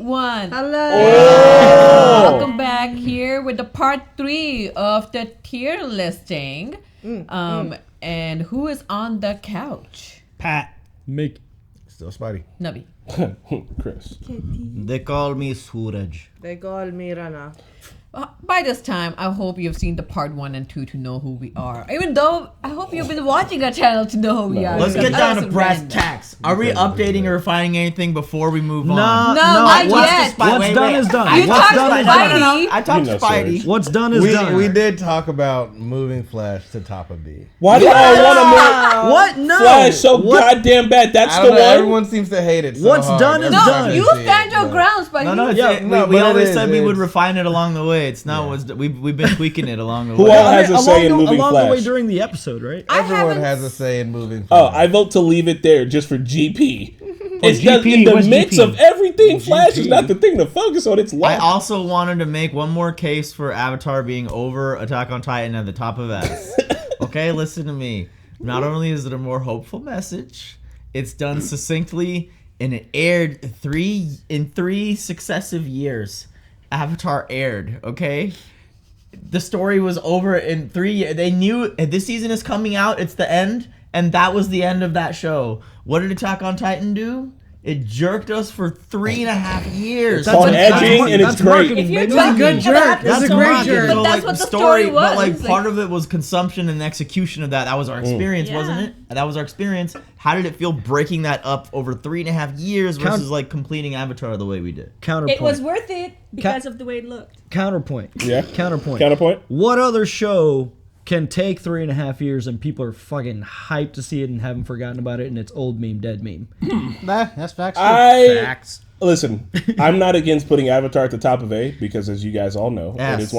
one. Hello. Oh. Welcome back here with the part 3 of the tier listing. And who is on the couch? Pat. Mick. Still Spidey. Nubby. Chris. They call me Suraj. They call me Rana. By this time, I hope you've seen the part 1 and 2 to know who we are. Even though I hope you've been watching our channel to know who we are. Let's because get down to that was brass random. tacks. Are we updating or refining anything before we move on? No, not yet. What's done is done. You What's talked done is Spidey. done. I talked You know, Spidey. Surge. What's done is done. We did talk about moving Flash to top of B. Why do y'all want to move What? No. Flash so What? goddamn bad? That's I the don't know, one. everyone seems to hate it so What's hard done is every No, time done. they you see stand it, your but- grounds, but No, Yeah, we but always it said is, we would it's- refine it along the way. It's not what's we've been tweaking it along the Who way. all has a say in moving along the way Flash? during the episode, right? Everyone has a say in moving Oh, Flash. I vote to leave it there just for GP. It's GP, just in the what's mix GP? of everything. Flash is not the thing to focus on. It's I life. also wanted to make one more case for Avatar being over Attack on Titan at the top of S. Okay, listen to me. Not only is it a more hopeful message, it's done succinctly and it aired in three successive years. Avatar aired, okay? The story was over in 3 years. They knew this season is coming out, it's the end, and that was the end of that show. What did Attack on Titan do? It jerked us for 3.5 years. It's on edging and it's great. if you're baby. talking good jerk. about That's the a great story, jerk. but So, that's like, what the story was. But like Like, part of it was consumption and execution of that. That was our experience, Yeah. wasn't it? That was our experience. How did it feel breaking that up over 3.5 years versus like completing Avatar the way we did? Counterpoint. It was worth it because of the way it looked. Counterpoint. Yeah. Counterpoint. Counterpoint. What other show can take 3.5 years and people are fucking hyped to see it and haven't forgotten about it and it's old meme, dead meme? Nah, that's facts. Facts. Listen, I'm not against putting Avatar at the top of A because, as you guys all know, Yes. it's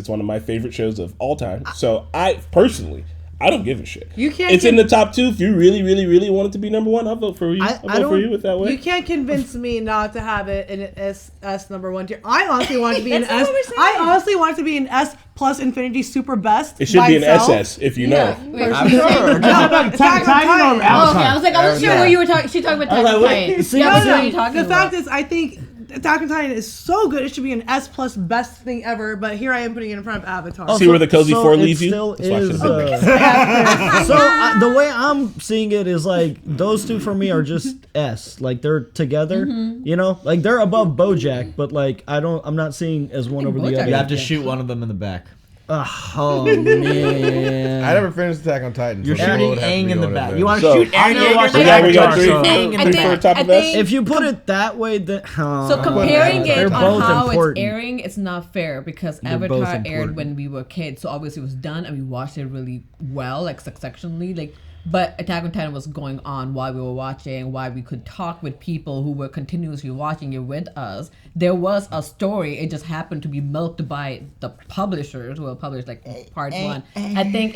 one of my favorite shows of all time. So I personally, I don't give a shit. You can't It's in the top 2. If you really, really, really want it to be number 1, I'll vote for you. I'll vote for you with that way. You can't convince me not to have it in an S number 1 tier. I honestly want it to be an That's not S. what we're saying. I honestly want it to be an S plus Infinity Super Best. It should by be an itself. SS if you know. I'm sure. Attack on Titan or oh, okay, Avatar? I was like, I wasn't sure Yeah. what you were talking. She talking about I was Attack on like, wait, Titan. see, Yeah, no, that's no, what you're talking The about. fact is, I think Attack on Titan is so good. It should be an S plus best thing ever. But here I am putting it in front of Avatar. See where the cozy four it leaves you? still That's why I is, should've been so the way I'm seeing it is like those two for me are just S. Like they're together, you know, like they're above BoJack, but like I'm not seeing as one over the BoJack other. You have to shoot one of them in the back. Oh man! I never finished Attack on Titan. You're so that shooting would have to Aang be in the on back. that You want list. to shoot Aaron never watched Yeager? So now we got Avatar, so- three for top of S. If you put it that way, that So comparing They're it on both how important. it's airing, it's not fair because They're both Avatar aired important. when we were kids, so obviously it was done and we watched it really well, like successionally. Like, but Attack on Titan was going on while we were watching, while we could talk with people who were continuously watching it with us. There was a story; it just happened to be milked by the publishers who published like part 1. I think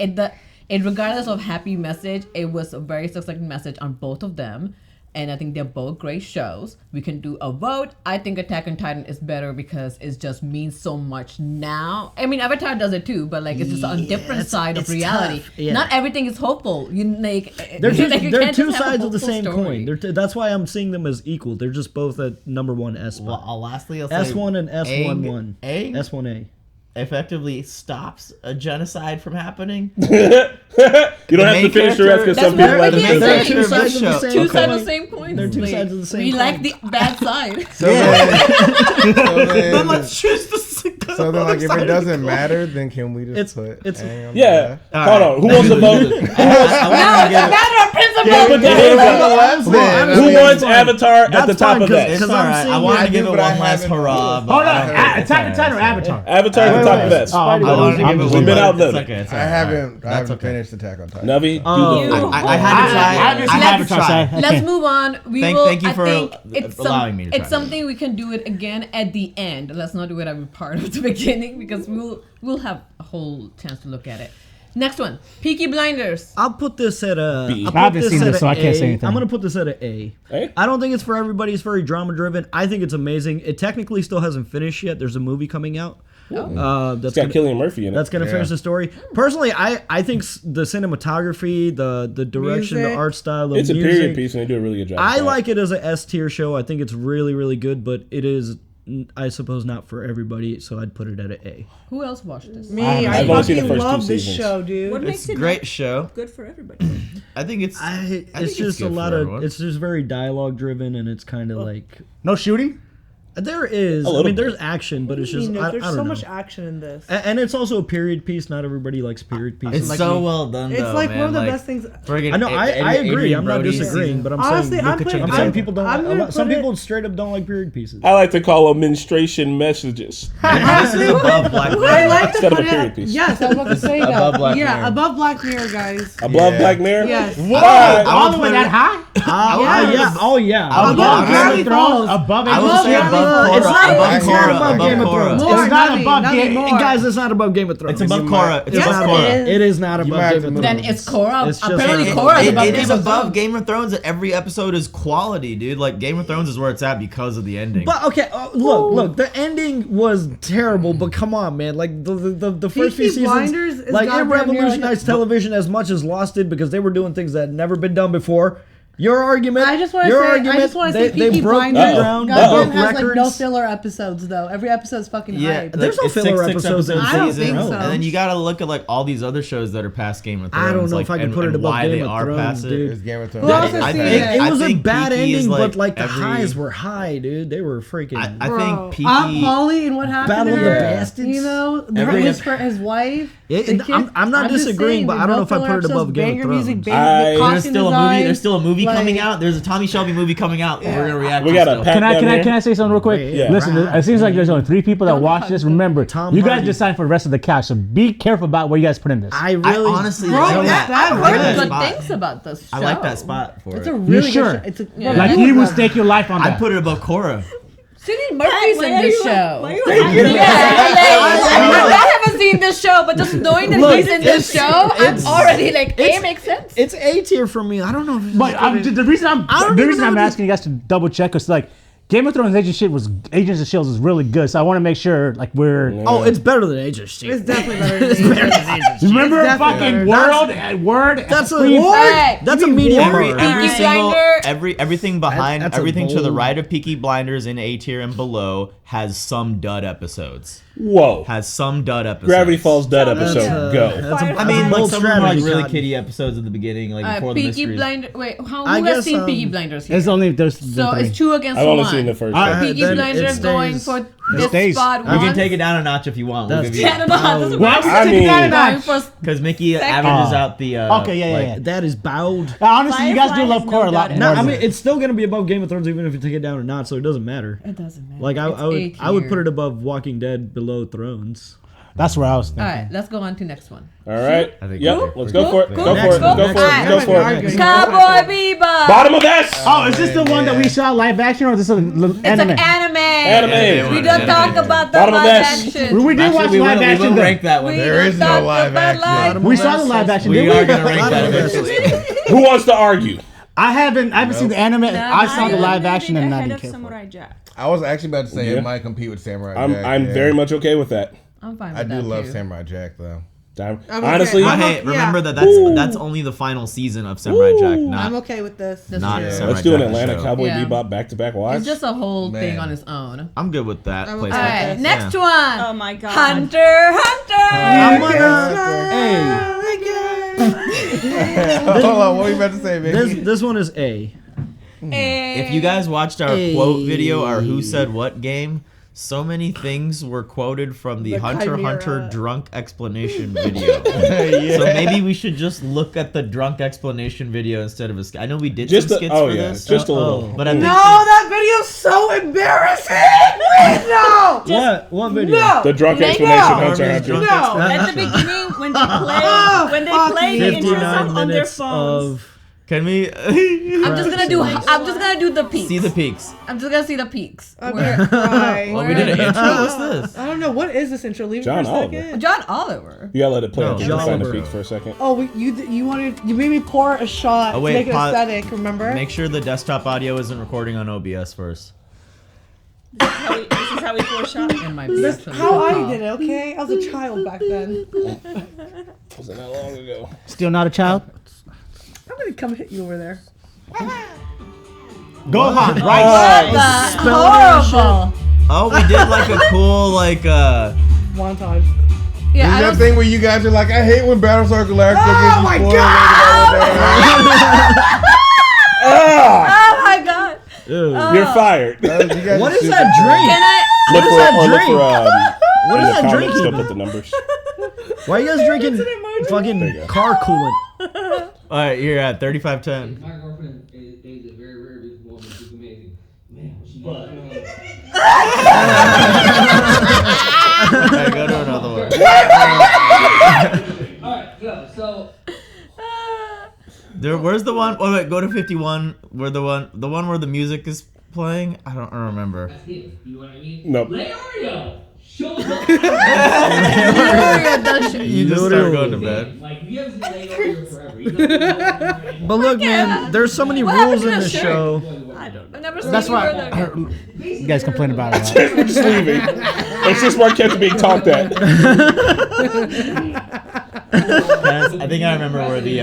regardless of happy message, it was a very successful message on both of them. And I think they're both great shows. We can do a vote. I think Attack on Titan is better because it just means so much now. I mean, Avatar does it too, but like it's just on a different side of it's reality. tough. Yeah. Not everything is hopeful. You like They're two, like, you they're can't two just have a sides of the hopeful same story. coin. That's why I'm seeing them as equal. They're just both at number 1 S spot. Well, lastly, I'll say S1 and S11. Aang S1A. effectively stops a genocide from happening. You don't have to finish the rest because some That's people what have we're They're saying. two sides of the same Two sides of coin. the same coin. They're two Like, sides of the same We coin. like the bad side. So then, Then let's choose the so then, like, if it doesn't matter, then can we It's- just put it's- Aang on Yeah. the Hold on. Who wants to vote? No, it's a matter of principle. Yeah, put that in there. left? Who wants Avatar at the That's top fine, of 'cause- that? It's 'cause all I'm right. I seeing wanted it. to give it But I one last haven't- hurrah. but Hold I on, don't- Attack on Titan or Avatar? Avatar at the top of S. Oh, I'm Spidey. I wanted to I'm give it just- one. We've been last- outvoted. It's okay, it's all I right. haven't That's okay. finished Attack on Titan. Navi, do Oh. the You- I had to try. haven't I seen had to Avatar, try. so- Let's move on. Thank you I for think it's allowing me to try. It's something we can do it again at the end. Let's not do it every part of the beginning because we'll have a whole chance to look at it. Next one, Peaky Blinders. I'll put this at a. B. I'll put I haven't seen at this, a so I can't A. say anything. I'm gonna put this at an A. A? I don't think it's for everybody. It's very drama driven. I think it's amazing. It technically still hasn't finished yet. There's a movie coming out, That's It's got Cillian Murphy in it. That's gonna finish the story. Personally, I think the cinematography, the direction, Music. the art style, the It's a music, period piece, and they do a really good job. I with that. like it as a S tier show. I think it's really, really good, but it is, I suppose, not for everybody. So I'd put it at an A. Who else watched this? Me, I've I only seen the fucking first two love this seasons. show, dude. What It's makes a it great not show. good for everybody? I think it's. It's just a lot of. It's just very dialogue driven, and it's kind of like No shooting? there is. I little mean, bit. there's action, but it's just I There's don't so know. much action in this. And it's also a period piece. Not everybody likes period pieces. It's like so me. well done. It's though, like man. one of the Like, best things. friggin' I know. I agree. Adrian I'm not Brody's disagreeing, season. but I'm Honestly, saying I'm putting- some people don't. I'm gonna Some put it- people straight up don't like period pieces. I like to call them menstruation messages. This is above Black I Mirror. like to Instead of put a it. period piece. Yes, I was about to say that. Above Black yeah, Mirror. above Black Mirror, guys. Above Yeah. Black Mirror? Yes. Whoa! All the way that high? Yes. Oh yeah. I would Above go- Gravity Falls. Above I would Above say Gravity above Falls. Korra. It's not above above Korra. Game of Thrones. More, It's not Nubby, above Nubby, Game- more. Guys, it's not above Game of Thrones. It's above Korra. It's Yes, above it Korra. is. It is not above might Game have of to Thrones. Then it's Korra. It's just- Apparently, it- Korra is above It is Game of above Thrones. Game of Thrones. Every episode is quality, dude. Like Game of Thrones is where it's at because of the ending. But okay, look, the ending was terrible. But come on, man, like the first few Peaky seasons, Blinders is like it goddamn near, like, revolutionized television as much as Lost did because they were doing things that had never been done before. Your argument. I just want to your say, argument, they they broke Blinders new ground. They goddamn broke has like no records. filler episodes though. Every episode's fucking yeah, hype. There's no it's filler six episodes in episodes I don't season, think so. and then you gotta look at like all these other shows that are past Game of Thrones. I don't know like, if I can and- put it and above why Game they of are Thrones, past it. dude. It's Game of Who else Thrones. has I seen think- it? It I was a think bad Peaky is, ending, but like the every- highs were high, dude. They were freaking. I Bro, think Peaky. Aunt Polly and what happened Battle to of the her, Bastards. You know, Every his, his wife. It- the kids. I'm not just disagreeing, saying, but the I don't know no if I filler put it episodes, above Game of banger music, Thrones. banger There's There's still a movie. design, There's still a movie like- coming out. There's a Tommy Shelby movie coming out. We're gonna react. We to got a still. pack Can down here. I say something real quick? Yeah. Listen, it seems like there's only 3 people that watch this. Remember, Tom you guys Hardy. decide for the rest of the cast, so be careful about what you guys put in this. I I really honestly Bro, like that- that. I've I like heard that Good spot. things about this show. I like that spot for It's it. a really sure? good show. It's a, Yeah. like you you would would love stake your life on I'd that. put it above Korra. Cillian Murphy's Why in are this you- show. why are you Yeah, hyping I haven't seen this show, but just knowing that Look, he's in this show, I'm already like, A makes sense. It's A tier for me. I don't know. If it's But the reason don't I'm even know if asking you guys to double check is like Game of Thrones Agents of Shield was really good, so I want to make sure like we're. Oh, it's better than Agents of Shield. It's definitely better than Remember It's definitely fucking better. Word? That's a Scream- Hey, That's a medium Every bar. every Peaky single Blinder. everything behind That's a everything to the bold- right of Peaky Blinders in A tier and below has some dud episodes. Whoa. Has some dud episodes. Gravity Falls Dead episode. Yeah. Go. That's a, I that's mean, a like bold some of them are like strategy. really Cotton. kiddie episodes at the beginning, like before the Peaky mysteries. Blinders. Wait, who I has guess, seen Peaky Blinders here? It's only there's So three. it's 2 against I've 1. only seen the first Alright. one. Peaky Then it Blinders going stays- for this stays. spot We can one. take it down a notch if you want. We'll That's give you Canada. Why would you I take mean- it down a Going notch? for because Mickey Second. averages out the. Okay, yeah. like, That is bowed. Honestly, you guys do Firefly love has Korra a no lot doubt. more. No, I than- mean it's still gonna be above Game of Thrones even if you take it down or not, so it doesn't matter. It doesn't matter. Like It's I would A put it tier. above Walking Dead, below Thrones. that's where I was thinking. All right, let's go on to next one. All right. I think Yep. we're- Let's we're go for it. good. Go Next for it. one, Go next for one. it. Go for it. Arguing. Cowboy Bebop. Bottom of this. Oh, is this the one that we saw live action or is this an It's anime? an anime. Anime. We don't talk about the Bottom of live this. action. We did Actually, watch we live will action. rank that one. We There don't is no talk live about action. We saw the live action. We Did are gonna rank that Bottom of this. eventually. Who wants to argue? I haven't seen the anime. I saw the live action and I ahead didn't of care for it. Samurai Jack. I was actually about to say Yeah. it might compete with Samurai I'm Jack. very much okay with that. I'm fine with I do that love too. Samurai Jack though. Time. I'm okay. Honestly, But I'm hey, okay, remember yeah. that that's only the final season of Samurai Jack, not I'm okay with this. not Yeah. Samurai let's do an Jack the Atlanta show. Cowboy Yeah. Bebop back-to-back watch. It's just a whole thing Man. on its own. I'm good with that. I'm place okay. All like right, that. next Yeah. one. Oh my god. Hunter. I'm gonna, Hold on, what are you about to say, baby? this one is A. If you guys watched our quote video, our Who Said What game, so many things were quoted from the The Hunter Chimera. Hunter drunk explanation video. So maybe we should just look at the drunk explanation video instead of a skit. I know we did just some a, skits oh for yeah, this, just a little. but I think No, that video's so embarrassing. Please, no. What video? No. The drunk No. explanation, Hunter Normies Hunter. drunk No. At the beginning, when they play, Oh, when they fuck play you. the intro 59 song on their minutes phones. of. Can we I'm just gonna do the peaks. see the peaks? I'm just gonna see the peaks. I'm Where- gonna cry. Oh, we did an intro. What's this? I don't know what is this intro. Leave John it for a Oliver. second. John Oliver. You gotta let it play No, until you John find the Oliver. peaks for a second. Oh, you made me pour a shot Oh, wait, to make it pause. aesthetic. Remember? Make sure the desktop audio isn't recording on OBS first. This is how we foreshot. It might be That's actually how I called. did it, okay? I was a child back then. Wasn't that long ago. Still not a child? I'm gonna come hit you over there. Gohan, right? Horrible. Oh, we did like a cool like Montage. Yeah, I that don't thing where you guys are like, I hate when Battlestar Galactica Oh gets my spoiled. Oh my god. You're fired. What is that drink? Can I? Look is for, that or look drink? for, What in is the that comments, drink Still even? put the numbers. Why are you guys drinking There you fucking go. car coolant? all right, you're at 3510. My girlfriend is a very, very beautiful woman. She's amazing. Man, she Alright, go to another one. Alright, so There, where's the one? Oh wait, go to 51. Where the one where the music is playing? I don't remember. that's him. You know what I mean? Nope. Leorio shows up. You just start going to bed. Like, we haven't seen Leorio forever. He doesn't know. But look, man, there's so many What happened rules to in the this shirt? show. I've never seen That's you why wear that. you guys complain about it. a lot. We're just leaving. It's just Marquette being talked at. I think I remember where the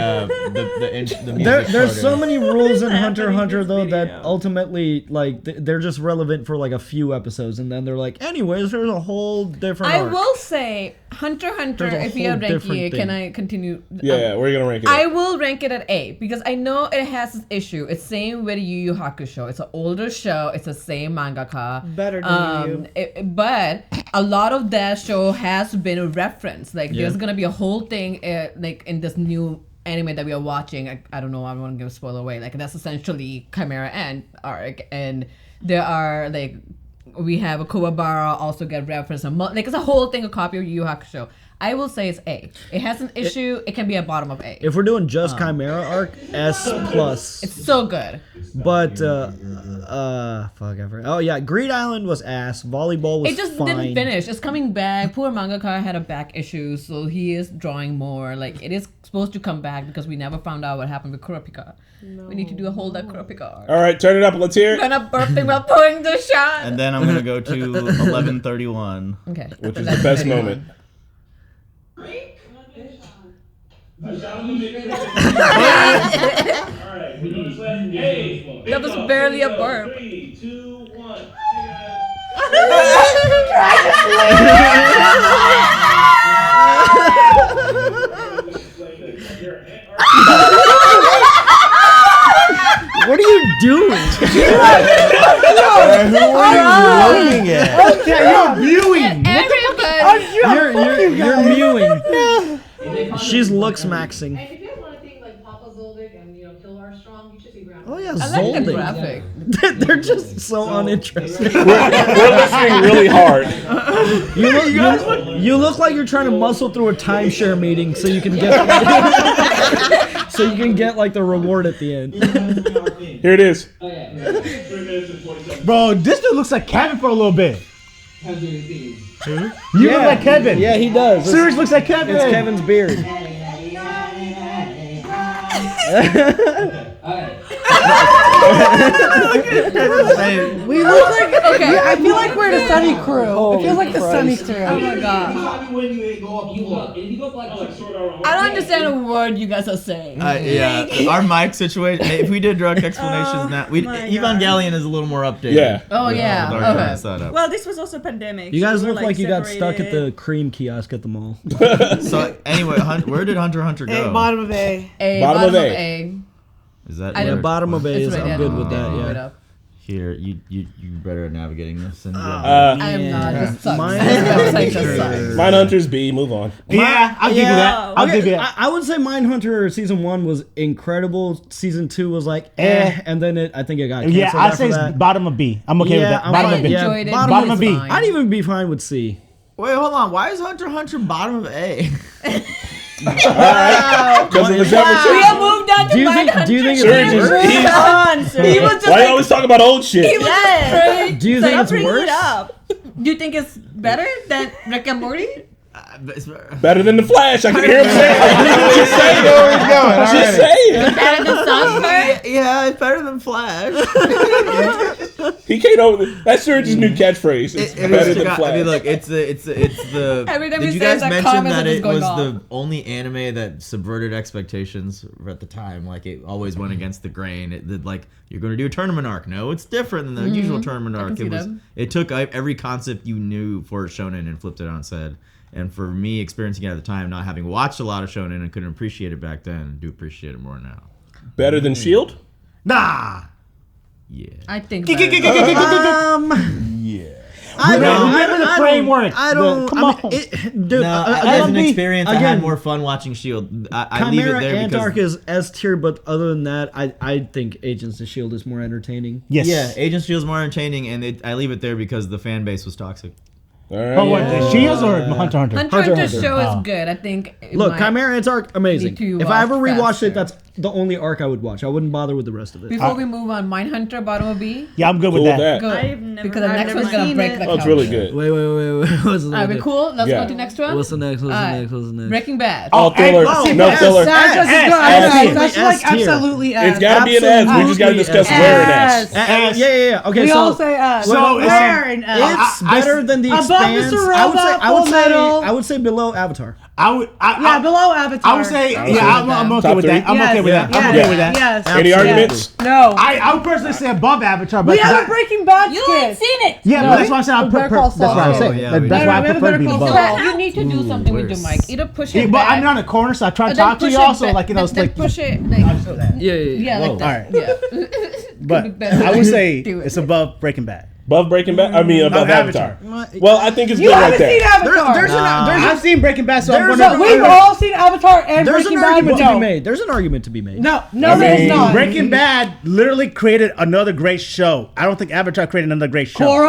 music There's so started. many rules in happening Hunter x Hunter this though that video. ultimately like they're just relevant for like a few episodes and then they're like, anyways, there's a whole different. I arc. will say, Hunter x Hunter, There's a if you are whole ranking different it, can thing. I continue? Yeah, where are you gonna rank it? I will rank it at A because I know it has this issue. It's same with Yu Yu Hakusho. It's an older show. It's the same mangaka. Better than you. But a lot of that show has been referenced. Like Yeah. there's gonna be a whole thing like in this new anime that we are watching. I don't know. I don't want to give a spoiler away. Like that's essentially Chimera Ant arc, and there are like we have a Kuwabara also get referenced. Like it's a whole thing, a copy of Yu Yu Hakusho. I will say it's A. It has an issue. It can be a bottom of A. If we're doing just Chimera arc, S plus. It's so good. But fuck, I forgot. Oh yeah, Greed Island was ass. Volleyball was It just fine. didn't finish. It's coming back. Poor mangaka had a back issue, so he is drawing more. Like it is supposed to come back because we never found out what happened with Kurapika. We need to do a whole that Kurapika arc. All right, turn it up. Let's hear I'm it. gonna burping while pulling the shot. And then I'm gonna go to 1131. Okay. Which is the best moment. That was barely a burp. 3, 2, 1. What are you doing? Who are you looking at? Yeah, Viewing. Everybody. You're mewing. She's looks maxing. And if you guys want to think like Papa Zoldyck and Kill Armstrong, you should see Ground. Oh yeah, I like the Zoldyck. graphic. They're just so uninterested. We're listening really hard. You look like you're trying to muscle through a timeshare meeting so you can get so you can get like the reward at the end. Here it is. Oh, yeah. 3 minutes and 47. Bro, this dude looks like Kevin for a little bit. How's your theme? You look like Kevin. Yeah, he does. Serious looks like Kevin. It's Kevin's beard. we look like okay. I feel like we're the Sunny Crew. It feels like the Sunny Crew. Oh my god. When you go up, you look. And if you go up like sort of. I don't understand a word you guys are saying. Yeah, our mic situation. If we did direct explanations now, my Evangelion is a little more updated. Yeah. Oh yeah. With our Okay. setup. Well, this was also pandemic. You guys so we look were, like you got stuck at the separated. cream kiosk at the mall. So anyway, where did Hunter x Hunter go? A, bottom of A. A. Bottom of A. A. Is that I Yeah, don't- bottom of A It's is right I'm there. good with that. Move it Yeah. up. Here, you better at navigating this. And I am not. This sucks. Mine- This website just sucks. Mindhunters B. Move on. Yeah, I'll give you that. I'll Okay, give you that. I would say Mindhunter season 1 was incredible. Season 2 was like and then I think it got canceled Yeah, I'd after say it's that. bottom of B. I'm okay with that. I'm Bottom fine. of B. Yeah, Enjoyed it. bottom of B. Fine. I'd even be fine with C. wait, hold on. Why is Hunter x Hunter bottom of A? Because of the We temperature. have moved on to Do you think it's Surgeons. worse? He's- He was just Why you like, always talk about old shit? he was just straight. Do you Like, think it's Bring worse? it up. Do you think it's better than Rick and Morty? Better than the Flash. I can hear him say it. Just say it. Where he's going Just already. say it. Better than Sunspur? Yeah, it's better than Flash. He came over. That's Surge's new catchphrase. It's It better is- than Flash. I mean, look, it's the. Every time Did he you says guys that, mention comments that are just it going was off. the only anime that subverted expectations at the time? Like it always went against the grain. Like you're going to do a tournament arc. No, it's different than the usual tournament arc. see that. It took every concept you knew for shonen and flipped it on its head. And for me, experiencing it at the time, not having watched a lot of shonen and couldn't appreciate it back then, do appreciate it more now. Better than Shield? Nah. Yeah. I think Yeah. Remember the framework. I don't. Come on. Dude. No, as again, an experience, I again, had more fun watching Shield. I leave it Chimera there and because Dark is S tier, but other than that, I think Agents of Shield is more entertaining. Yes. yeah, Agents of Shield is more entertaining, and I leave it there because the fan base was toxic. All right. Oh, what? The Shields or Hunter Hunter? Hunter show is good. I think. Look, Chimera and Dark, amazing. need to If I ever watch rewatched it, faster. that's the only arc I would watch. I wouldn't bother with the rest of it. Before we move on, Mindhunter, bottom of B. Yeah, I'm good Cool with with that. that. Good. I've never- because the I've next never one's gonna seen break it. the Oh, it's couch. really good. Wait. What's the Are we next? cool? Let's Yeah. go to the next one. What's the next? Alright. Breaking Bad. All thriller. oh, no yes. filler. That's just S, good. S. That's S like tier. absolutely It's S. got to be an S. We just got to discuss Absolutely where it S. is. S. Yeah. Okay, We so all say S. So, Where in S? it's better than the Above Expanse. Mr. I would say. Robot, Full Metal. I would say below Avatar. Yeah, below Avatar. I would say, I would yeah, say I'm top okay with three. that. I'm okay with that. I'm okay with that. Yes. Any yes. arguments? No. I would personally say above Avatar, but We have a Breaking Bad You skit. ain't seen it. yeah, but that's why I said I Better Call that's what I'm Saul. saying. Yeah, That- we that's do. why I We have a prefer to be Better Call above. Saul. You need to do something with your mic. Either push Yeah, it but back. I'm not in a corner, so I try to or then talk to push you it also, back, like, you know, it's then like. push it. Like, Yeah. like Whoa. that. All right. Yeah. But better. I would say Do it. it's above Breaking Bad. Above Breaking Bad? I mean, above Avatar. Avatar. Well, I think it's You good right haven't seen there. Avatar. I've seen Breaking Bad, so I'm There's gonna. We've all seen Avatar and There's Breaking an Bad, argument but to be no. made. There's an argument to be made. No, I there's mean, not. Breaking Bad literally created another great show. I don't think Avatar created another great show. No.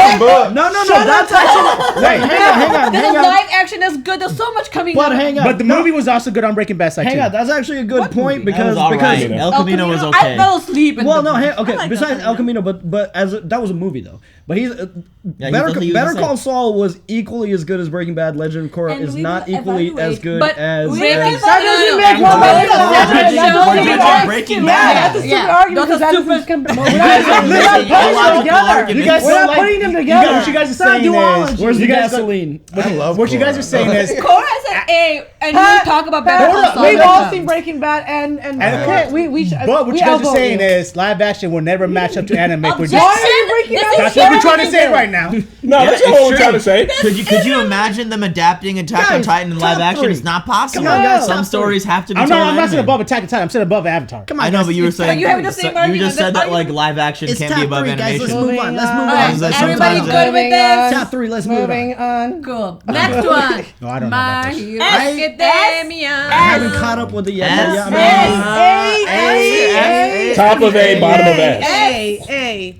That's actually. Hey, Hang on. The live action is good. There's so much coming But out. hang on. but the movie was also good on Breaking Bad side Hang too. on. That's actually a good point That was because all right. because El Camino was okay. I fell asleep. In well, the no, okay. like Besides El El Camino, but as that was a movie though. But he's Better he was Better the Call same. Saul was equally as good as Breaking Bad. Legend of Korra And is we not will equally as evaluate- good But as. Breaking as- That doesn't make No, one no, better. no, no, That's no, a no, stupid We're judging argument. Breaking Yeah, Bad. that's a stupid Yeah. argument because That's a that stupid- doesn't come. We're not putting them Illogical together. You guys We're don't not like- putting them you together. guys- what you guys are It's not saying is- duology. Where's the You guys- gasoline? I love What you guys are saying is. Cora has an A, and you talk about Better Call Saul. We've all That's seen Breaking Bad and Okay. we But what we you guys are outvote saying you. is live action will never match up to anime. We're just, Why are you breaking This Bad? is that's what we're so trying to say right now. No, that's not what we're trying to say. Could you imagine them adapting Attack on Guys, Titan in live top action? three. It's not possible. Come on, guys, Some top stories have to be I'm told not saying anime. above Attack on Titan. I'm saying above Avatar. Come on, I know, guys. but you were saying you having the same you argument. just said That's that like live action It's can't top be above 3, guys. animation. Let's move on. Let's move Alright, on. There's everybody sometimes good with this? Top 3. Let's move Moving on. on. Cool. Next one. No, I don't know about My this. Hero I Academia. haven't caught up with it yet. S. Yeah, I mean, Top of A, bottom of S.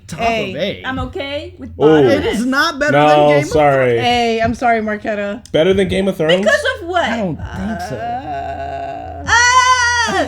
top of A. I'm okay with Ooh. bottom. It is not better than No, Game of sorry. Hey, I'm sorry, Marquetta. Better than Game of Thrones? Because of what? I don't think so.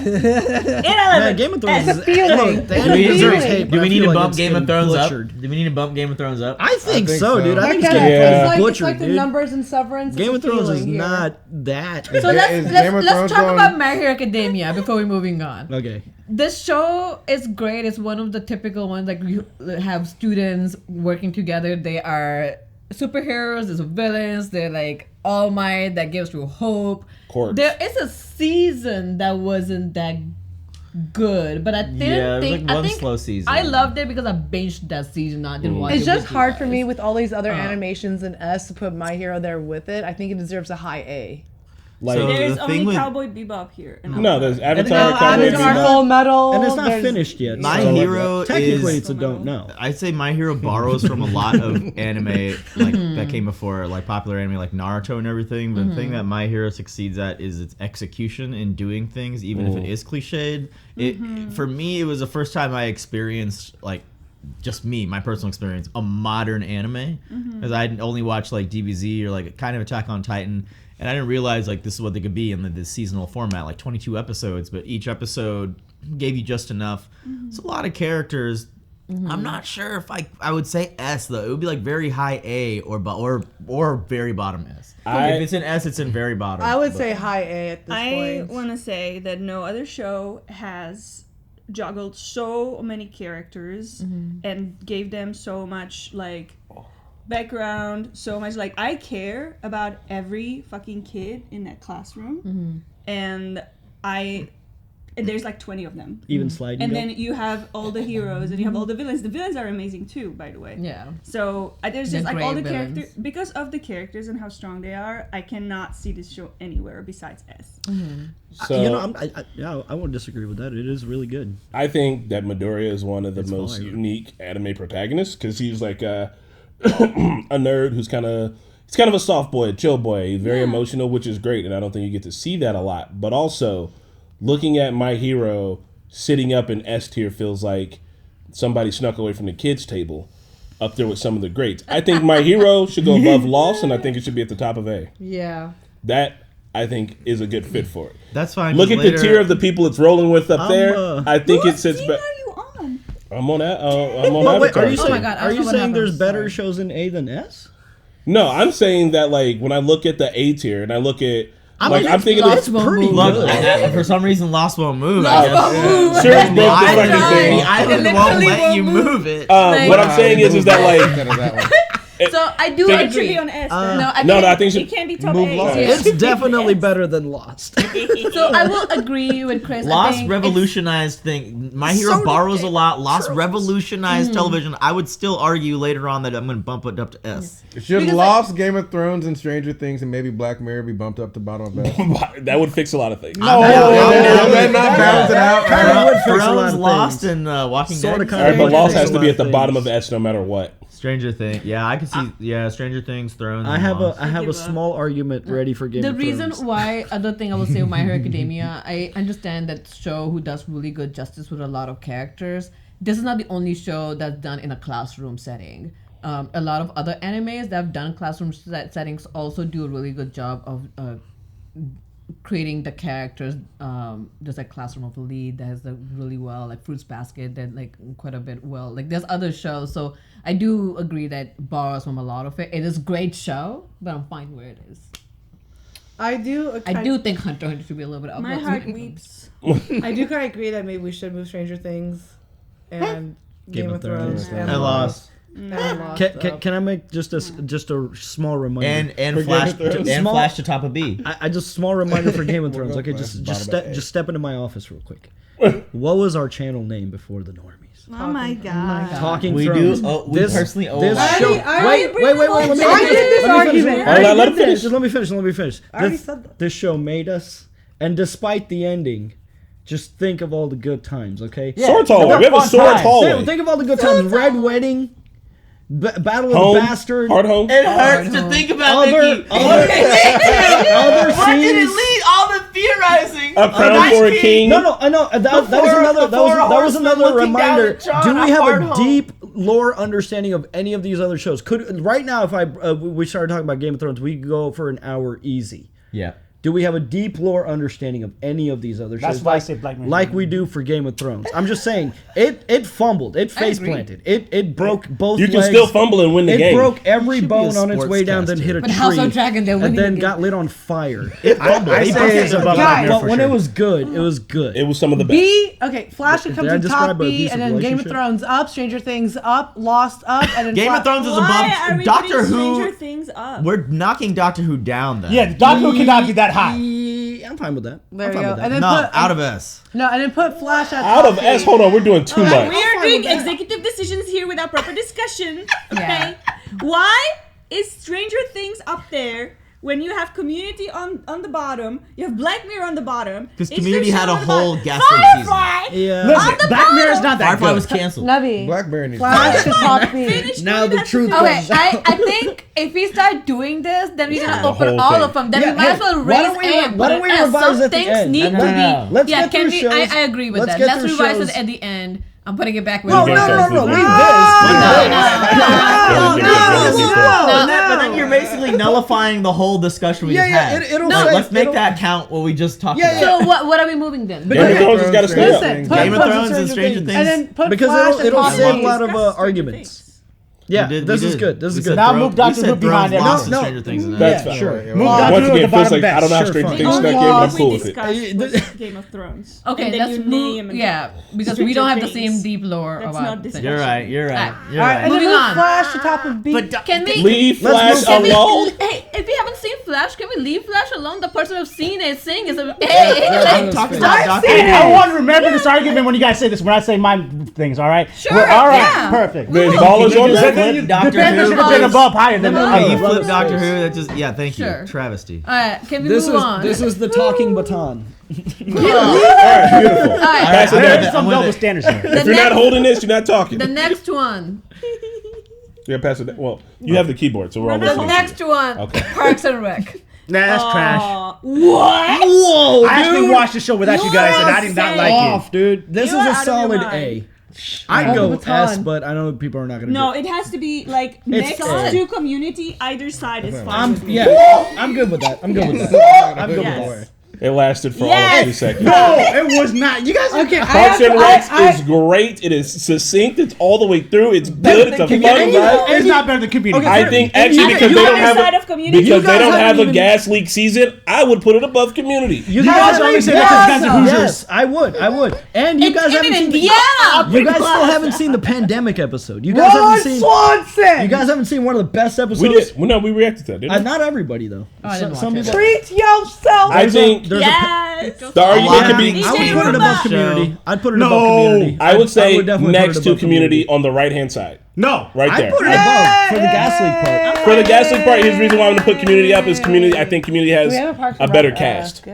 Irrelevant. Game of Thrones S. is feeling. They Do we, had a tape, do but we I need feel to like bump it's Game of getting Thrones butchered. up? Do we need to bump Game of Thrones up? I think think so, so. dude. I think it's Marquetta, getting Yeah. it's butchered, like the dude. numbers and severance. Game of It's a Thrones is feeling here. not that. So Is let's Game of Thrones talk going- about My Hero Academia before we're moving on. Okay. This show is great. It's one of the typical ones. Like you have students working together. They are superheroes. There's villains. They're like All Might that gives you hope. Corpse. There is a season that wasn't that good, but I didn't Yeah, it was think like I one think slow season. I loved it because I binged that season. I didn't watch it. It's just with you hard for guys. me with all these other animations in S to put My Hero there with it. I think it deserves a high A. Like, So- There's the only thing with- Cowboy Bebop here. And no, there's No, Avatar, Cowboy Avatar, Bebop. Full Metal. And it's not there's- finished yet. My so Hero technically is. it's a don't know. I'd say My Hero borrows from a lot of anime like that came before, like popular anime like Naruto and everything. But the thing that My Hero succeeds at is its execution in doing things, even if it is cliched. For me, it was the first time I experienced like just me, my personal experience, a modern anime, because I'd only watched like DBZ or like kind of Attack on Titan. And I didn't realize like this is what they could be in this seasonal format, like 22 episodes, but each episode gave you just enough. It's a lot of characters, I'm not sure if I would say S though. It would be like very high A or very bottom S. If it's an S, it's in very bottom. I would say high A at this point. I want to say that no other show has juggled so many characters and gave them so much like background, so much like I care about every fucking kid in that classroom, and there's like 20 of them. Even sliding. And then you have all the heroes and you have all the villains. The villains are amazing too, by the way. Yeah. So there's The just like all the great villains. characters. Because of the characters and how strong they are, I cannot see this show anywhere besides S. So I won't disagree with that. It is really good. I think that Midoriya is one of the It's most fire. unique anime protagonists because he's like a nerd who's kind of a soft boy, a chill boy. He's very emotional, which is great, and I don't think you get to see that a lot. But also, looking at My Hero sitting up in S tier feels like somebody snuck away from the kids' table up there with some of the greats. I think My Hero should go above Lost, and I think it should be at the top of A. Yeah. That, I think, is a good fit for it. That's fine. Look at the tier of the people it's rolling with up there. I think it sits better. Are you on? I'm on that. I'm on Wait, Avatar. are you saying, my God, I are don't you know what saying there's happened. better Sorry. shows in A than S? No, I'm saying that like when I look at the A tier and I look at I'm thinking Lost of won't pretty Look, good. for some reason, Lost won't move. Lost won't move. Sure, it's broke the I fucking thing. The island won't let you move it. What I'm saying is that like So I do It should agree. be on S. No, I think it can't be top Move A. Lost. It's definitely better than Lost. So I will agree with Chris. I Lost think revolutionized thing. My Hero borrows a lot. Lost revolutionized television. I would still argue later on that I'm going to bump it up to S. Should Because, Lost, Game of Thrones, and Stranger Things, and maybe Black Mirror be bumped up to bottom of best? that would fix a lot of things. Will that not balance it out? Kinda would fix a lot Thrones, of Lost, things. and Walking Sorta Dead. kinda All right, but would Lost fix has a to lot be of at the bottom things. of S no matter what. Stranger Things. Yeah, I can see. Stranger Things, Thrones. I and have Lost. a small argument ready for Game the of reason Thrones. why other thing I will say with My Hero Academia, I understand that show who does really good justice with a lot of characters. This is not the only show that's done in a classroom setting. A lot of other animes that have done classroom settings also do a really good job of creating the characters. There's like Classroom of Elite that has done really well, like Fruits Basket that like quite a bit well. Like there's other shows, so I do agree that borrows from a lot of it. It is a great show, but I'm fine where it is. I do think Hunter Hunter should be a little bit up. My heart weeps. I do kind of agree that maybe we should move Stranger Things and Game of Thrones and Lost. And Lost. Can I make just a small reminder? And Flash Flash to top of B. I just small reminder for Game of Thrones. Okay, just step into my office real quick. What was our channel name before the Normies? Oh my god. Talking We Thrones. do. We personally own This that. show. Wait. Let me I did this argument. Let him finish. Let me finish. I already said that. This show made us, and despite the ending, just think of all the good times. Okay. Sword hallway. We have a sword hallway. Think of all the good times. Red Wedding. Battle Home. of the Bastards. Hard home. It hurts to think about Mickey. other Where did it scenes. lead? All the theorizing. A crown for a king. No, I know. That was another reminder. Do we have a deep lore understanding of any of these other shows? Right now, if we started talking about Game of Thrones, we could go for an hour easy. Yeah. Do we have a deep lore understanding of any of these other shows? That's why I say Black Mirror. Like we do for Game of Thrones. I'm just saying, it fumbled. It face planted. It broke both You can legs. still fumble and win the game. It broke every should be a bone on its way down, then sportscaster. hit a But tree. House of Dragon, they're and winning then the got game. lit on fire. I say it's above Black Guys, Mirror for But when sure. it was good, it was good. It was some of the best. B, okay, Flash should come Did I to describe top a B, abusive and then Game of relationship? Thrones up, Stranger Things up, Lost up, and then Game of Thrones is Why are above we Doctor putting Who. Stranger Things up? We're knocking Doctor Who down then. Yeah, Doctor Who cannot be that high. I'm fine with that. There I'm you fine go. with that. And then No, put out of S. No, and then put Flash at Out of top S. B. Hold on, we're doing too much. We are doing executive decisions here without proper discussion. Okay. Yeah. Why is Stranger Things up there when you have Community on the bottom? You have Black Mirror on the bottom. Because Is Community there had show a on the bottom? whole gastric season. Firefly. Yeah. Listen, Black Mirror is not that Firefly good. was canceled. Navi. Blackberry needs Flash to top B. Finish Now doing the that truth to- Okay, comes I think if we start doing this, then we're Yeah. gonna open The whole all thing. of them. Then Yeah, we might as hey, well why raise don't we- A and why put don't we an S. revise Some at the things end? need No, to no, be. no. Let's Yeah, get through can we? shows. I agree with Let's that. get Let's through revise shows. it at the end. I'm putting it back with No, you. no, no, no. No, Leave No, this. no, no. But then you're basically nullifying the whole discussion we just had. Let's make that count what we just talked about. So what are we moving then? Game of Thrones has got to stay up. Game of Thrones and Stranger Things. And then put Because Flash it'll and save a Hawkeye. lot of arguments. Yeah, this is good. This is good. Now move Doctor Who behind it. No. That's fine. sure. Move Once Doctor Who at again, the feels bottom like I best. don't know how Sure, Stranger fine. Things The that game, only but I'm one cool we with it. discussed was Game of Thrones. Okay, and then let's you move. name and Yeah, because we Stranger don't have the Things. same deep lore That's about not things. You're right. Alright, And then Moving move on. Flash to top of B. Can we Leave Let's Flash move- can we- alone. Hey, if you haven't seen Flash, can we leave Flash alone? The person who's seen it sing is a I'm hey. talking about Doctor Hey, I Who. want to remember this argument when you guys say this. When I say my things, all right? Sure, We're all right. yeah. Perfect. There's ballers on Then that. you- Doctor Defender Who. should have been above higher than Come on. Hey, you the flip Doctor Who. That just thank you. Sure. Travesty. All right, can we This move on? is the talking baton. All right, beautiful. All right, Pass it There down. is some I'm with double it. standards here. If you're not holding this, you're not talking. the next one. Yeah, pass it down. Well, you have the keyboard, so we're all The listening. next one. Okay. Parks and Rec. Nah, that's trash. What? Whoa, I actually watched the show without you guys, and I did not like off, dude. This You is are a out of your solid mind. A. I'd go Baton. S, but I know people are not gonna. No, do it has to be like It's next A. to Community. Either side is fine. with me. I'm good with that. I'm good with that. I'm good with Yes. that. It lasted for Yes. almost 2 seconds. No, it was not. You guys are Okay, Parks and Rec is great. It is succinct. It's all the way through. It's good. It's a fun ride. It's not better than Community. I think And actually because they you don't other have side of Community. because they guys don't haven't have a even- gas leak season, I would put it above Community. You guys only say that because you guys are Hoosiers. Yes, I would. And you guys haven't seen. Yeah. You guys still haven't seen the pandemic episode. You guys haven't seen. Swanson. You guys haven't seen one of the best episodes. We did. Well, no, we reacted to that, didn't we? Not everybody though. I didn't Some watch it. people. Treat yourself. I think There's Yes. the argument could of be. things I would came put it from above that Community. show. I'd put it No. above Community. I would say definitely put next it to above Community on the right hand side, No. right I'd there. put it above for the gas leak part. For the gas leak part, here's the reason why I'm gonna put Community up is Community. I think Community has a better cast.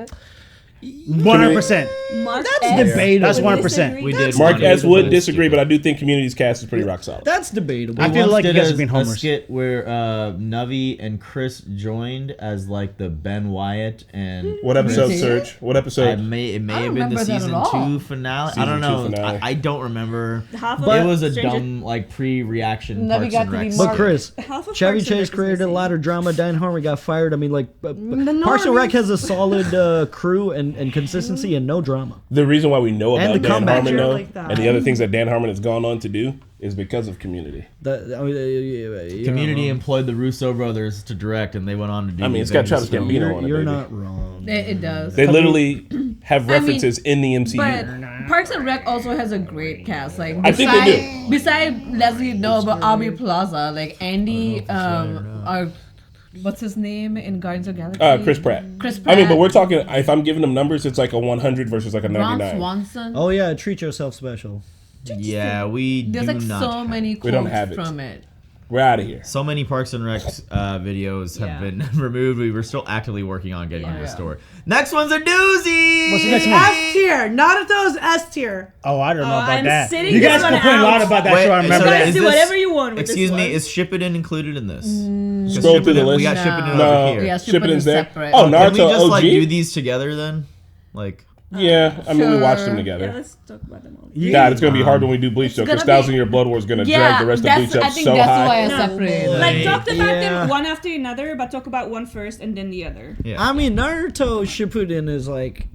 100%. Mark That's S. debatable. That's 1%. We did. Mark one. S would disagree, but I do think Community's cast is pretty rock solid. That's debatable. I feel once like you did guys are being a homers. skit where Navi and Chris joined as like the Ben Wyatt and What episode, did? Serge? What it episode? may have been the remember that at season all. 2 finale. Season I don't 2 know. finale. I don't remember. Half of It was a Stranger- dumb like pre-reaction Never Parks got and to be Rec. Mark. But Chris, Half of Chevy Parks and Chase Rec is created a missing. lot of drama. Dan Harmon got fired. I mean, like, Parks and Normies. Rec has a solid crew and consistency and no drama. The reason why we know And about the Dan comeback. Harmon though, Like that. and the other things that Dan Harmon has gone on to do is because of Community. Community employed the Russo brothers to direct, and they went on to do. I mean, the it's got Avengers Travis film. Gambino on it. You're baby. not wrong. It does. They literally have references in the MCU. But Parks and Rec also has a great cast. Like I think they do. Besides Leslie Knope, RWBY Plaza, like Andy, what's his name in Guardians of the Galaxy? Chris Pratt. Chris Pratt. I mean, but we're talking. If I'm giving them numbers, it's like a 100 versus like a Ron 99. Swanson. Oh yeah, treat yourself special. Yeah, we There's do like not. so many We don't quotes have it. from it. We're out of here. So many Parks and Rec videos have been removed. We were still actively working on getting them restored. Next one's a doozy. What's the next one? S tier. Naruto's S tier. Oh, I don't know about I'm that. sitting You guys this one complain a lot out. about that Wait, show. I remember so that. is Guys, do this- whatever you want with Excuse this me, one. is Shippuden included in this? Scroll through the list. We got Shippuden No. over here. Yeah, Shippuden's there. separate. Oh, Can we Naruto just OG. like do these together then? Like, Yeah, I mean, we watched them Sure. Yeah, together. let's talk about them all. God, it's gonna be hard when we do Bleach though, It's because gonna be- 1,000 Year Blood War is gonna drag Yeah, the rest of that's. Bleach I up think so that's high. why I No. separated. Like, talk about Yeah. them one after another, but talk about one first and then the other. yeah. I mean, Naruto Shippuden is like,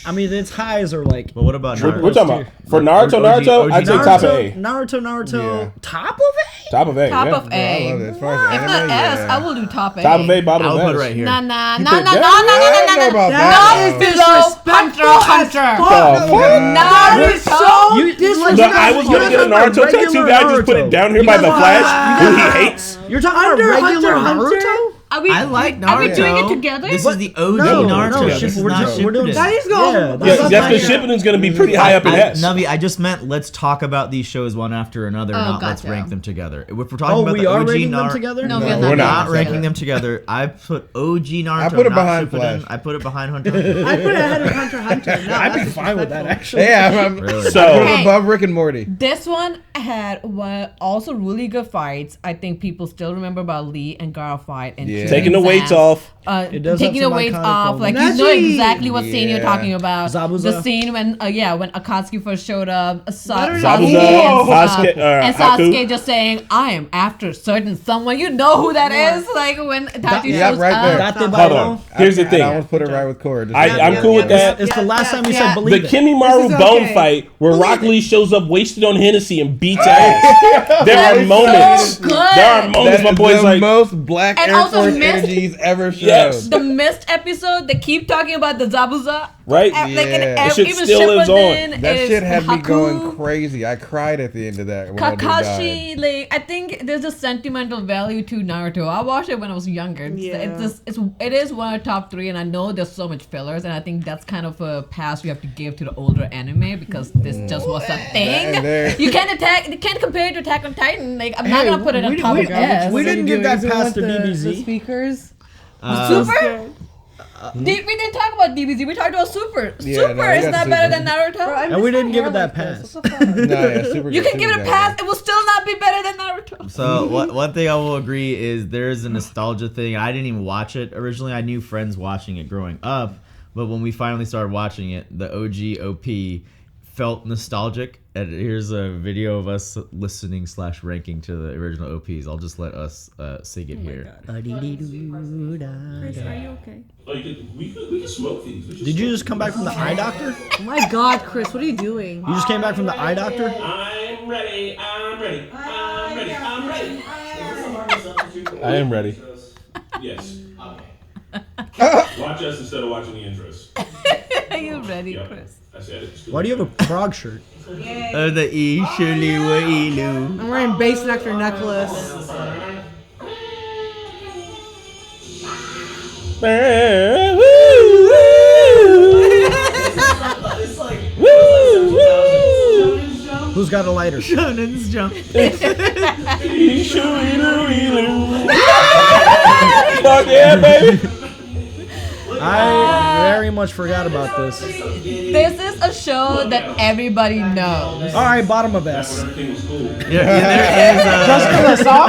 I mean, its highs are like. But what about We're Naruto? talking about for Naruto. OG Naruto, I'd say top of A. Naruto, Yeah. top of A. Top of A. Top yeah. of I A. love it. As far as If anime, not S, yeah. I will do top A. Top of A, bottom I'll of put S. it right here. Nah, nah, You nah, put nah, that- nah, I don't know nah, about nah, that. nah, below Hunter. Oh, You, Look, I was gonna get a Naruto tattoo. Guy just put it down here by the Flash, who he hates. You're talking Under about regular Hunter, Naruto? Are we, I like Naruto. Are we doing it together? This is the OG No, Naruto. no, This is we're not just- we're doing- Shippuden. That is going. Yeah, Yeah, that's because Shippuden's gonna be pretty high up in S. Navi, I just meant let's talk about these shows one after another, not let's gotcha. rank them together. If we're talking Oh, about we the are OG rating them Naruto, together? No, No, we're we're not, not. ranking them together. I put OG Naruto. I put it not behind Shippuden. Flash. I put it behind Hunter. I put it ahead of Hunter x Hunter. No, I'd be that's fine with that, actually. Yeah, I'm Really? So put it above Rick and Morty. This one had also really good fights. I think people still remember about Lee and Gara fight and Yeah. Taking the weights off. It does taking have the some weights iconic off, like moments. you know exactly what scene you're Yeah. talking about. Zabuza. The scene when when Akatsuki first showed up, Zabuza, Sasuke Haku. Sasuke just saying, "I am after certain someone." You know who that is? Like when Itachi Yeah, shows right there. up. Date Hold on. Here's the I thing. almost put it right with Cord. I'm cool with that. It's the last time you yeah. said believe The it. Kimimaru This is bone okay. fight where Rock Lee shows up wasted on Hennessy and beats ass. There are moments. good. There are moments my boy's the like, most Black And Air also Force missed- energy he's ever shown. Yes. The missed episode, they keep talking about the Zabuza. right? Like in Yeah. That shit even still lives on. Shippuden That is shit had me Haku. going crazy. I cried at the end of that. When Kakashi, like I think there's a sentimental value to Naruto. I watched it when I was younger. It is one of the top 3, and I know there's so much fillers, and I think that's kind of a pass we have to give to the older anime because this just was a thing. there- You can't compare it to Attack on Titan. Like I'm not gonna put it on top of S. we didn't give that pass to The DBZ. speakers. Super. We didn't talk about DBZ. We talked about Super. Yeah, Super no, we is got not better than Naruto. And we didn't give it that pass. No, yeah, super You good, can give super it a good. pass. It will still not be better than Naruto. So one thing I will agree is there's a nostalgia thing. I didn't even watch it originally. I knew friends watching it growing up, but when we finally started watching it, the OG OP felt nostalgic. And here's a video of us listening / ranking to the original OPs. I'll just let us sing it here. Chris, are you okay? Oh, we can smoke these. Did you just come back from the eye doctor? Oh my God, Chris, what are you doing? You just came back from the eye doctor? I'm ready. I'm ready. I'm ready. I'm ready. I am ready. Yes. Watch us instead of watching the intros. Are you ready, Yep. Chris? I said it. Why do you have a Prague shirt? The E Shirley Wailu. I'm wearing base nectar necklace. Who's got a lighter? Shonen's jump. Fuck yeah, baby. I very much forgot about this. This is a show that everybody knows. All right, bottom of S. Just because I saw?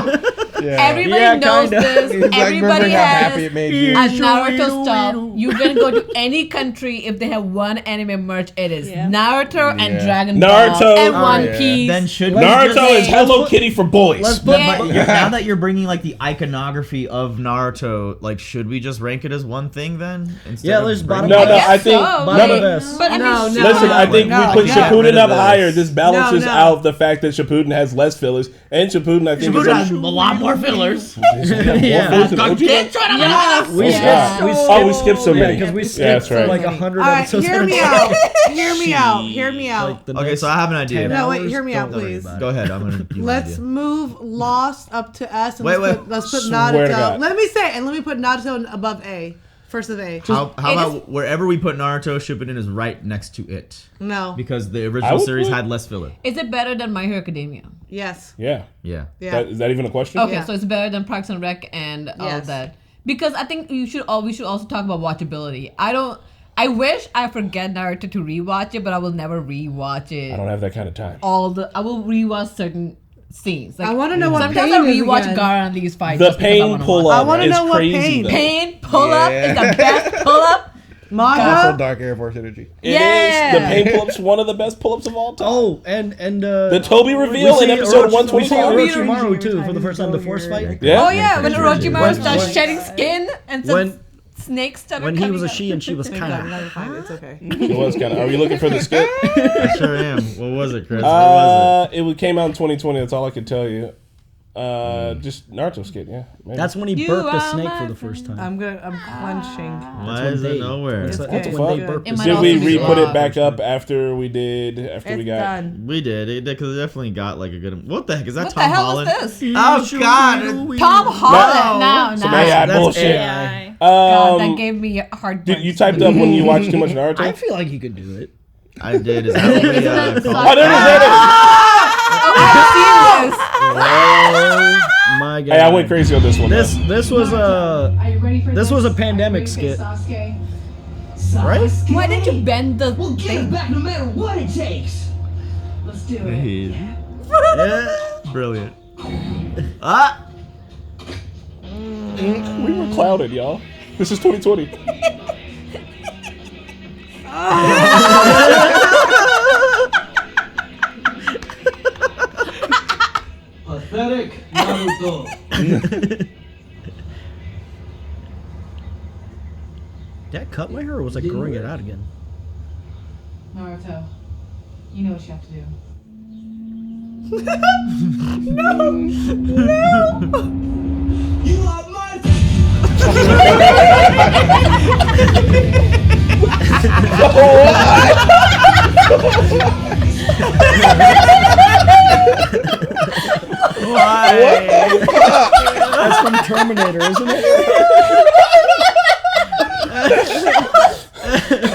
Everybody Yeah, knows kinda. this. He's like, Everybody remember how has happy it made you. a Naruto stuff. You can go to any country if they have one anime merch. It is Yeah. Naruto and Yeah. Dragon Naruto. Ball and Oh, One yeah. Piece. Then should we Naruto just, is Hello Kitty for boys. Let's But, Yeah. but now that you're bringing like the iconography of Naruto, like should we just rank it as one thing then? Instead Yeah, of let's breaking bottom No, it no, up? I think Bottom none of of S. But I mean, No, no. Listen, I think No, we put no. Shippuden up Rid of higher. this. This balances No, no. out the fact that Shippuden has less fillers, and Shippuden I think is a lot more fillers. Yeah. We skipped so many. because we Yeah, skipped that's right. like 100 All right, episodes. hear at a me time. out. Hear me out. Hear me out. Like the Okay, next so I have an idea. 10 No, wait, hours, hear me out, don't worry please. about it. Go ahead. I'm gonna. do my Let's idea. move Lost up to S and Wait, let's put Swear to Naruto. God. Let me say it, and let me put Naruto above A. First of A. How It about wherever we put Naruto, Shippuden is right next to it No. because the I original would series put- had less filler. Is it better than My Hero Academia? Yes. Yeah. Yeah. Yeah. Is that even a question? Okay, Yeah. so it's better than Parks and Rec and all Yes. of that. Because I think we should also talk about watchability. I wish I forget Naruto to rewatch it, but I will never rewatch it. I don't have that kind of time. I will rewatch certain scenes. Like, I wanna know what sometimes pain I is rewatch again. Gaara on these fights. The just because I pain wanna pull watch I up wanna is know what crazy pain. though. it. Pain pull up Yeah. is the best pull up. Also Manga. Dark Air Force energy. It is. Yeah. The pain pull-up's one of the best pull-ups of all time. Oh, and The Toby reveal in episode We see 125. Orochimaru too for the first time. The force fight. Yeah. Oh yeah, when Orochimaru When- starts when- shedding skin and some when- snakes started When he was a coming she and she was Thank kind God, of. another fight. It's okay. It was kind of. Are you looking for the skit? I sure am. What was it, Chris? What was It came out in 2020. That's all I could tell you. Just Naruto skit. Yeah. Maybe. That's when he You burped a are snake my for the first time. I'm clenching. it? Why is they- it nowhere? It's That's okay. when they Fuck. burped It a might Did snake. we also be re-put it loud. back up after we It's got? done. We did because it definitely got like a good. What the heck is that? What the Tom hell Holland? was this? Oh God! Tom Holland. No, Some no. AI That's bullshit. AI. God, that gave me heartburn. You typed up when you watched too much Naruto. I feel like he could do it. I did. Is that what we called I never said it. I've seen this. Oh my god! Hey, I went crazy on this one. This was Are you ready for This was a Are you pandemic ready for skit. Sasuke? Right? Sasuke? Why didn't you bend the We'll get it thing? back no matter what it takes. Let's do it. Brilliant. Ah! We were clouded, y'all. This is 2020. Pathetic Naruto. Did I cut my hair or was I growing it out again? Naruto, you know what you have to do. You are my Why? That's from Terminator, isn't it? So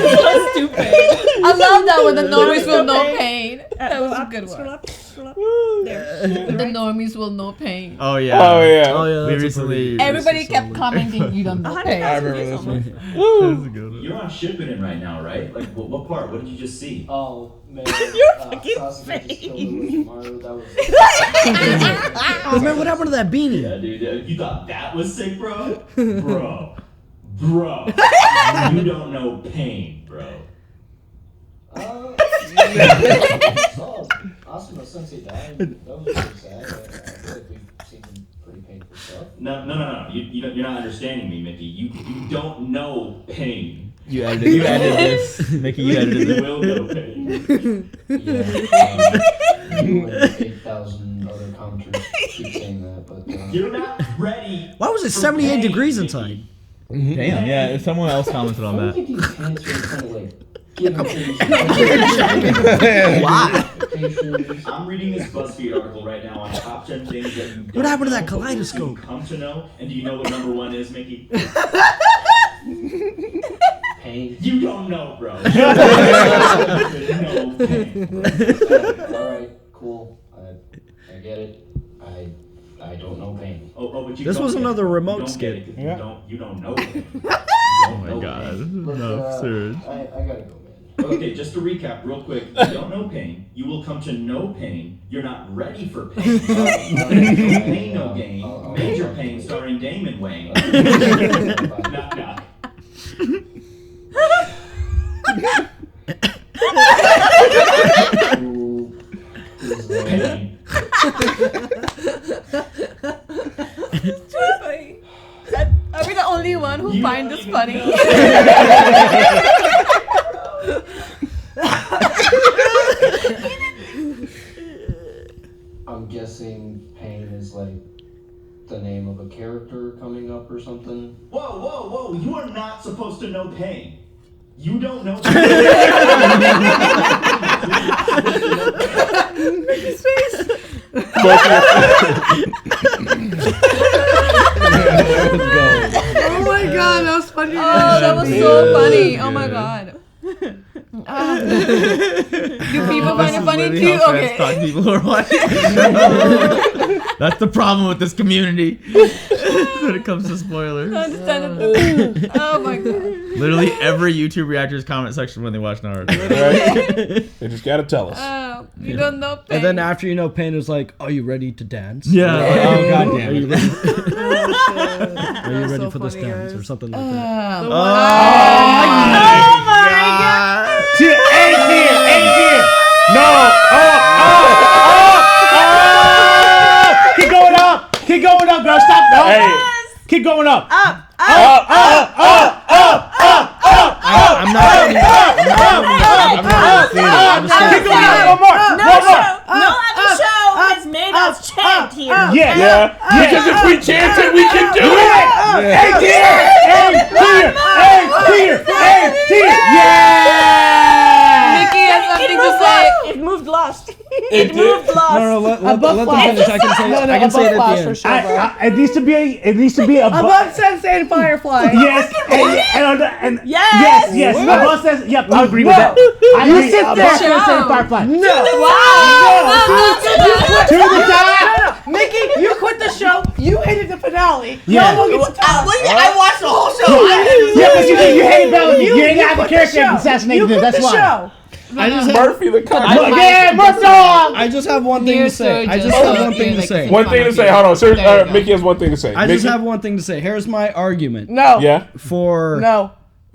stupid. I love that one. The normies will know pain. That was a good one. The normies will know pain. Oh yeah. Oh yeah. Oh yeah. We recently. Everybody kept commenting, you don't know pain. I remember this one. You're on shipment right now, right? Like, what part? What did you just see? Oh man, fucking face. Oh man, what happened to that beanie? Yeah, dude. You thought that was sick, bro? Bro. You don't know pain, bro. Asuma Sensei died. That was pretty sad. I feel like we've seen some pretty painful stuff. No. You're not understanding me, Mickey. You don't know pain. You edited this. Mickey, you edited You this. will know pain. Yeah, 8,000 other commenters keep saying that, but You're not ready. Why was it 78 degrees inside? Damn, yeah, if someone else commented on I that. think these pants are kind of like giving things. Why? I'm reading this BuzzFeed article right now on top 10 things that you What happened to that know, but kaleidoscope? you come to know, and do you know what number 1 is, Mickey? Pain. You don't know, bro. No pain. Alright, cool. I get it. I don't know pain. Oh, but you This don't was get another it. remote You don't skit. get it 'cause Yeah. You don't know pain. Oh my god. No, absurd. I gotta go, man. Okay, just to recap real quick. You don't know pain. You will come to know pain. You're not ready for pain. No pain, no gain. Major Pain starring Damon Wayne. Knock, knock. Pain. Are we the only one who find this funny? I'm guessing pain is like the name of a character coming up or something. Whoa. You are not supposed to know pain. You don't know His face. Oh my god, that was funny. Oh, that was so funny. Oh my god. Do people find it funny too? Okay. People who are watching. That's the problem with this community when it comes to spoilers. Understandable. Oh my god. Literally every YouTube reactor's comment section when they watch Naruto. Right? They just gotta tell us. You don't know pain. And then after you know pain is like, are you ready to dance? Yeah. Oh god damn it. Are you ready for this dance or something like that? Oh my god. Ain't here. No. Keep going up, girl. Stop. No. Hey. Keep going up. I'm not Keep going up. One more. No other show has made us chant here. Yeah. Because if we chant it, we can do it. Ain't here. Yeah. Mickey has something to say. It moved lost. It moved lost. No, let them finish. I can say it at the end. It needs to be Above Sensei and Firefly. Yes. And yes. Above says, yep, I agree with that. I You agree. sit there. Above Sensei and Firefly. No. Wow. To the top. Mickey, you quit the show. You hated the finale. Yeah. Y'all don't get to talk. I watched the whole show. Yeah, but you hated Bellamy. You hated out the character and assassinated him. That's why. Show. I just Murphy the cock. Yeah, Murphy dog. I just have one thing to say. I just have one thing to say. One thing to say. Hold on. Sir, Mickey has one thing to say. I just have one thing to say. Here's my argument. No. Yeah.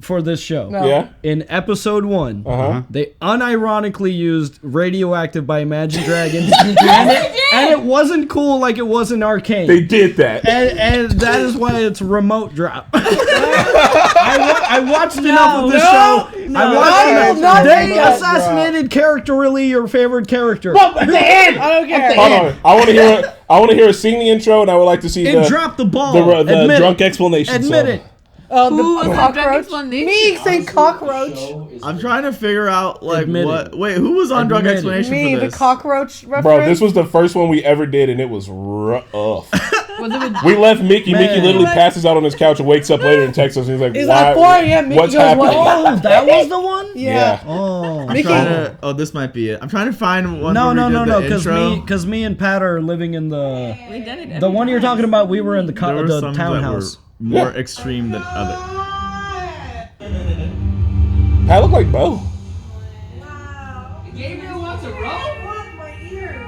For this show. No. Yeah. In episode 1, they unironically used Radioactive by Imagine Dragons. and it wasn't cool like it was in Arcane. They did that. And that is why it's remote drop. I watched enough of the show. They assassinated characterily your favorite character. Well, at the end. I don't care. Hold on. I want to hear a sing the intro, and I would like to see It dropped the ball. the drunk explanation. Admit it. The was cockroach. explanation? Me saying cockroach. I'm trying to figure out like Admit what. it. Wait, who was on drunk Admit it. explanation Me, for the this? cockroach reference. Bro, this was the first one we ever did, and it was rough. Was it with We left Mickey. Man. Mickey literally passes out on his couch and wakes up later and texts us. And he's like, It's "Why? like 4 a.m. Mickey What's goes, happening?" what? Oh, that was the one? Yeah. Oh. Mickey. Oh, this might be it. I'm trying to find one. No, where we did the intro. because me and Pat are living in the We did it the one you're talking about. We were in the There were some that townhouse. were more extreme than other. Pat look like Bo. Gabriel wants a rope? My ears.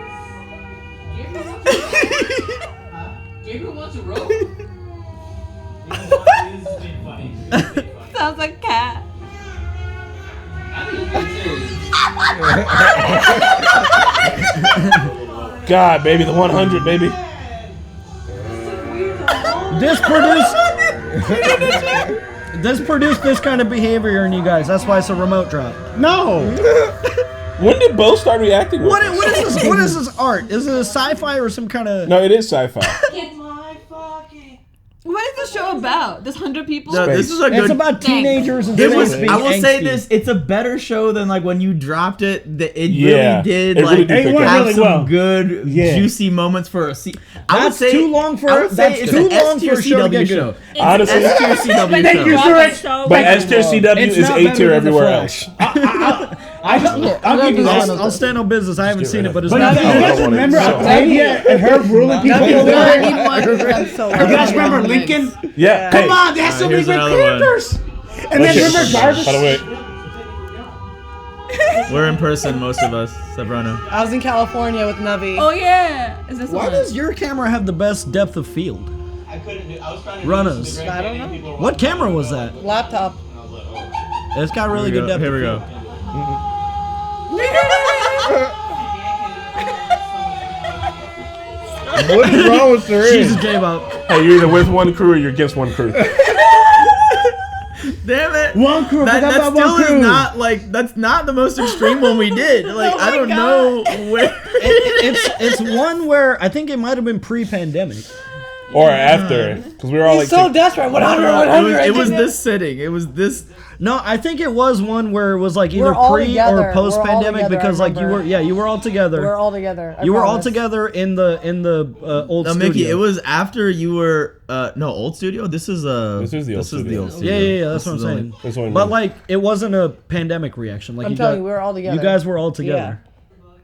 Gabriel wants a rope? sounds like cat. God, baby, the 100, baby. This produced this kind of behavior in you guys. That's why it's a remote drop. No. When did Bo start reacting? What is this? What is this art? Is it a sci-fi or some kind of? No, it is sci-fi. What is the show about? This 100 people? No, this is a good. It's about teenagers and It was, space being I will say angsty. this: it's a better show than like when you dropped it. It Yeah, really did it really like did pick up. have really some well. good juicy moments for a season. I would That's say too long for. I would say That's it's too an long for a show to get show. good. Honestly, S tier CW Thank you, show. sir. but S tier CW It's is not A better tier than The everywhere Flash. else. I'll give you this. I'll stand on business. I haven't seen it, but it's But not. you guys remember Octavia and her ruling people? You guys remember Lincoln? Yeah. Come on, they have so many here's great another one. characters. And then remember Jarvis? By the way, We're in person, most of us. Sabrono. I was in California with Nevi. Oh yeah. Is this Why one? does your camera have the best depth of field? I couldn't do. I was trying to. Runners. I don't know. What camera was that? Laptop. It's got really good depth. Here we of go. field. What is wrong with her? Jesus gave up. hey, you're either with one crew or you're against one crew. Damn it! One crew, That forgot about still one crew. is not like that's not the most extreme one we did. Like I don't know where. It's one where I think it might have been pre-pandemic. Or after, because we were all He's like, so desperate. 100. It was this sitting. It was this. No, I think it was one where it was like either We're all pre together. or post-pandemic We're all because together, like I you were remember. you were all together. We're all together. I You were all promise. together in the old No, studio. Mickey, it was after you were no old studio. This is the old studio. studio. That's what I'm saying. That's what I mean. But like it wasn't a pandemic reaction. Like I'm you telling got- you, we were all together. You guys were all together.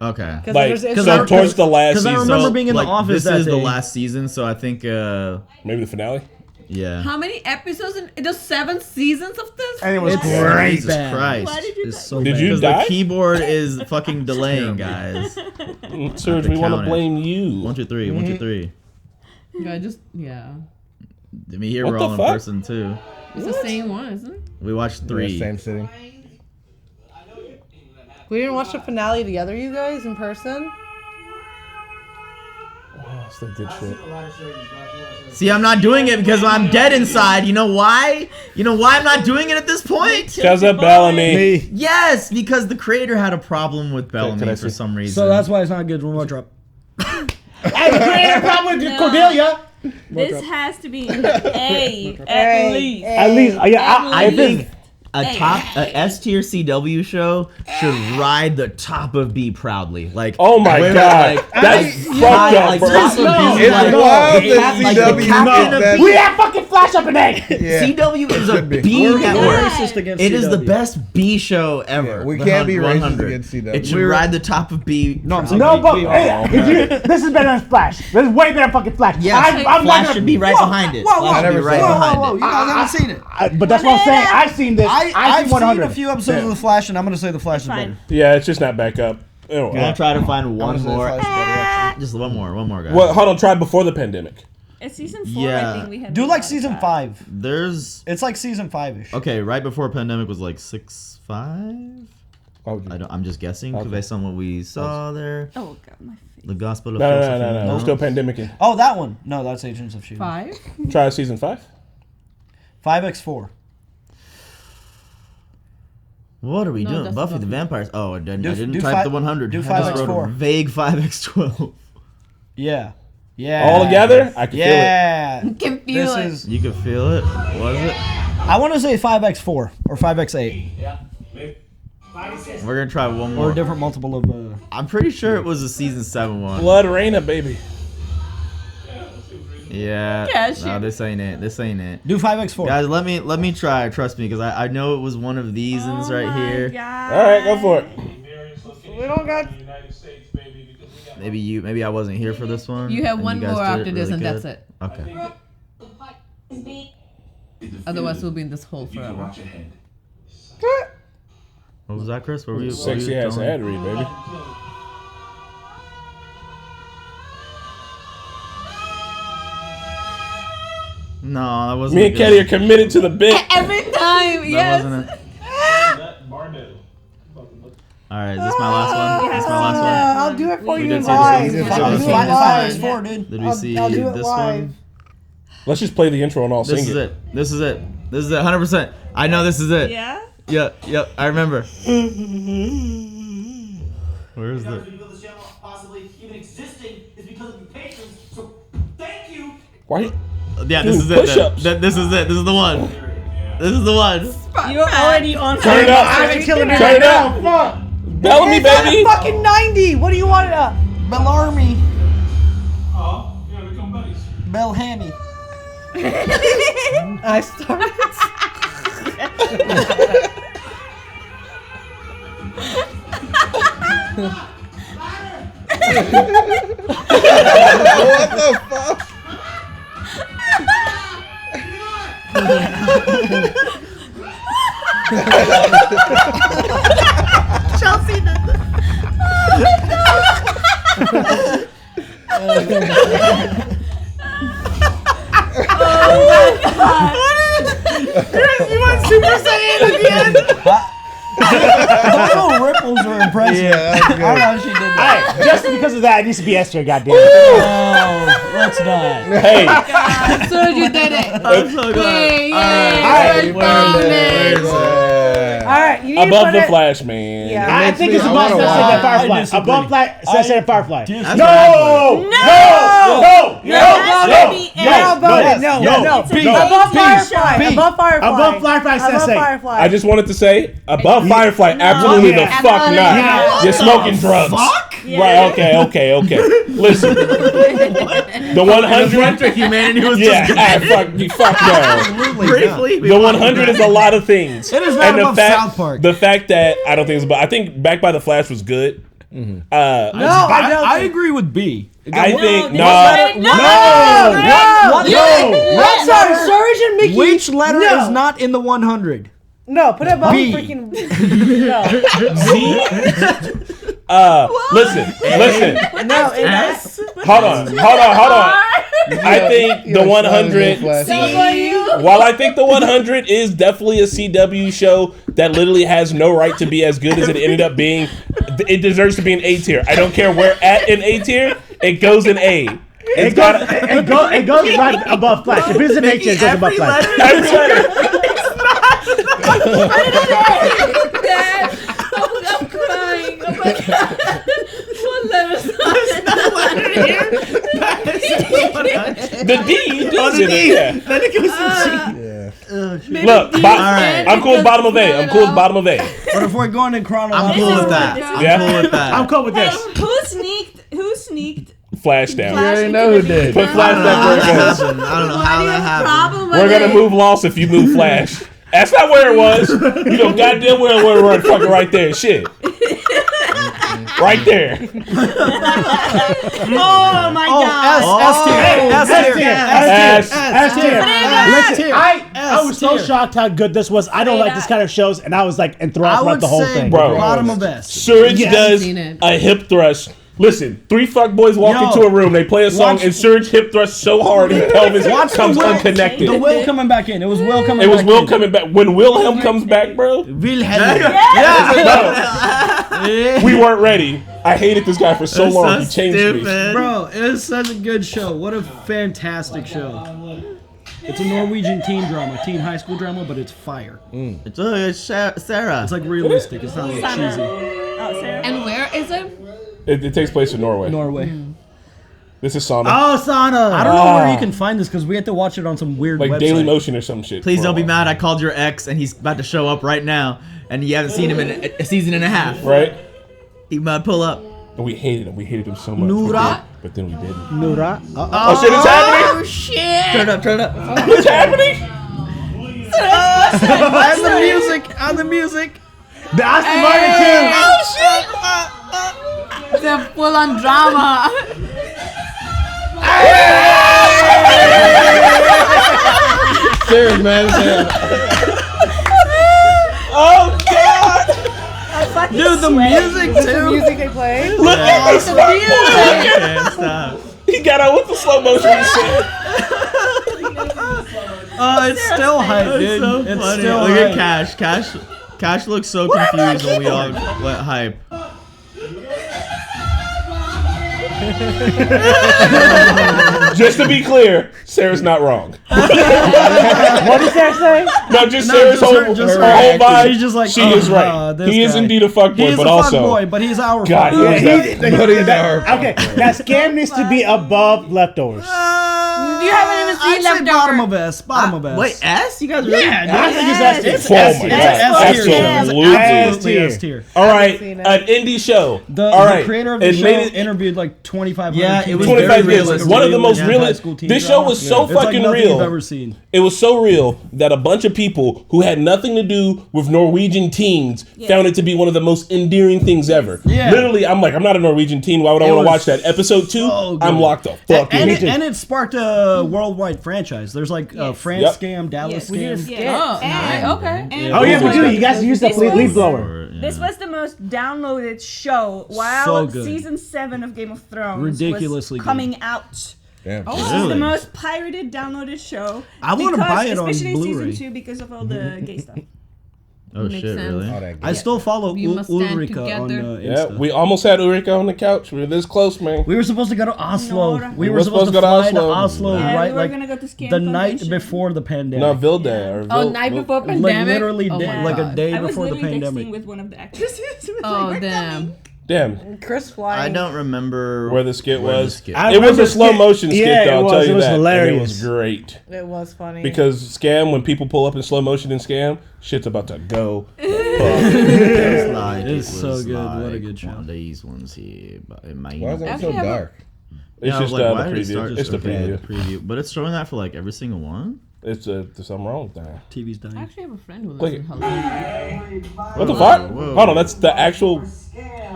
Okay. Because like, it's so towards the last Because I season. remember being in the like, office This that is the day. last season, so I think Maybe the finale? yeah. How many episodes? There's 7 seasons of this? And it was It's great. Jesus Christ. Why did you It's die? so Did bad. you Because die? the keyboard is fucking delaying, guys. Serge, we want to count it. blame you. 1, 2, 3. 1, 2, 3. Yeah, yeah. I mean, here What we're the all in fuck? person too. It's the same one, isn't it? We watched 3. Same sitting. We didn't watch the finale together, you guys, in person. That's the good shit. See, I'm not doing it because I'm dead inside. You know why? You know why I'm not doing it at this point? Casa Bellamy. Yes, because the creator had a problem with Bellamy I for see? some reason. So that's why it's not a good remote drop. I had a problem with Cordelia. This has to be an A at least. At least, yeah, I if think it's- a S tier CW show should ride the top of B proudly. Like, Oh my where, God. like, That's high, fucked up, like, bro. top of B, It's like, wild the that cap- like, the CW captain did of that. B. we have fucking Flash up an egg. Yeah. CW is a Could be. B We're network. racist against It is the CW. best B show ever. Yeah, we The can't be racist 100. against CW. It should ride the top of B. No, I'm saying No, we- but we- hey, this is better than Flash. This is way better than fucking Flash. Yeah, I'm not Flash gonna should be right behind it. whoa, Flash should be whoa, right whoa, behind Whoa, it. you guys haven't seen it. But that's what I'm saying. I've seen this. I've I've seen seen 100. a few episodes of The Flash, and I'm going to say The Flash is Fine. better. Yeah, it's just not back up. Can I try to find one Honestly, more? Flash is better, actually. Just one more, guys. Well, hold on. Try before the pandemic. It's season 4. Yeah. I think we had. Do like season 5. There's It's like season 5-ish. okay. Right before pandemic was like 6'5". Why would you? I'm just guessing Okay. based on what we saw there. Oh god, my face. The Gospel of No. Josephine. We're still pandemicing. Oh, that one. No, that's Agents of S.H.I.E.L.D. 5. Try season 5. 5x4. What are we No, doing? that's Buffy the Buffy. Vampires. Oh, I didn't Do type fi- the 100. do I just wrote 5x4. a vague 5x12. Yeah. Yeah. All together, I can feel it. Yeah. Can feel it. You could feel it. Was it? I want to say 5x4 or 5x8 We're gonna try one or more. a different multiple of. I'm pretty sure it was a season 7 one. Blood Raina, baby. Yeah. Yeah, No, sure. this ain't it. This ain't it. Do 5x4. Guys, let me try. Trust me, because I know it was one of these Oh right my here. God. All right, go for it. We don't got. Maybe I wasn't here for this one. You have and one guys more did after it this, really and good. that's it. Okay. Otherwise, we'll be in this hole You can forever. watch ahead. What was that, Chris? What were you? Sexy ass telling me? ad read, baby. No, that wasn't. Me a and good Katie are one. committed to the bit. Every time, That yes. wasn't it. All right, is this my last one? Is this my last one? I'll do it for We you did see this live. one. I'll do it Five- live. 5x4, dude. Did we see I'll do it this live. one? Let's just play the intro and all This sing is it. it. This is it. This is it. 100%. I know this is it. Yeah. Yep. I remember. Where is it? Because this channel possibly even existing is because of you patrons. So thank you. Why? Yeah, this Dude, is it. push-ups. This is it. This is the one. This is the one. You're already on. Turn it up. Turn it up. Bellamy, baby. Fucking 90. What do you want? Bellarmy. Oh, yeah, become buddies. Belhammy. I started. What the fuck? Chelsea did this. Chris, you went Super Saiyan at the end. Those little ripples are impressive. Yeah, that's I don't know good. how she did that. All right, just because of that, it needs to be S tier. Goddamn. Oh, let's not. Hey, As soon as you did it. I'm so glad. Yay, Alright, yay, bonus. All right, you need to above put the it. Flash, man. Yeah. I think it's I above wanna Sunset watch. Firefly. I disagree. Above Sunset Firefly. That's No! what No. B. Above B. Firefly. B. Above Firefly. Above Firefly Above Sensei. Firefly. I just wanted to say, above Firefly, absolutely Yeah. the fuck not. Yeah. You're smoking drugs. Right, okay. Listen. The 100. for humanity was Yeah, just fuck no. briefly. The 100 is a lot of things. It is not above South Park. The fact that I don't think it's about. I think Back by the Flash was good. No, I don't. I agree with B. I think No. I'm sorry, Surge and Mickey. Which letter No. is not in the 100? No, put it above B. freaking. Listen. No, it's Hold on. I think the 100. While I think the 100 is definitely a CW show that literally has no right to be as good as it ended up being, it deserves to be an A tier. I don't care where at in A tier, it goes in A. It goes right above Flash. If it's an H, it goes above Flash. Every letter. Dad, I'm crying. Oh my God. What letter's The D. Oh, the D. Yeah. Then it goes to G. Look, Alright. I'm cool with bottom of A. But if we're going in I'm chronological cool with that. This I'm Yeah. cool with that. I'm cool with this. Who sneaked Flash down. Flash already know who did. Put Flash back where it goes. I don't know how that happened. We're gonna move Lost if you move Flash. That's not where it was. You know goddamn well where we're fucking right there. Shit. Right there. Oh my god. S tier. I was so shocked how good this was. I don't like this kind of shows, and I was like enthralled throughout the whole thing. Bro, bottom of S. Surge does a hip thrust. Listen, 3 fuckboys walk into a room, they play a song, and Surge hip thrusts so hard his pelvis comes unconnected. The Will coming back in. It was Will coming back in. It was Will coming back. When Wilhelm comes back, bro. Wilhelm. We weren't ready. I hated this guy for so long. He changed me. Bro, it was such a good show. What a fantastic show. It's a Norwegian teen drama, teen high school drama, but it's fire. It's Sarah. It's like realistic. It's not like cheesy. And where is it? It takes place in Norway. This is Sauna. Oh, Sauna. I don't know where you can find this because we had to watch it on some weird like website. Daily Motion or some shit. Please don't be mad. I called your ex, and he's about to show up right now, and you haven't seen him in a season and a half. Right? He might pull up. And we hated him. We hated him so much. Nura. But then we didn't. Nura. Oh shit! It's happening. Oh shit! Turn it up. What's happening? On the music. On the music. The Aston Martin too. Oh shit! The full on drama. Serious, man. Oh god! Dude, the music too. The music they play. Look at this fuckboy. Can't stop. He got out with the slow motion shit. It's still hype, dude. So It's funny. still Look hype. at Cash looks so confused when we all went hype. Just to be clear, Sarah's not wrong. What did Sarah say? No, just Sarah's whole vibe. She's just like, she is right. this He is guy. indeed a fuckboy, He's but a also fuckboy, but he's our God, fuckboy. he's Okay, now SKAM needs to be above leftovers. You haven't even seen I'd say Leftover. bottom of S. Bottom of S. Wait, S? You guys really? Yeah, I think it's S tier. Oh my god, absolutely. Absolutely S tier. All right, an indie show. The All right, creator of the it show made it interviewed like 2,500 Yeah, it was 25 very years. realistic. One of the most high real. school teen This show drama. was so It's like fucking nothing real. you've ever seen. It was so real that a bunch of people who had nothing to do with Norwegian teens found it to be one of the most endearing things ever. Yeah. Literally, I'm like, I'm not a Norwegian teen. Why would I It want to was watch that? Episode 2, so good. I'm locked the fuck in. And it sparked a worldwide franchise. There's like France Yep. Scam, Dallas We did a Scam. skit. Oh, nice. Okay. And Oh yeah, we do. You guys use the leaf blower. This was the most downloaded show while So good. season 7 of Game of Thrones Ridiculously was good. coming out. Damn. This is the most pirated downloaded show. I wanna because- buy it on especially Blu-ray. season 2 because of all the gay stuff. Oh Makes shit, sense. really? All that I still follow We must stand Ulrika on together. Yeah, Insta. we almost had Ulrika on the couch. We were this close, man. We were supposed to go to Oslo. No, We were supposed to fly to Oslo Yeah, right we were like gonna go to Scam the night convention. before the pandemic. No, Vilda. Or Oh, night before like pandemic. literally Oh my like a God. day I was before the literally pandemic. texting with one of the actresses. It was Oh like, we're damn. coming. Damn, Chris flying. I don't remember where the skit where the was. skit- I It was remember a slow skit. motion skit, Yeah, though. it I'll was. tell you It was that. hilarious. And it was great. It was funny. Because Scam, when people pull up in slow motion in Scam, shit's about to go. It's like It's it so was good. What a like good show. One of these ones here, but it might Why is not. that so Actually, I have a- dark? It's Yeah, just like, the why did it preview. start It's the just- okay, preview. preview. But it's showing that for like every single one. It's there's something wrong with that. TV's dying. I actually have a friend who lives Look in at- Helsinki. What the fuck? Whoa. Hold on, that's the actual.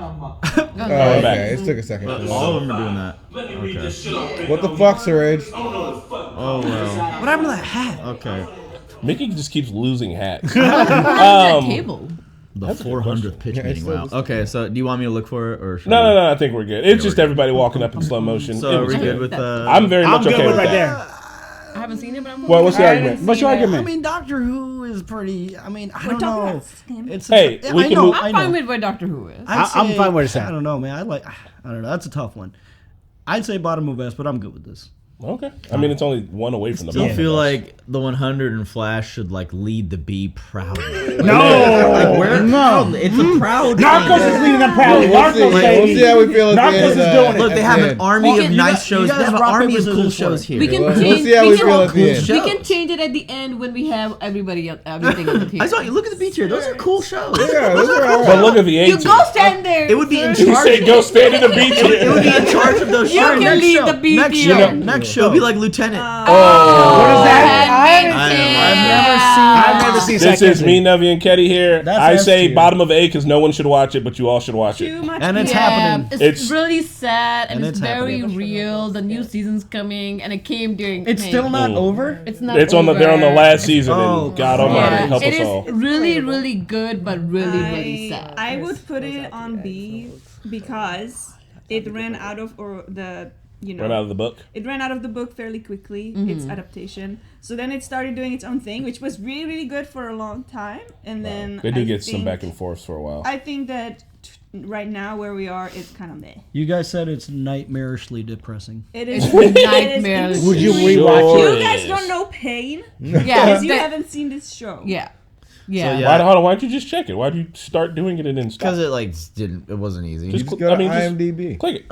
Oh, okay. It took a second. All of them are doing that. Let me read this shit off. What the fuck, Sir Age? I don't know what the fuck. Oh well. What happened to that hat? Okay. Mickey just keeps losing hats. That table. The 400th pitch meeting. Wow. Okay, so do you want me to look for it or? Should No. I think we're good. It's just everybody walking up in slow motion. So It are was we good good. with? I'm very I'm much good okay with with right that. there. I haven't seen it, but I'm. Well, what's the I argument? haven't What's your seen it. argument? I mean, Doctor Who is pretty. I mean, I We're don't talking know. about Scam. It's Hey, we I can know. move- I I'm know. fine with where Doctor Who is. I'd I'm say- fine with it. I don't know, man. I don't know. That's a tough one. I'd say bottom of S, but I'm good with this. Okay. I mean, it's only one away from the Still bottom. feel like the 100 and Flash should like lead the B proudly. No, like where? No, it's a proud. Narcos is leading them proudly. We'll see how we feel. Narcos is doing it. Look, they have an army of nice shows. They have an army of cool shows here. We can We'll change. see how we feel at the end. We can change it at the end when we have everything on the team. I saw you. Look at the B tier. Those are cool shows. Yeah, those are all But right. look at the A You tier. go stand there. It would be in You charge. say go stand in the B tier. It would be in charge of those You shows. can lead the B tier. Next show. It'll be like Lieutenant. What is that? I've never seen. This is me, Nevi, and Ketty here. That's I S say tier. bottom of A because no one should watch it, but you all should watch it. Too much. And it's Yeah, happening. it's really sad and, And it's it's very happening. real. The new season's coming and it came during. It's still not over. It's not. It's on the. They're on the over. last season, Oh, and God Almighty, Yeah, help it us is all. really, really good, but really sad. I would put it on B because it ran out of Run out of the book. It ran out of the book fairly quickly, its adaptation. So then it started doing its own thing, which was really, really good for a long time. And then They do get some back and forth for a while. I think that right now where we are, it's kind of meh. You guys said it's nightmarishly depressing. It is It's nightmare. nightmare. Would you Sure rewatch it? You guys don't know pain Yeah, because you that- haven't seen this show. Yeah. yeah. Why don't you just check it? Why do you start doing it and then stop? Because it like didn't. It wasn't easy. Just Just go to IMDb. click it.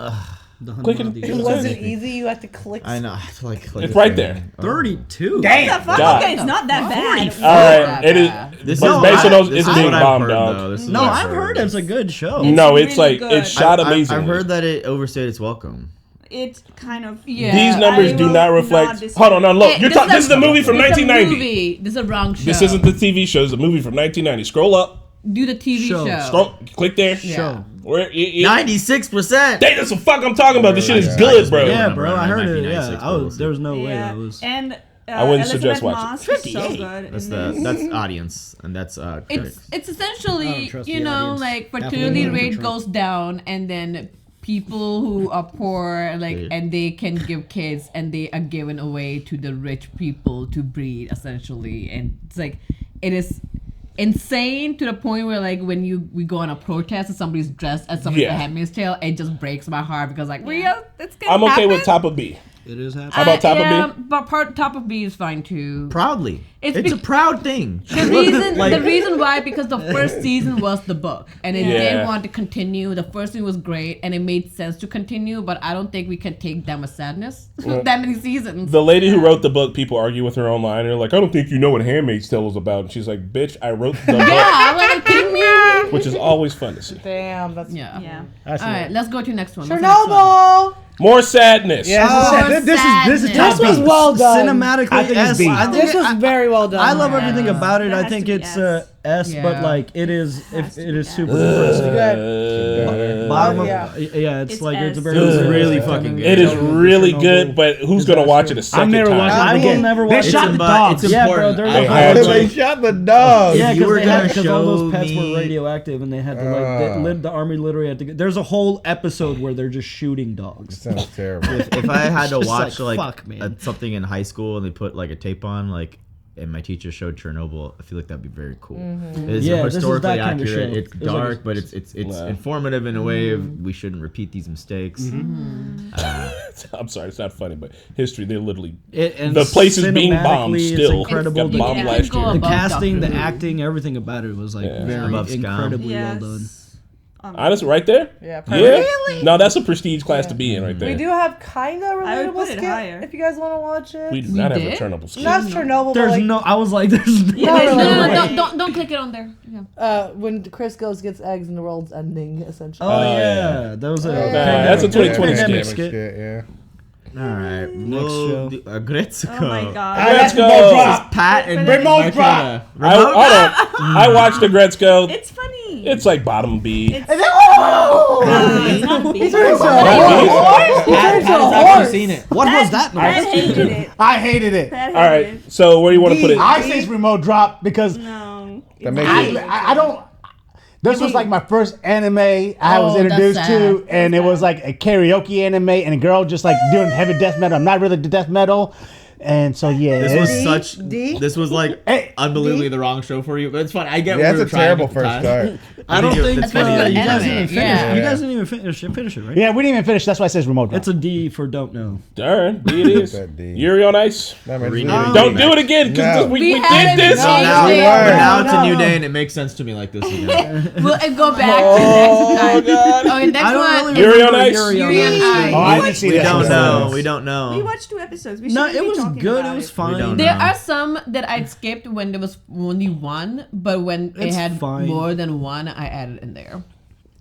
The Click it. Hundred It It was wasn't easy. You had to click. I know. I have to like click It's the right thing. there. 32. Damn. What the fuck? God. Okay, it's not that bad. All right, it is. This But is based on those, this it's is being what I've bombed, heard, dog. though. This is No, what I've heard it's a good show. No, It's it's really like good. it's shot amazingly. I've heard that it overstayed its welcome. It's kind of Yeah. These numbers I do will not reflect. disagree. Hold on, no, look. Hey, This is the movie from this is a 1990. movie. This is a wrong show. This isn't the TV show. It's a movie from 1990. Scroll up. Do the TV Show. show. Scroll. Click there. Yeah. Where? 96%. That's what fuck I'm talking about. This shit is good, bro. Yeah, Remember, bro, I heard it. 1996, Yeah, but we'll see. there was no way Yeah. that was. And I wouldn't Elizabeth suggest watching. Moss is so good. That's in the this. audience, and that's It's critics. it's I essentially don't trust you the know audience. like Half of fertility them rate Trump. goes down and then people who are poor like and they can give kids and they are given away to the rich people to breed essentially, and it's like it is insane to the point where like when we go on a protest and somebody's dressed as somebody Yeah. The Handmaid's Tale, it just breaks my heart because like it's gonna I'm okay happen. with top of B. It is happening. How about top of B? But top of B is fine too. Proudly. It's It's a be- proud thing. The reason why, because the first season was the book and it Yeah. didn't want to continue. The first one was great and it made sense to continue, but I don't think we can take that much sadness. That many seasons. The lady who wrote the book, people argue with her online. And they're like, I don't think you know what Handmaid's Tale is about. And she's like, bitch, I wrote the book. I'm like, are you kidding me? Which is always fun to see. Damn, that's Yeah. Yeah. All right, let's go to the next one. What's the next one? Chernobyl. More sadness. Yeah, this is top This was B. well done. Cinematically, I think it's S. B. I think This was very well done. I love everything about it. That I has think to be it's S. S, Yeah. but like it is Has to it be is S. super depressing. Good. Bottom of Yeah. yeah, it's It's like it's a S. very. It was really fucking good. It is really good, but who's going to watch it a second I've never time? watched I it will again. never They watch it. shot the It's dogs. Yeah, bro, important. there's I a had whole to. They shot the dog. Yeah, If you were because gonna all those show pets me- were radioactive, and they had to like the army literally had to. There's a whole episode where they're just shooting dogs. Sounds terrible. If I had to Just watch like, like, fuck, man. something in high school and they put like a tape on, like, and my teacher showed Chernobyl, I feel like that'd be very cool. It's Yeah, this is historically that kind of accurate. show. It's It's like dark, a- but it's Wow. informative in a way of we shouldn't repeat these mistakes. I'm sorry, it's not funny, but history, they're literally... And The place is being bombed cinematically, still. It's incredible. Got bombed Yeah. last Go year. The above casting, the Doctor Who. acting, everything about it was like Yeah. very Above SKAM. incredibly well Yes. done. Honestly, right there? Yeah. Yeah. Really? No, that's a prestige class to be in right there. We do have kind of I would relatable put it skit higher. if you guys want to watch it. We do not have a did? Chernobyl skit. Not Chernobyl, but There's like no. I was like, there's. not No, relatable. don't click it on there. Yeah. When Chris gets eggs and the world's ending, essentially. Oh yeah. yeah, that was a. that's a 2020 pandemic skit. skit. Yeah. All right, Next show. Aggretsuko. Oh my god. Let's go. Drop. Pat and Remote Makata. I watched the Gretzko. It's funny. It's like bottom B. It's not B. He turns to a Right, horse. He turns to a horse. seen it. What was that? Pat hated it. I hated it. Pat All hated right, so where do you want to put it? I say it's remote drop because No. That makes it. I don't. This was like my first anime I was Oh, introduced that's to, sad. and it was like a karaoke anime, and a girl just like doing heavy death metal. I'm not really the death metal. And so yeah, This was such. D? This was like unbelievably the wrong show for you, but it's fine. I get. Yeah, what that's we a were terrible trying first at the time. start. I don't think it's funny. you guys didn't even finish. Yeah. You guys didn't even finish it, right? yeah, we didn't even finish. That's why it says remote. It's a D for don't know. Darn, D it is. That D. Yuri on Ice. Nah, man, Read just it. leave Don't do it again because No. we We did had this. it. So now, Changed it. but now it's No. a new day and it makes sense to me like this again. We'll go back to next time. God. Okay, next I don't one. really Yuri on remember Ice? Yuri on Yuri on Ice. Ice. Oh, I didn't see We that. don't one. know. We don't We know. watched 2 episodes. We No, shouldn't it be was talking good. about It was We fine. don't There know. are some that I'd skipped when there was only one, but when it It's had fine. more than one, I added in there.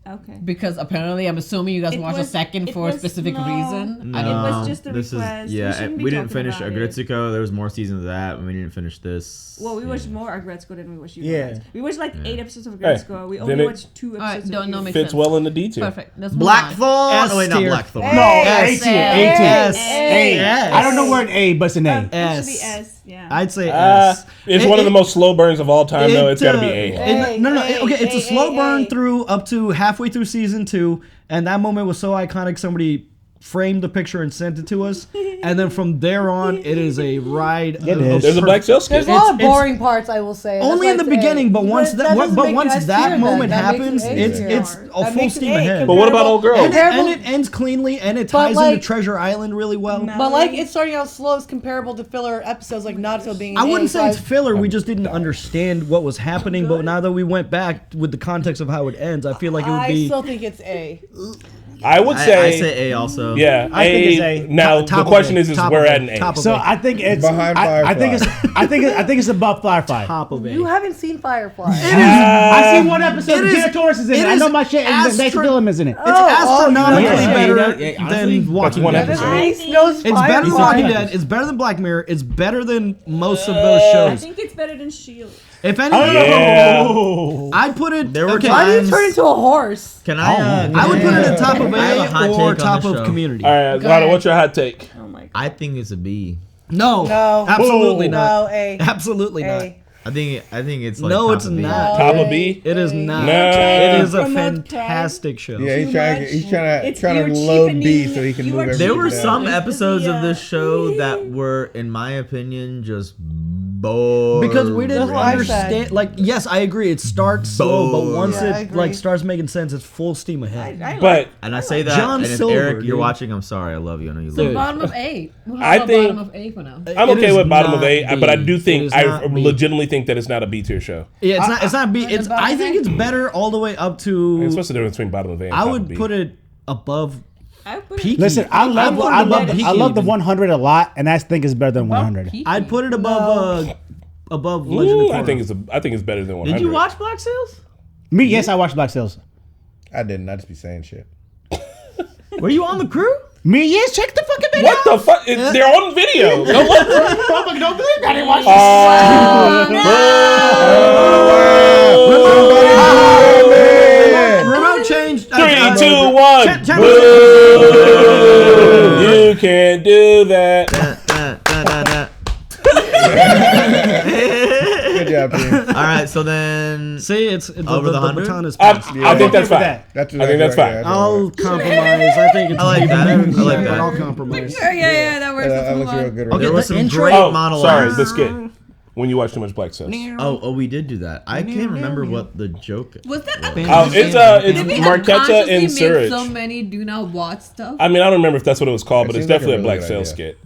Okay. Because apparently, I'm assuming you guys It watched a was- second it for a was- specific no. reason. No, I didn't. It was just a this request. Is, We yeah, shouldn't be we didn't talking finish about it. Aggretsuko. There was more seasons of that, and we didn't finish this. Well, we Yeah. watched more Aggretsuko than we watched you Yeah. guys. We watched like 8 episodes of Hey, Aggretsuko. We then only it- watched 2 Alright, episodes don't of know you. makes Fits sense. well in the D tier. Perfect. Let's move on. Blackthorn. S Oh wait, not tier. Blackthorn. No, S. A tier. S. A. I don't know where an A, but it's an A. It should be S. Yeah. I'd say S. It's one of the most slow burns of all time, though. It's got to be A. No, A, okay, it's a A, slow A, burn A. through up to halfway through season 2, and that moment was so iconic. Somebody framed the picture and sent it to us, and then from there on, it is a ride. It is. There's a Black Sail skit. There's a lot of It's- boring parts, I will say. Only in the beginning, but once that doesn't make it once S that tier, moment then. That makes happens, it A it's tier. it's That a full makes it steam A. ahead. But what about old girl? And it ends cleanly, and it But ties like- into Treasure Island really well. But like it's starting out slow is comparable to filler episodes like Naruto being. I an wouldn't A, say so it's filler. We just didn't understand what was happening. But now that we went back with the context of how it ends, I feel like it would I be. still think it's A. I would say. I say A also. Yeah, I think it's A. Now Top the of question A. is Top we're of at A. an A. Top of So A. I think it's Behind I think it's Firefly. I think it's above Firefly. Top of A. You haven't seen Firefly. I see one episode. it is- Jenna Torres is in it it. I is know my shit. And Nathan astro- Fillion is in it. It's astronomically yeah. better Honestly, than Walking one Dead. episode. Nice knows It's better than Firefly. Walking Dead. It's better than Black Mirror. It's better than most of those I shows. think it's better than Shield. If anything, Oh. I'd put it. There were okay, Why do you times- turn into a horse? Can I? I would put it at top of I have a hot A take or on top this of show. Community. All right, Go Lana, ahead. what's your hot take? Oh my god. I think it's a B. No, No. absolutely No, not. A. Absolutely not. A. I think it's like No, top it's of B. not. Top of B? It is not. No. It is a Promote fantastic show. Yeah, he's Too trying. much. He's trying It's- to you're load B cheapening- so he can you move are everything. There were down. some It's episodes the, of this show that were, in my opinion, just boring. Because we didn't That's what I understand. said. Like, yes, I agree. It starts slow, but once Yeah, I it agree. like starts making sense, it's full steam ahead. But And I say that, John and if Silver, Eric, you're dude. watching, I'm sorry. I love you. I know you So love me. bottom of A. How I about think- bottom of A for now. I'm It okay is with bottom of not A, but I do B. It think is I not B. legitimately think that it's not a B tier show. Yeah, it's not. It's not B. It's. bottom I think of it's better all the way up to. It's what's the difference between bottom of A and I top of would B? put it above I would put Peaky. Listen, I love put it I above love Peaky I love the even. 100 a lot, and I think it's better than 100. I'd put it above above Legend of Ooh, Korra. I think it's better than 100. Did you watch Black Sails? Me, yes, I watched Black Sails. I didn't. I just be saying shit. Were you on the crew? Me, yes, check the fucking video. What the fuck? They're on video. No, what? Don't believe I didn't watch Remote change. 3, 2, 1. Boo! You can't do that. Good job, team. All right, so then See, it's Over the 100? baton is I passed. think that's fine. that. That's I think that's fine. I'll compromise. I think it's. I like that. I like but that. I'll compromise. Yeah, that works. That Let's looks move real on. good. Okay, there the was some intro- great Oh, monologues. sorry, the skit. When you watch too much Black Sails. Oh, we did do that. I can't remember what the joke. Was that Oh, Did it's we Marquetta unconsciously and make Surridge. so many do not watch stuff? I mean, I don't remember if that's what it was called, but It it's seems like a definitely a really Black good Sails idea. skit.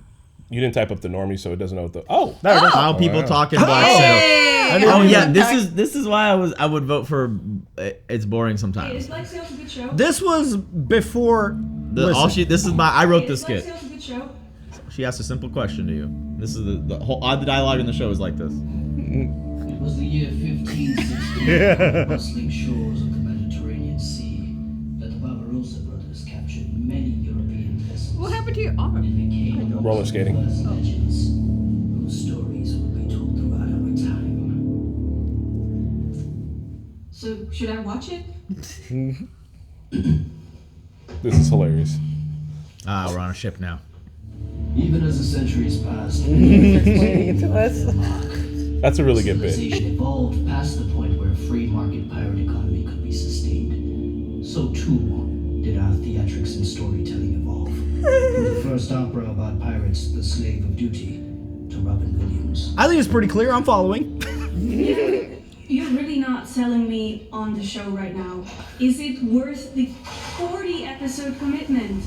You didn't type up the Normies, so it doesn't know what the. Oh, How people talk in Black Sails. Hey! Oh yeah, this is why I would vote for. It's boring Hey, sometimes. is Black Sails a good show? This was before. This is my. I wrote Hey, this is Black skit. Sails a good show? She asked a simple question to you. This is the whole the dialogue in the show is like this. It was the year 1560 on the bustling shores of the Mediterranean Sea that the Barbarossa brothers captured many European vessels. What happened to your arm? It became Roller skating. first legends whose stories will be told throughout our time. So, should I watch it? this is hilarious. Ah, we're on a ship now. Even as the centuries passed, Explaining it to us. That's a really good bit. civilization evolved past the point where a free market pirate economy could be sustained. So too did our theatrics and storytelling evolve. From the first opera about pirates, The Slave of Duty, rooms. I think it's pretty clear. I'm following. You're really not selling me on the show right now. Is it worth the 40-episode commitment?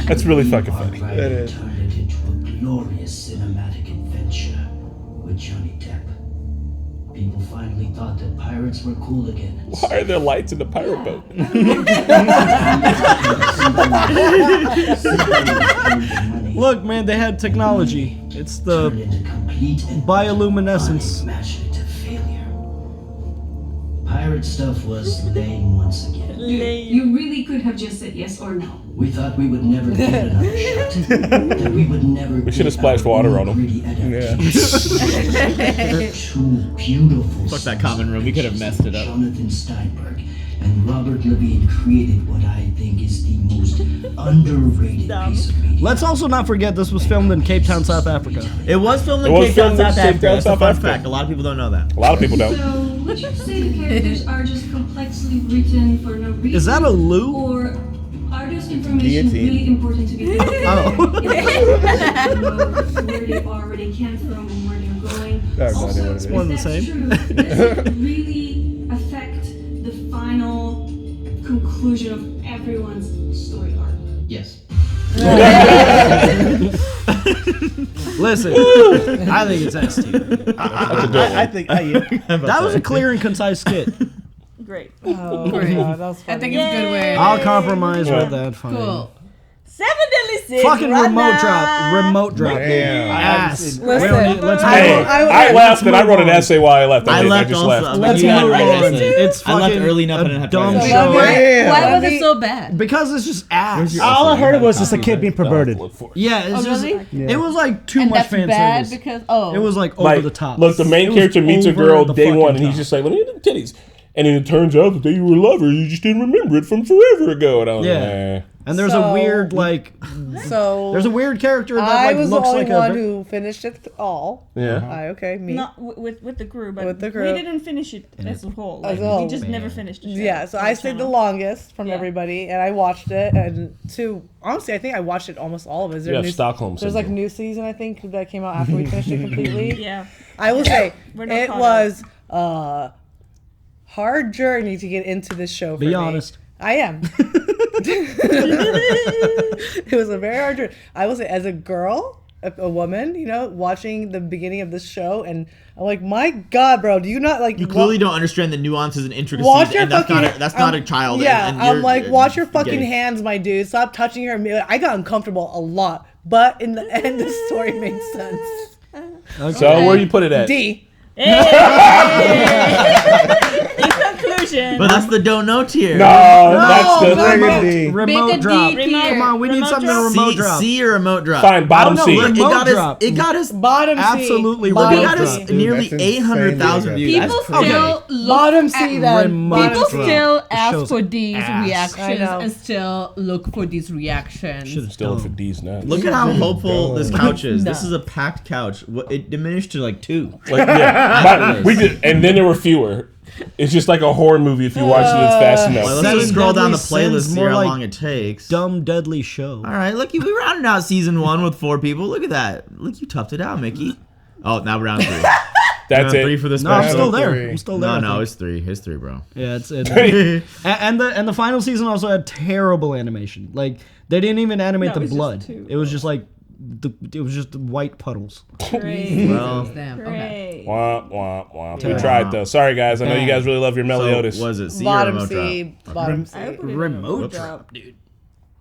That's really fucking funny. That is. Turned it into a glorious cinematic adventure with Johnny Depp. People finally thought that pirates were cool again. Why are there lights in the pirate boat? Look, man, they had technology. It's the bioluminescence. Pirate stuff was lame once again. You really could have just said yes or no. We thought we would never get another shot. That we would never. We should have splashed water on them. Yeah. Two beautiful. Fuck that common room. We could have messed it up. Jonathan Steinberg and Robert Levine created what I think is the most underrated piece of media. Let's also not forget this was filmed in Cape Town, South Africa. It was filmed in Cape Town, South Africa. That's a fun fact. A lot of people don't know that. A lot of people don't. So, would you say the characters are just complexly written for no reason? Is that a loo? Or are those information really important to be known? Oh. Where they are, where they came from, and where they're going. Also, It's one and the same. true, does it really affect the final conclusion of everyone's story arc? Yes. Listen, I think it's S tier. I think that was a clear and concise skit. Great. Oh, Great. God, that was funny. I think it's a good way. I'll compromise with that. Fine. Cool. 7 Deadly Sins. Fucking right remote now. drop. Remote drop. Damn. Ass. Listen, Let's Hey, move on. I left and I wrote an essay while I left. I left just also. left. Let's Yeah, move right, on. that's it. It's I left fucking early enough and a I had to dumb write it. show. Why was it so bad? Because it's just ass. All I heard was just a kid being perverted. Yeah, it's Oh, just. really? It was like too And much that's fan bad service. because It was like over Like, the top. look, the main It was character meets a over girl the day fucking one, and he's top. just like, "Let me look at the titties." And then it turns out that they were lovers. You just didn't remember it from forever ago. And I was Yeah. like, eh. And there's So- a weird like. So There's a weird character that I like was looks the only like one a. who finished it all. Yeah. Okay, me. Not with the crew, but With the we crew. didn't finish it as a whole. As Like, a whole. we just never finished the show. Yeah, so on I the stayed the channel. longest from Yeah. everybody, and I watched it. And honestly, I think I watched it almost all of it. Is there Yeah, new, Stockholm There's like a syndrome. new season, I think, that came out after we finished it completely. Yeah. I will say We're not it caught was a hard journey to get into this show. For Be me. honest. I am. It was a very hard journey. I will say, as a girl, a woman, watching the beginning of this show, and I'm like, my God, bro, do you not like? You clearly don't understand the nuances and intricacies, Watch your and that's fucking. not a child. Yeah, and I'm you're like, watch your fucking getting- hands, my dude. Stop touching her. I got uncomfortable a lot, but in the end, the story made sense. So where you put it at? D. In conclusion. But that's the don't know tier. No, that's the remote drop. Come on, we need something to remote drop. C or remote drop. Fine, bottom No, C. remote drop. It got us Bottom C. Absolutely Bottom it got remote us drop. Dude, nearly that's 800,000 insane. views. People That's crazy. still look Bottom C at then. remote Bottom People C. drop. still It ask shows for these ass. I reactions know. and still look for these reactions. Still for D's nuts. Look at how hopeful this couch is. This No. is a packed couch. It diminished to like 2. Like, yeah, but we did, and then there were fewer. It's just like a horror movie if you watch it fast enough. Well, let's Seven just scroll down the Deadly playlist, Sins, see more how like long it takes. Dumb deadly show. All right, look, we rounded out season 1 with 4 people. Look at that. Look, you toughed it out, Mickey. Oh, now we're down 3. That's round it. 3 for the No, I'm special. still there. Three. I'm still there. I No, think. it's 3. It's 3, bro. Yeah, it's and the final season also had terrible animation. Like they didn't even animate No, the it was just blood. 2. It was just like it was just white puddles. Great. Well, Damn. Okay. Great. Womp, womp, womp. We Terrible. tried though. Sorry guys, I know you guys really love your so Meliodas. was it C or Bottom remote C. drop? Bottom C. I put it in Remote drop. drop, dude.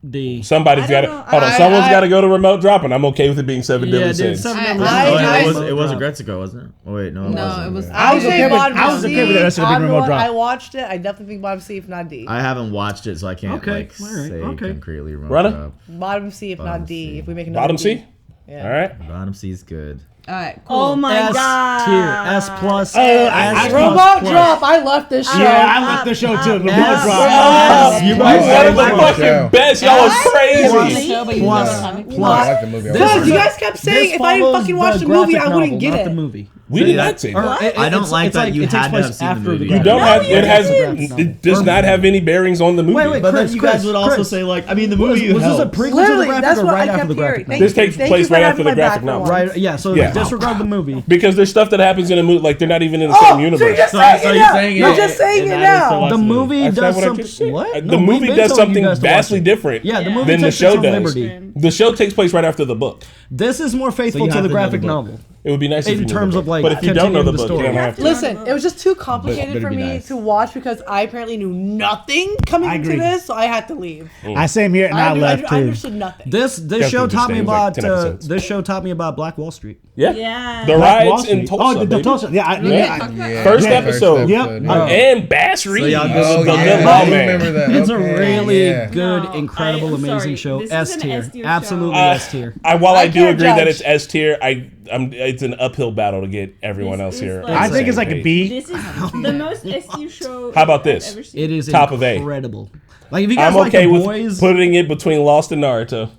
D. Somebody's I got to don't know. hold on. I- Someone's I- got to go to remote drop, and I'm okay with it being 7 Yeah, Deadly dude. Sins. Seven I- Deadly I- Sins. Oh, I- it was Aggretsuko, wasn't it? Oh wait, no, it No, wasn't. it was. I would was say okay with- bottom I was C. okay with the rest of it being I'm the remote one- drop. I watched it. I definitely think bottom C, if not D. I haven't watched it, so I can't Okay, like all right, say okay. concretely remote Run it. drop. Bottom C, if Bottom not D. C. If we make another Bottom D. C. Yeah. All right. Bottom C is good. All right, cool. Oh my S god. tier, S plus. Remote drop. I left this show. Yeah, I left the show too. Remote S. drop. You guys are the fucking best. Y'all are crazy. I like the movie. Because you guys kept saying if I didn't fucking watch the movie, I wouldn't get it. The movie. We did not say that. I don't like that you had to have seen the movie. You don't have. It does not have any bearings on the movie. Wait, But then Chris, you guys Chris, would also Chris. say like, I mean, the movie Was this a helps. prequel to the Literally, graphic that's or what right I after kept the graphic? hearing. This takes place right after the graphic novel. Right, yeah. So Yeah. disregard the movie. Because there's stuff that happens in a movie, like they're not even in the same So universe. you're just So saying you're it now. saying You're it- just saying and it that is to now. watch The movie That's not does what I something. just said. What? The No, we've movie been does telling you something guys to watch vastly it. different Yeah, the movie than the takes show its own does. liberty. The show takes place right after the book. This is more faithful you to have the to know the graphic book. novel. It would be nice if In you knew terms the of, book. like, But if you don't know the continuing the book, you story. don't have to. Listen, it was just too complicated But for it'd be me nice. to watch because I apparently knew nothing coming I into agree. this, so I had to leave. I same here, and I left I too. understood nothing. This Definitely show just taught me staying, like, about 10 episodes. this show taught me about Black Wall Street. Yeah. Yeah. The Black Wall riots in Street. Tulsa. Oh, the baby. Tulsa. Yeah, Yeah, First yeah, episode. Yep. yeah. And Bass Reed. So y'all good Oh, with yeah, the I lawman. remember that. It's a Okay, really yeah. good, No, incredible, I'm amazing sorry. show. This is S an tier, S tier show. absolutely S tier. While I I do can't agree that judge. it's S tier, it's an uphill battle to get everyone This else is here. like- on I the think it's same like a page. B. This is the most SU show. How about I've this? ever seen. It is Top of A. incredible. Like if you guys I'm like okay the with boys, putting it between Lost and Naruto.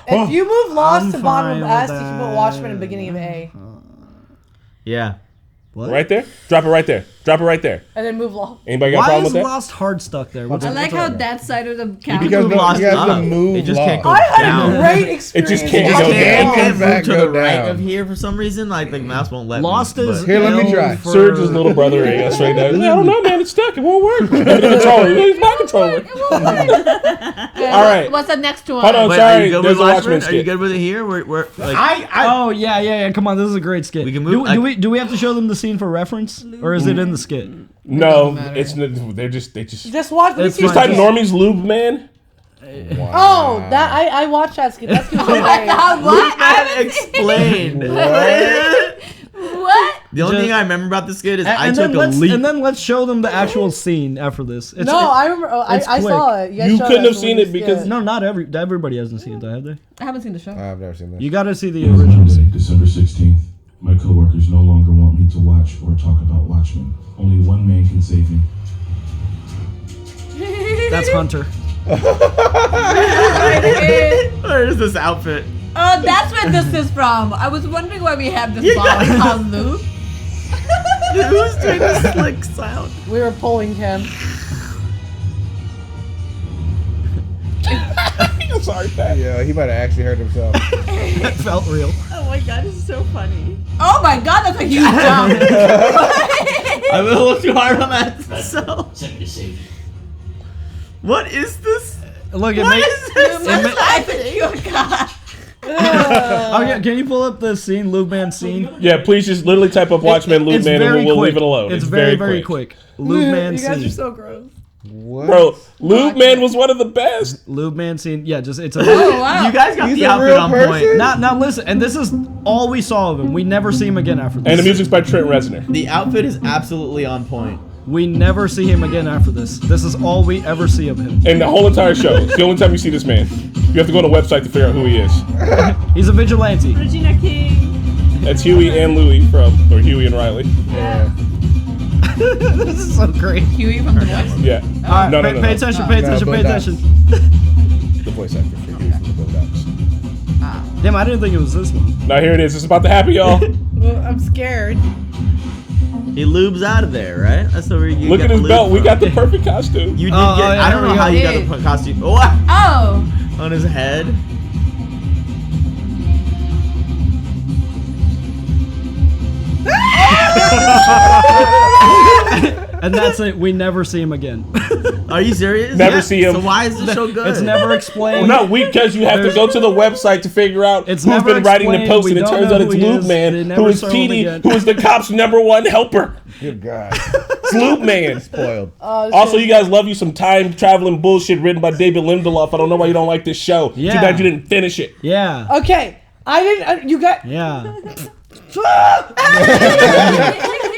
If you move Lost I'm to bottom of fine S, with you can put that. Watchmen in beginning of A, Yeah. what? Right there? Drop it right there. Drop it right there. and then move Lost. Anybody got a Why problem is with that? Lost hard stuck there? What's I up? like how that side of the Because calendar. the, Lost you have to up. move It just can't go I had down. a great experience. just can't It go just down. can't Go move back, to go the right down. of here for some reason. Like the mouse won't let Lost me. is Here, let me ill try. for- Surge's little brother ate us right now. I don't know, man. It's stuck. It won't work. The controller. It's my controller. All right. What's the next one? Hold on. Wait, Sorry. are you good There's with a Watchmen? Watchmen Are you skit. good with it here? We're like, Oh yeah. Come on, this is a great skit. We can move- Do we have to show them the scene for reference, or is it in the skit? No, it's they just Just watch. Let me It's see just what type it is. Normie's Lube Man. Oh, that I watched that skit. That's good. What? that explained. What? The only Just- thing I remember about this skit is I And took then a leap. and then let's show them the actual scene after this. It's, No, I remember. Oh, it's I saw it. guys You showed couldn't us have seen when it we because- skit. no, not everybody hasn't seen it, have they? I haven't seen the show. I've never seen that. You got to see the original Monday, scene. December 16th. My coworkers no longer want me to watch or talk about Watchmen. Only one man can save me. That's Hunter. Where's this outfit? Oh, that's where this is from. I was wondering why we have this ball called Luke. Who's doing this slick sound? We were pulling him. I'm sorry, Pat. Yeah, he might have actually hurt himself. That felt real. Oh my god, this is so funny. Oh my god, that's a huge jump. I'm a little too hard on that. So, Send me to save you. what is this? Look, it What makes. is this? I think you got. Oh yeah, can you pull up the scene, Lube Man scene? Yeah, please just literally type up Watchmen Lube It's Man and very we'll quick. leave it alone. It's very quick. Lube Man You guys are scene. so gross. What? Bro, Lube Man was one of the best. Lube Man scene. Yeah, just it's a. Oh wow. You guys got He's the a outfit real on person? point. Now listen, and this is all we saw of him. We never see him again after this. And the music's by Trent Reznor. The outfit is absolutely on point. We never see him again after this. This is all we ever see of him. And the whole entire show. It's the only time you see this man. You have to go to the website to figure out who he is. He's a vigilante. Regina King. That's Huey and Louie or Huey and Riley. Yeah. This is so great. Huey from the West. Yeah. All right, pay no. attention, pay attention, pay Boondocks. attention. The voice actor for Huey from the Boondocks. Damn, I didn't think it was this one. Now here it is. It's about to happen, y'all. Well, I'm scared. He lubes out of there, right? That's where you Look got at the his lube belt. We from. got the perfect costume. You did Oh, get. yeah, I don't there know we how go. you got the costume. Oh, Oh. on his head. And that's it. We never see him again. Are you serious? Never see him. So why is the show good? It's never explained. Well, no, because you have to go to the website to figure out It's who's never been writing the explained. post, We and it don't turns know out it's who he Lube is. Man, They never who is show him Petey, again. who is the cop's #1 helper. Good God. It's Lube Man. Spoiled. Also, you guys love you some time traveling bullshit written by David Lindelof. I don't know why you don't like this show. Yeah. Too bad you didn't finish it. Yeah. Okay, I didn't. You got. Yeah.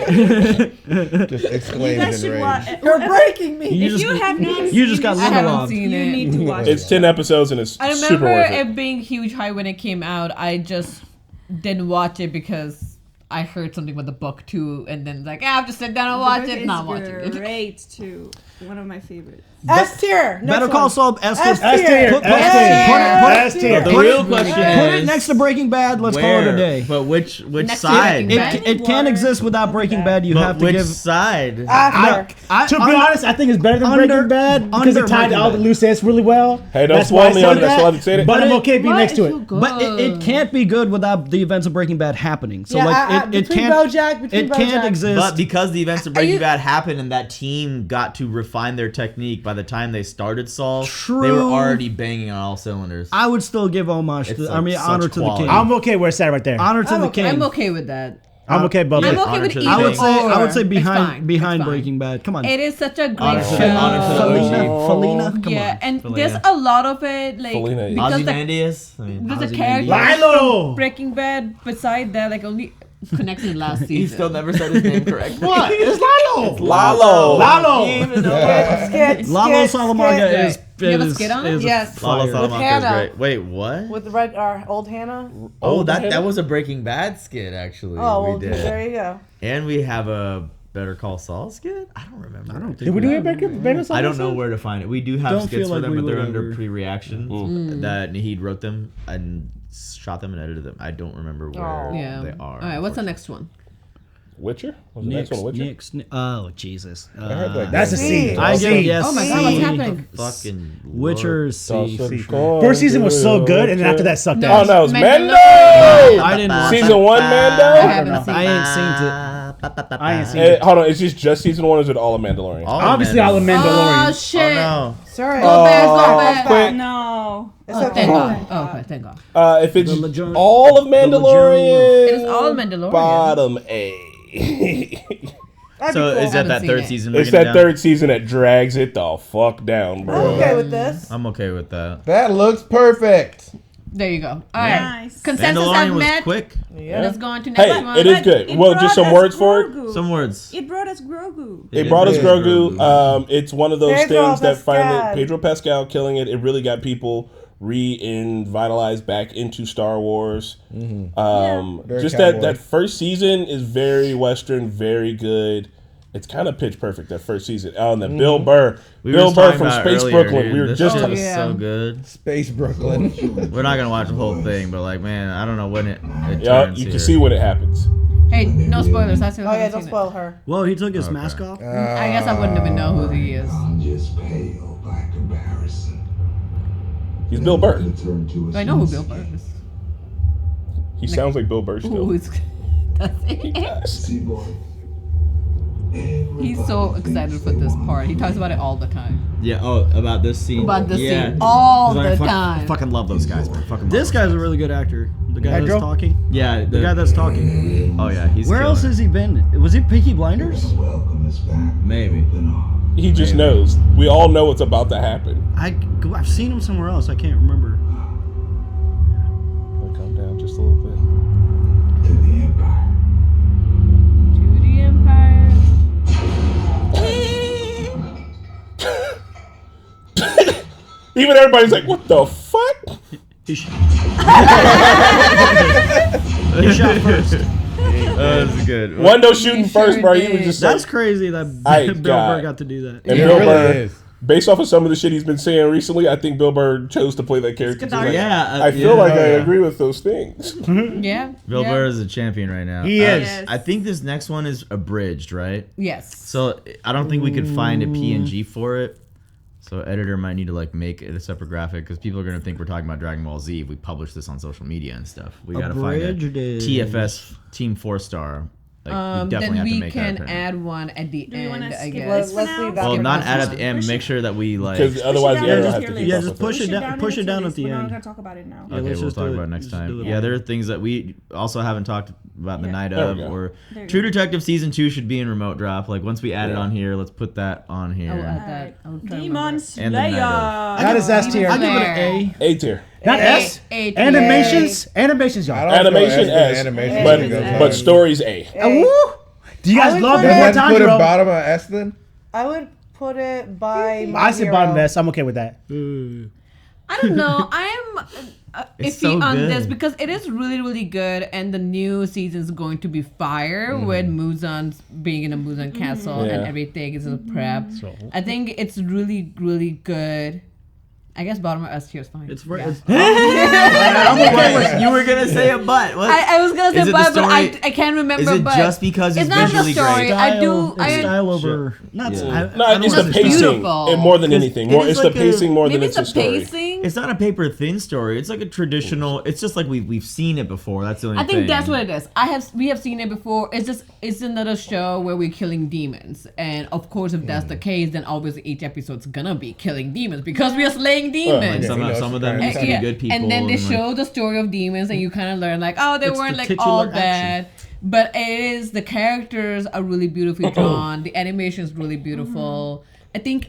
Just exclaimed You guys in should rage. watch. You're breaking me. You If you have not you just got seen I this haven't Lindelof. seen you it. need to watch It's it. 10 episodes and it's I super remember worth it. it being huge hype when it came out. I just didn't watch it because I heard something about the book too, and then like, I'll just sit down and watch it. Not watching it. Great too. One of my favorites. S tier. Better Call Saul. S tier. S tier. The real question Put is, it next to Breaking Bad. Let's call it a day. But which Next to side? Breaking Bad. It can't exist without Breaking Bad. You But have to which give. side? To be honest, I think it's better than Breaking Bad because it tied all the loose ends really well. Hey, don't That's why spoil I me on said it. I still that. haven't seen it. But I'm okay being next to it. But it can't be good without the events of Breaking Bad happening. So Yeah, like it between can't. Between It can't exist. But because the events of Breaking Bad happened and that team got to refine their technique by the time they started Saul, they were already banging on all cylinders. I would still give homage to. like honor such to the quality. king. I'm okay where it's at right there. Honor to the king. I'm okay with that. I'm okay, but I'm okay with to either. the king. I would say It's fine. behind It's fine. Breaking Bad. Come on. It is such a great Honor show. to the OG. Felina. Come Yeah, on. and Felina. there's a lot of it, like Felina. because the, Ozymandias? I mean, there's a Ozymandias. character Lilo. from Breaking Bad beside that, like only connected last season. he still never said his name correctly. What? It's Lalo. Lalo. Lalo. Lalo Salamanca is. You have a skit on it? Yes. Lalo With Salamanca is Hannah. great. Wait, what? With the red, our old Hannah. Oh, that was a Breaking Bad skit, actually. Oh, well, we did. there you go. And we have a Better Call Saul skit? I don't remember. I don't think Did we do it better? I don't know where to find it. We do have Don't skits feel for like them, we but they're would under ever- pre-reaction. That he wrote them and shot them and edited them. I don't remember where Yeah. they are. All right, what's the next one? Witcher? Was the next one Witcher? Oh Jesus! heard like That's a C. I give it yes. Oh my God, what's happening? Fucking Witcher C. First season was so good, and then after that sucked Oh out. no, it's Mandalorian. Mando! I didn't watch Season it. 1 Mando? haven't seen I ain't seen it. I ain't seen Hey, it. hold on, it's just season 1 or is it all of Mandalorian? Obviously, all of Oh Mandalorian. shit! no. Sorry. Go back, go back. quick. No. It's Oh, okay. thank God. Oh, okay, thank God. If it's The Legion- all of the Mandalorian, It is all Mandalorian. bottom A. That'd So be cool. is that Haven't third seen it. season? It's bringing it that down? third season that drags it the fuck down, I'm bro. okay with this. I'm okay with that. That looks perfect. There you go. All right. Nice. Consensus Mandalorian have was met. quick. Yeah. Let's go on to next Hey, one. it is But good. it Well, brought just some us words for it. Grogu. Some words. It brought us Grogu. It brought us did. Grogu. It's one of those Pedro things that Pascal. finally Pedro Pascal killing it. It really got people revitalized back into Star Wars. Very Just cowboy. that first season is very Western, very good. It's kind of pitch perfect that first season. Oh, and then Bill Burr, We were Bill just Burr talking from about Space earlier, Brooklyn. dude. We were This just shit talking. was so good. Space Brooklyn. We're not gonna watch the whole thing, but like, man, I don't know when it Yeah, turns you here. can see when it happens. Hey, no spoilers. I still Oh yeah, haven't don't seen it. spoil her. Whoa, he took his mask off. I guess I wouldn't even know who he is. I'm just pale by comparison. He's Bill Burr. I know who Bill Burr is. He sounds like Bill Burr still. Who is? See, boy. He's so excited for this part. He talks about it all the time. Yeah. Oh, about this scene. About this yeah. scene all I the fuck- time. Fucking love those guys, man. Fucking love This those guy's guys. a really good actor. The guy That that's girl? talking. Yeah. The guy that's talking. Oh yeah, he's. Where killing else it. has he been? Was he Peaky Blinders? Welcome is back. Maybe. He just knows. We all know what's about to happen. I've seen him somewhere else. I can't remember. Calm down just a little bit. To the Empire. To the Empire. Even everybody's like, what the fuck? He shot first. That's good. Wando shooting first, bro. He was just That's like, crazy that Hey, Bill God. Burr got to do that. and It Bill really Burr, is. based off of some of the shit he's been saying recently, I think Bill Burr chose to play that character. He's like, Yeah, I feel like I yeah. agree with those things. Yeah. Bill yeah. Burr is a champion right now. He is. Yes. I think this next one is abridged, right? Yes. So I don't think we could find a PNG for it. So editor might need to like make it a separate graphic because people are gonna think we're talking about Dragon Ball Z if we publish this on social media and stuff. We gotta find a Abridged is- TFS Team 4-star. Like you definitely then have to we make that can apparent. add one at the Do you end, wanna I skip guess. this? Let's leave that. Well, for not now. add at the end. Make sure that we like. Because otherwise, down the in editor the will have to tier keep list. up just with push it. it down- in the push it tier down list. at the We're end. not gonna talk about it now. Yeah, Okay, let's we'll just talk do about it. it next Just time. do it. Yeah, there are things that we also haven't talked about the night There of, we go. or There you True go. Detective season 2 should be in remote drop. Like once we add it on here, let's put that on here. I'll add Alright. that. I'll try to Demon remember. And the night Slayer. of. That is S tier. I give it an A. A tier. Not S. A- Animations. Animations, I y'all. don't Animation know S, animation but should go but down. stories A. Woo! Do you I guys would love put the it- more Let's put it Tanjiro? bottom of S then. I would put it by. My I said Hero. bottom S. I'm okay with that. I don't know. I'm It's iffy so on good. this because it is really, really good, and the new season is going to be fire with Muzan being in a Muzan castle and everything is a prep. So- I think it's really, really good. I guess bottom of S tier is fine. It's for Yeah. I'm okay with You were gonna say a but. What? I was gonna Is say it but, the but story? I can't remember. Is it but just because it's not the visually story. great? I do. style over. Not. No, I it's don't the understand. pacing beautiful. and more than anything. It More, is it's like the pacing more Maybe than it's it's the the story. pacing. It's not a paper thin story. It's like a traditional. It's just like we've seen it before. That's the only I thing. think that's what it is. We have seen it before. It's another show where we're killing demons, and of course, if that's the case, then obviously each episode's gonna be killing demons because we are slaying demons. Some of them used to be good people. And then they like- show the story of demons, and you kind of learn like, oh, they It's weren't the like all titular bad. But the characters are really beautifully drawn. The animation is really beautiful. I think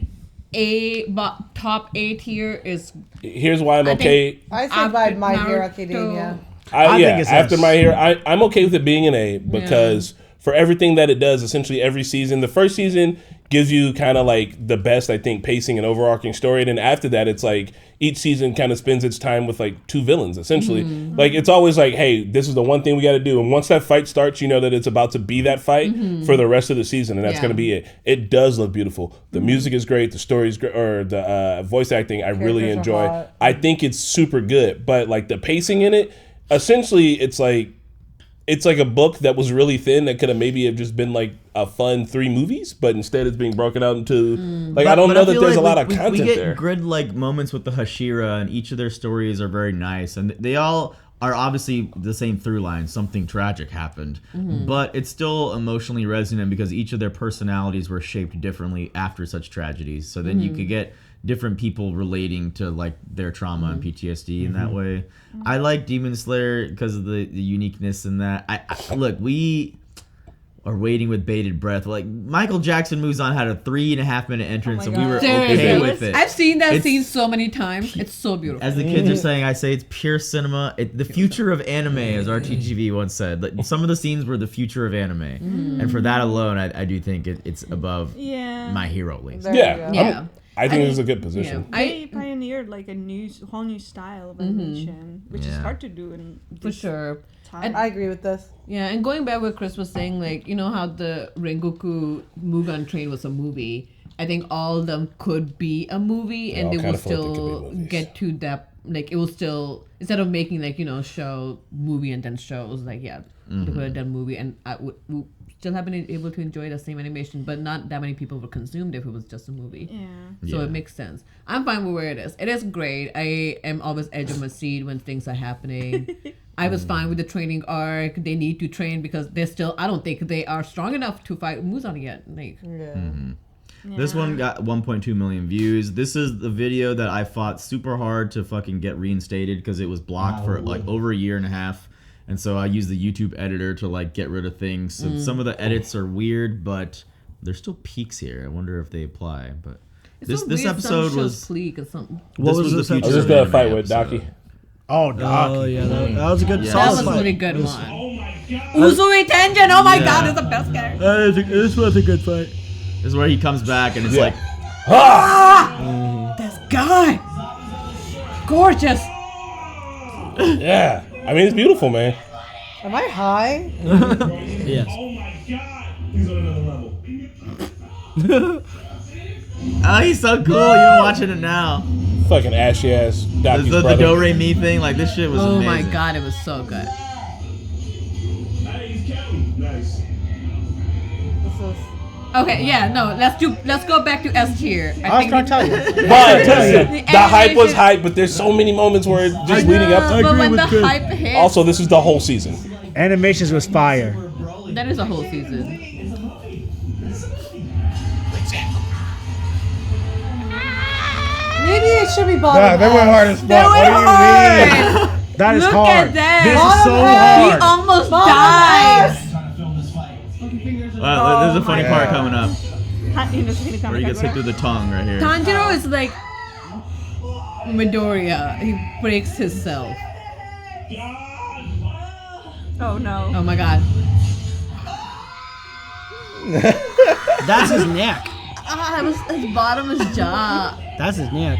top A tier is. Here's why I'm I okay. I said by My Hero Naruto. Academia. I think it's after S. My Hero, I'm okay with it being an A because for everything that it does, essentially every season, the first season gives you kind of like the best, I think, pacing and overarching story. And then after that, it's like each season kind of spends its time with like two villains, essentially. Like it's always like, hey, this is the one thing we got to do. And once that fight starts, you know that it's about to be that fight for the rest of the season. And that's going to be it. It does look beautiful. The music is great. The story's great. Or the voice acting, I really Characters are enjoy. hot. I think it's super good. But like the pacing in it, essentially, it's like a book that was really thin that could have maybe have just been like a fun 3 movies, but instead it's being broken out into like I don't know that feel there's a like lot of we content get there. good like moments with the Hashira, and each of their stories are very nice, and they all are obviously the same through line. Something tragic happened, but it's still emotionally resonant because each of their personalities were shaped differently after such tragedies. So then you could get different people relating to like their trauma and PTSD in that way. I like Demon Slayer because of the uniqueness in that. I look, we are waiting with bated breath. Like Michael Jackson moves on had a 3.5 minute entrance, and we were okay Seriously. with it. I've seen that It's- scene so many times. It's so beautiful. As the kids are saying, I say it's pure cinema. The future of anime, as RTGV once said. Like, some of the scenes were the future of anime, and for that alone, I do think it's above My Hero at least. There you go. Yeah. I think it's a good position. They pioneered like a whole new style of animation, which is hard to do in For this sure. time. I agree with this. Yeah, and going back what Chris was saying, like, you know how the Rengoku Mugen Train was a movie. I think all of them could be a movie, and all they kinda will feel like they could still be movies. get to that. Like, it will still, instead of making, like, you know, show, movie, and then shows, like, they could have done movie, and I would still have been able to enjoy the same animation, but not that many people would consume it if it was just a movie. So it makes sense. I'm fine with where it is. It is great. I am always edge of my seat when things are happening. I was fine with the training arc. They need to train because they're still, I don't think they are strong enough to fight Muzan yet. Like, This one got 1.2 million views. This is the video that I fought super hard to fucking get reinstated because it was blocked for like over a year and a half. And so I used the YouTube editor to like get rid of things. So some of the edits are weird, but there's still peaks here. I wonder if they apply. But this episode was Pleak or something. What was the this future I was just of gonna anime fight with episode. Doki. Oh, Doc. Oh yeah, that was a good. Yeah. That solid was a fight. really good one. Uzui Tenjin, oh my god, it's the best guy. This was a good fight. This is where he comes back and it's like, This guy! Gorgeous! Yeah, I mean it's beautiful, man. Am I high? Yes. He's on another level. oh, he's so cool. You're watching it now. Fucking ashy ass Doki's The brother. Do Re Mi thing, like this shit was Oh amazing. my god, it was so good. Hey, he's counting. Nice. This is. Okay, yeah, no, let's go back to S tier. I was trying to tell you. But The the hype was animation- hype, but there's so many moments where it's just leading up to But when with the Chris. hype hit, Also, this is the whole season. Animations was fire. that is a whole season. Maybe it should be bottom. Nah, they went hard as fuck. They What went do you mean? hard! That is Look hard. at that. This is so He hard. almost died! Trying to film this fight. Wow, there's a funny part coming up He was gonna come where he gets hit through the tongue right here. Tanjiro is like Midoriya. He breaks himself. Oh no. Oh my god. That's his neck. Ah, it was his bottom of his jaw. That's his neck.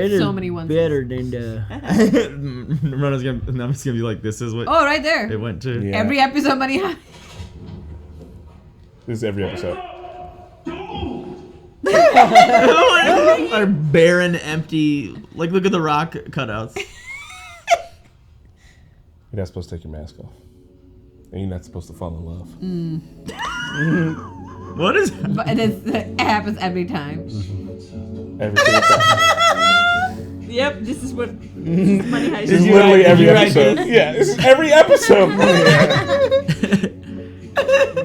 with so many ones. Better than the. I'm just gonna be like, this is what. Oh, right there. It went to. Yeah. Every episode, money. This is every episode. Our barren, empty. Like, look at the rock cutouts. You're not supposed to take your mask off. And you're not supposed to fall in love. What is But it happens every time. Every single time. Yep, this is Money Heist. This is literally every episode. Yeah, this is every episode.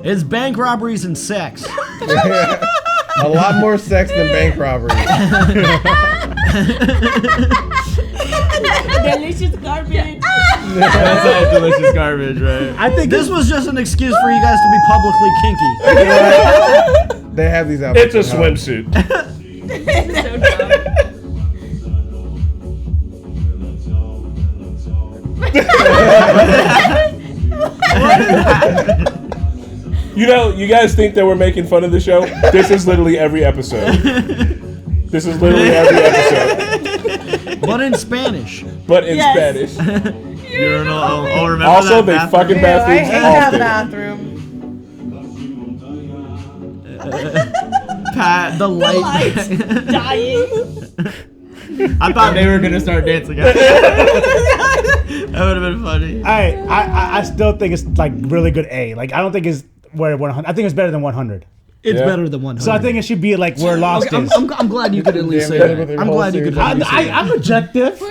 It's bank robberies and sex. A lot more sex than bank robbery. Delicious garbage. That's like delicious garbage, right? I think this was just an excuse for you guys to be publicly kinky. They have these outfits. It's a swimsuit. So dumb. You know, you guys think that we're making fun of the show? This is literally every episode. This is literally every episode. But in Spanish. But in Spanish. Urinal. Oh, remember Also, that they bathroom? fucking I bathrooms hate that often. bathroom. Pat, The light. Dying. I thought they were gonna start dancing. That would have been funny. I still think it's like really good A. Like I don't think it's where 100. I think it's better than 100. It's Yeah. better than 100. So I think it should be like where Lost Okay, is. I'm glad you could at least say Damn, that. with I'm the glad whole you could series. at least say that. I'm objective.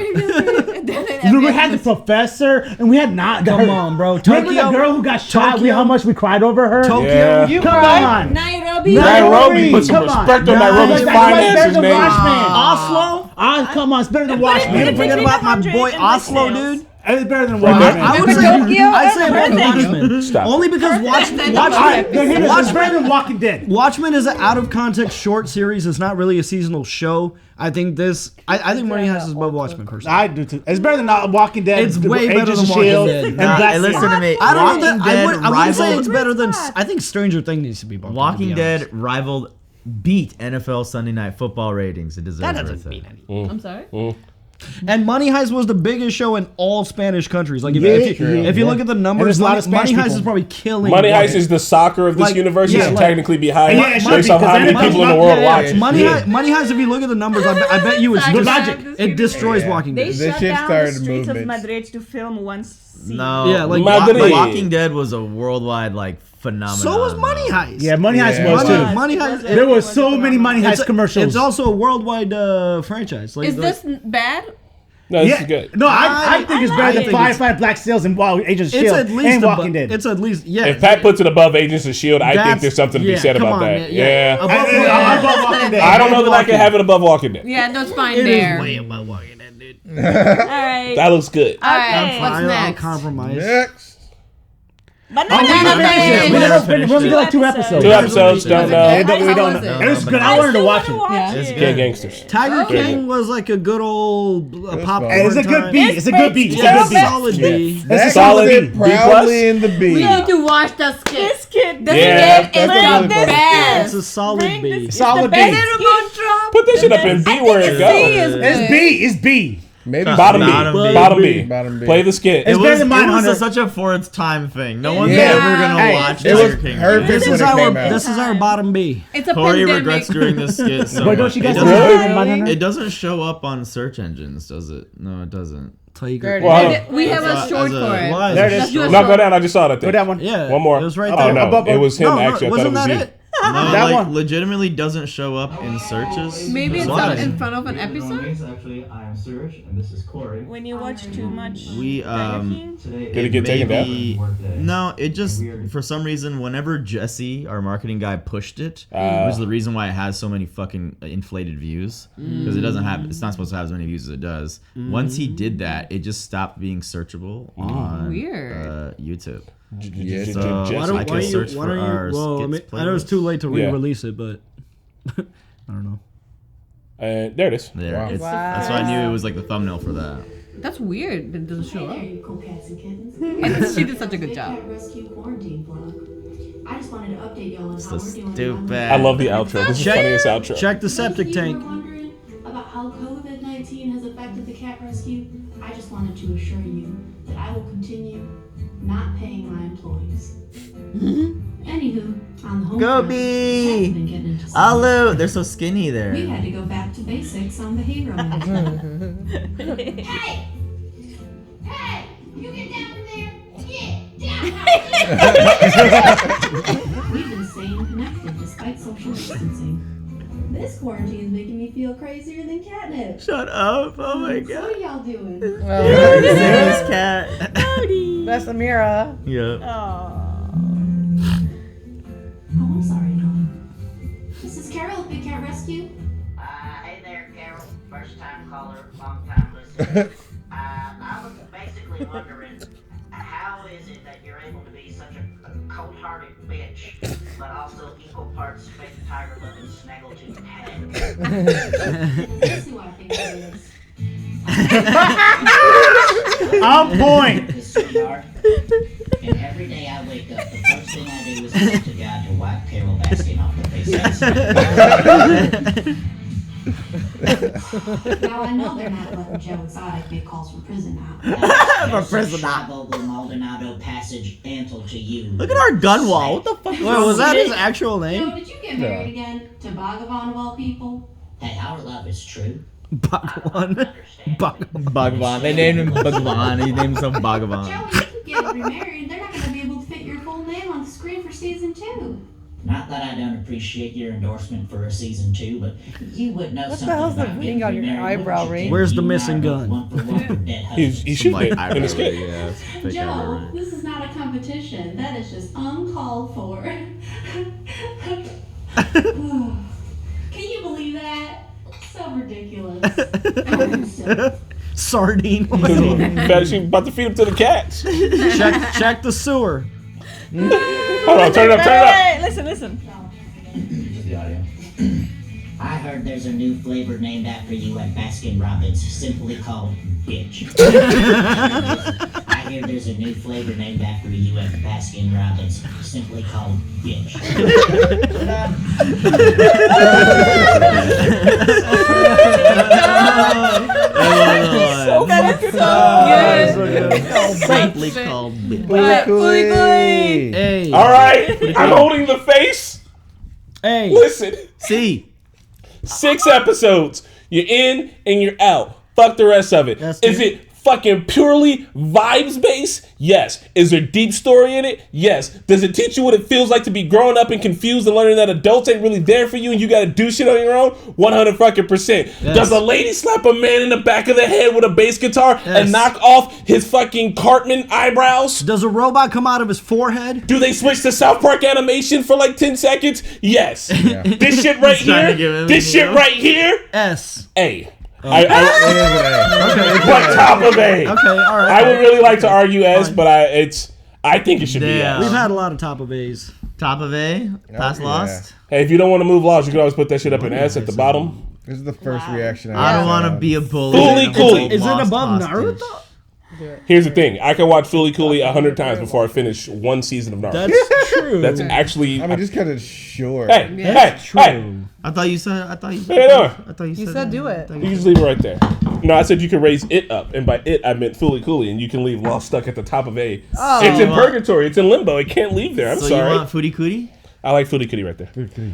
We had the professor, and we had not. Come on, bro. Remember the Tokyo- girl who got shot? Tokyo- How much we cried over her? Tokyo. Yeah. You Come cried? on. Nairobi. Nairobi, put some Come on. respect on Nairobi's That's why it's better finances, than man. Watchmen. Oslo? Come on, it's better than You Watchmen. forget about my boy 100 Oslo, listeners. dude? It's better than Right there. Watchmen. I would Remember say Tokyo? I'd say about Perfect. Watchmen. Stop. Only because Alright, it's better than Walking Dead. Watchmen is an out of context short series. It's not really a seasonal show. I think I think Money Heist is above Watchmen personally. I do too. It's better than Walking Dead. It's way better Agents than of Walking S.H.I.E.L.D. Dead. And Nah, Black listen Mirror. to me. I don't Walking know that Dead I wouldn't say it's rivaled- better than. I think Stranger Things needs to be bumped. Walking to be honest. Dead rivaled, beat NFL Sunday Night Football ratings. It deserves That worth doesn't it. mean anything. I'm sorry. And Money Heist was the biggest show in all Spanish countries. Like if you Yeah. look at the And numbers, there's a lot of Money Spanish Heist people. is probably killing. Money Walking Heist is the soccer of this Like, universe. yeah, It's like- technically behind Yeah, it should based be, on 'cause how many then people in the Money- world yeah, watch. yeah. Money Heist, if you look at the numbers, I bet you it's Good just, logic. it destroys Yeah. Walking They Dead. This shut shit down started the streets of movements. Madrid to film one scene. No, Yeah, like Madrid. Walking Dead was a worldwide phenomenon. So was Money Heist. Yeah, Money Heist Yeah. was too. Money Heist. There was so many Money Heist commercials. It's also a worldwide franchise. Like, Is this bad? No, this is good. No, I think it's better than think it's- Firefly, Black Sails, and Agents of It's S.H.I.E.L.D. at least and Walking Dead. It's at least If Pat puts it above Agents of S.H.I.E.L.D., I think That's- there's something to be yeah, said come about on, that. yeah. Yeah. Above above Walking Dead. I don't know that I can have it above Walking Dead. Yeah, no, it's fine It there. is way above Walking Dead, dude. All right. That looks good. All right, Okay. what's I'll next? compromise. Next. Banana We Fish. only got like 2 episodes. 2 episodes, don't know. We don't How know. was it? It was good. I wanted to watch it. Yeah. It's Gay good. gangsters. Tiger King was like a good old popcorn. fine. It's a good time. beat. It's a good beat. It's a Yeah, good beat. solid B. It's a That solid goes in B. proudly in the B. We need to watch the skit. This kid. The Yeah, skit is that's the really good. best. It's a solid Bring B. this- Solid the B. best skit. Put this shit up in B where it C goes. is It's good. B. It's B. Maybe Bottom B. Bottom B. Bottom B. Bottom B. Play the skit. It's better than It was Mindhunter. such a for its time thing. No one's Yeah. ever gonna Hey, watch it was Tiger King. perfect This when is it our came out. this is our bottom B. It's a Corey pandemic. regrets doing this skit so But don't much. you It guys doesn't- know better than Mindhunter? It doesn't show up on search engines, does it? No, it doesn't. Tiger. Well, We have As a short as for it. Why is There it it is. Let's do a no, short. go down. I just saw that Go thing. that one. Yeah, One more. It was right Oh, there. no. It was him, No, no, actually. I thought it wasn't was that you. it? No, That like one. legitimately doesn't show up in searches. Maybe it's Why? not in front of an episode. Actually, I am Suraj, and this is Corey. When you watch too much We Tiger King. Today Did it get taken down? No, it just for some reason whenever Jesse, our marketing guy, pushed it, which is the reason why it has so many fucking inflated views because it doesn't have. It's not supposed to have as many views as it does. Once he did that, it just stopped being searchable on Weird. YouTube. Yes. So Why I can search why for don't our you? Well, I skits mean, I know it's too late to Yeah. re-release it, but I don't know. There it is. There, Wow. that's why I knew it was like the thumbnail for that. That's weird. That it doesn't show up. Hey there, cool cats and kittens. She did such a good job. Cat Rescue Quarantine Vlog. I just wanted to update y'all on So how we're doing. stupid. I love the outro. This is the funniest outro. Check the septic If you tank. were wondering about how COVID-19 has affected the cat rescue, I just wanted to assure you that I will continue not paying my employees. Anywho, on the home Go front, Bee! cats been getting into some- Alu, they're so skinny there. We had to go back to basics on behavioral management. Hey! Hey! You get down from there! Get We've been staying connected despite social distancing. This quarantine is making me feel crazier than catnip. Shut up! Oh my So god. what are y'all doing? This cat. That's Amira. Yeah. Oh, I'm sorry, Mom. This is Carol at Big Cat Rescue. Hey there, Carol. First time caller, long time listener. I was basically wondering, how is it that you're able to be such a cold-hearted bitch, but also equal parts fake tiger-loving snaggletooth head? That's who I think it is. On point. Sweetheart. And every day I wake up, the first thing I do is pray to God to wipe Carol Baskin off the face of his Now I know they're not letting Joe Exotic make calls from prison now. From prison now. Maldonado Passage, Antle to you. Look at our gun wall. What the fuck? Wait, was that his actual name? Joe, did you get married again to Bhagavan of all people? Hey, our love is true. Bhagwan. Bhagwan. They named him Bhagwan. He named him Bhagavan. Joe, if you get remarried, they're not going to be able to fit your full name on the screen for season 2. Not that I don't appreciate your endorsement for a season 2, but you would know What the something hell's the about ring getting on your remarried, eyebrow wouldn't you, ring? Tim? Where's the You and I missing are gun? one for one for dead He husbands. should be in his kid. Joe, this is not a competition. That is just uncalled for. Can you believe that? So ridiculous. Sardine. She about to feed him to the cats. check the sewer. Hold on, turn it up, turn it up. Hey, listen. The audio. I heard there's a new flavor named after you at Baskin Robbins, simply called bitch. I hear there's a new flavor named after you at Baskin Robbins, simply called bitch. Simply called bitch. Hey. All right, I'm holding the face. Hey. Listen. See. 6 episodes. You're in and you're out. Fuck the rest of it. Is it fucking purely vibes based? Yes. Is there deep story in it? Yes. Does it teach you what it feels like to be growing up and confused and learning that adults ain't really there for you and you gotta do shit on your own? 100%. Yes. Does a lady slap a man in the back of the head with a bass guitar and knock off his fucking Cartman eyebrows? Does a robot come out of his forehead? Do they switch to South Park animation for like 10 seconds? Yes. This shit right here. This shit right here. S. A. Okay. But top of A. Okay, all right. I would really like to argue S, but I think it should be S. We've had a lot of top of A's. Top of A? Pass lost? Hey, if you don't want to move Lost, you can always put that shit up in S at the bottom. This is the first reaction. I don't want to be a bully. Fooly Cooly. Is it above Naruto? Here's the thing. I can watch Fooly Cooly 100 times before I finish one season of Naruto. That's true. That's actually... I mean, just because it's short. Hey, hey. I thought you said You said do it. You can just leave it right there. No, I said you can raise it up, and by it I meant Fooly Cooly, and you can leave Lost stuck at the top of A. Oh. It's in purgatory. It's in limbo. It can't leave there. I'm So sorry. you want Fooly Cooly? I like Fooly Cooly right there.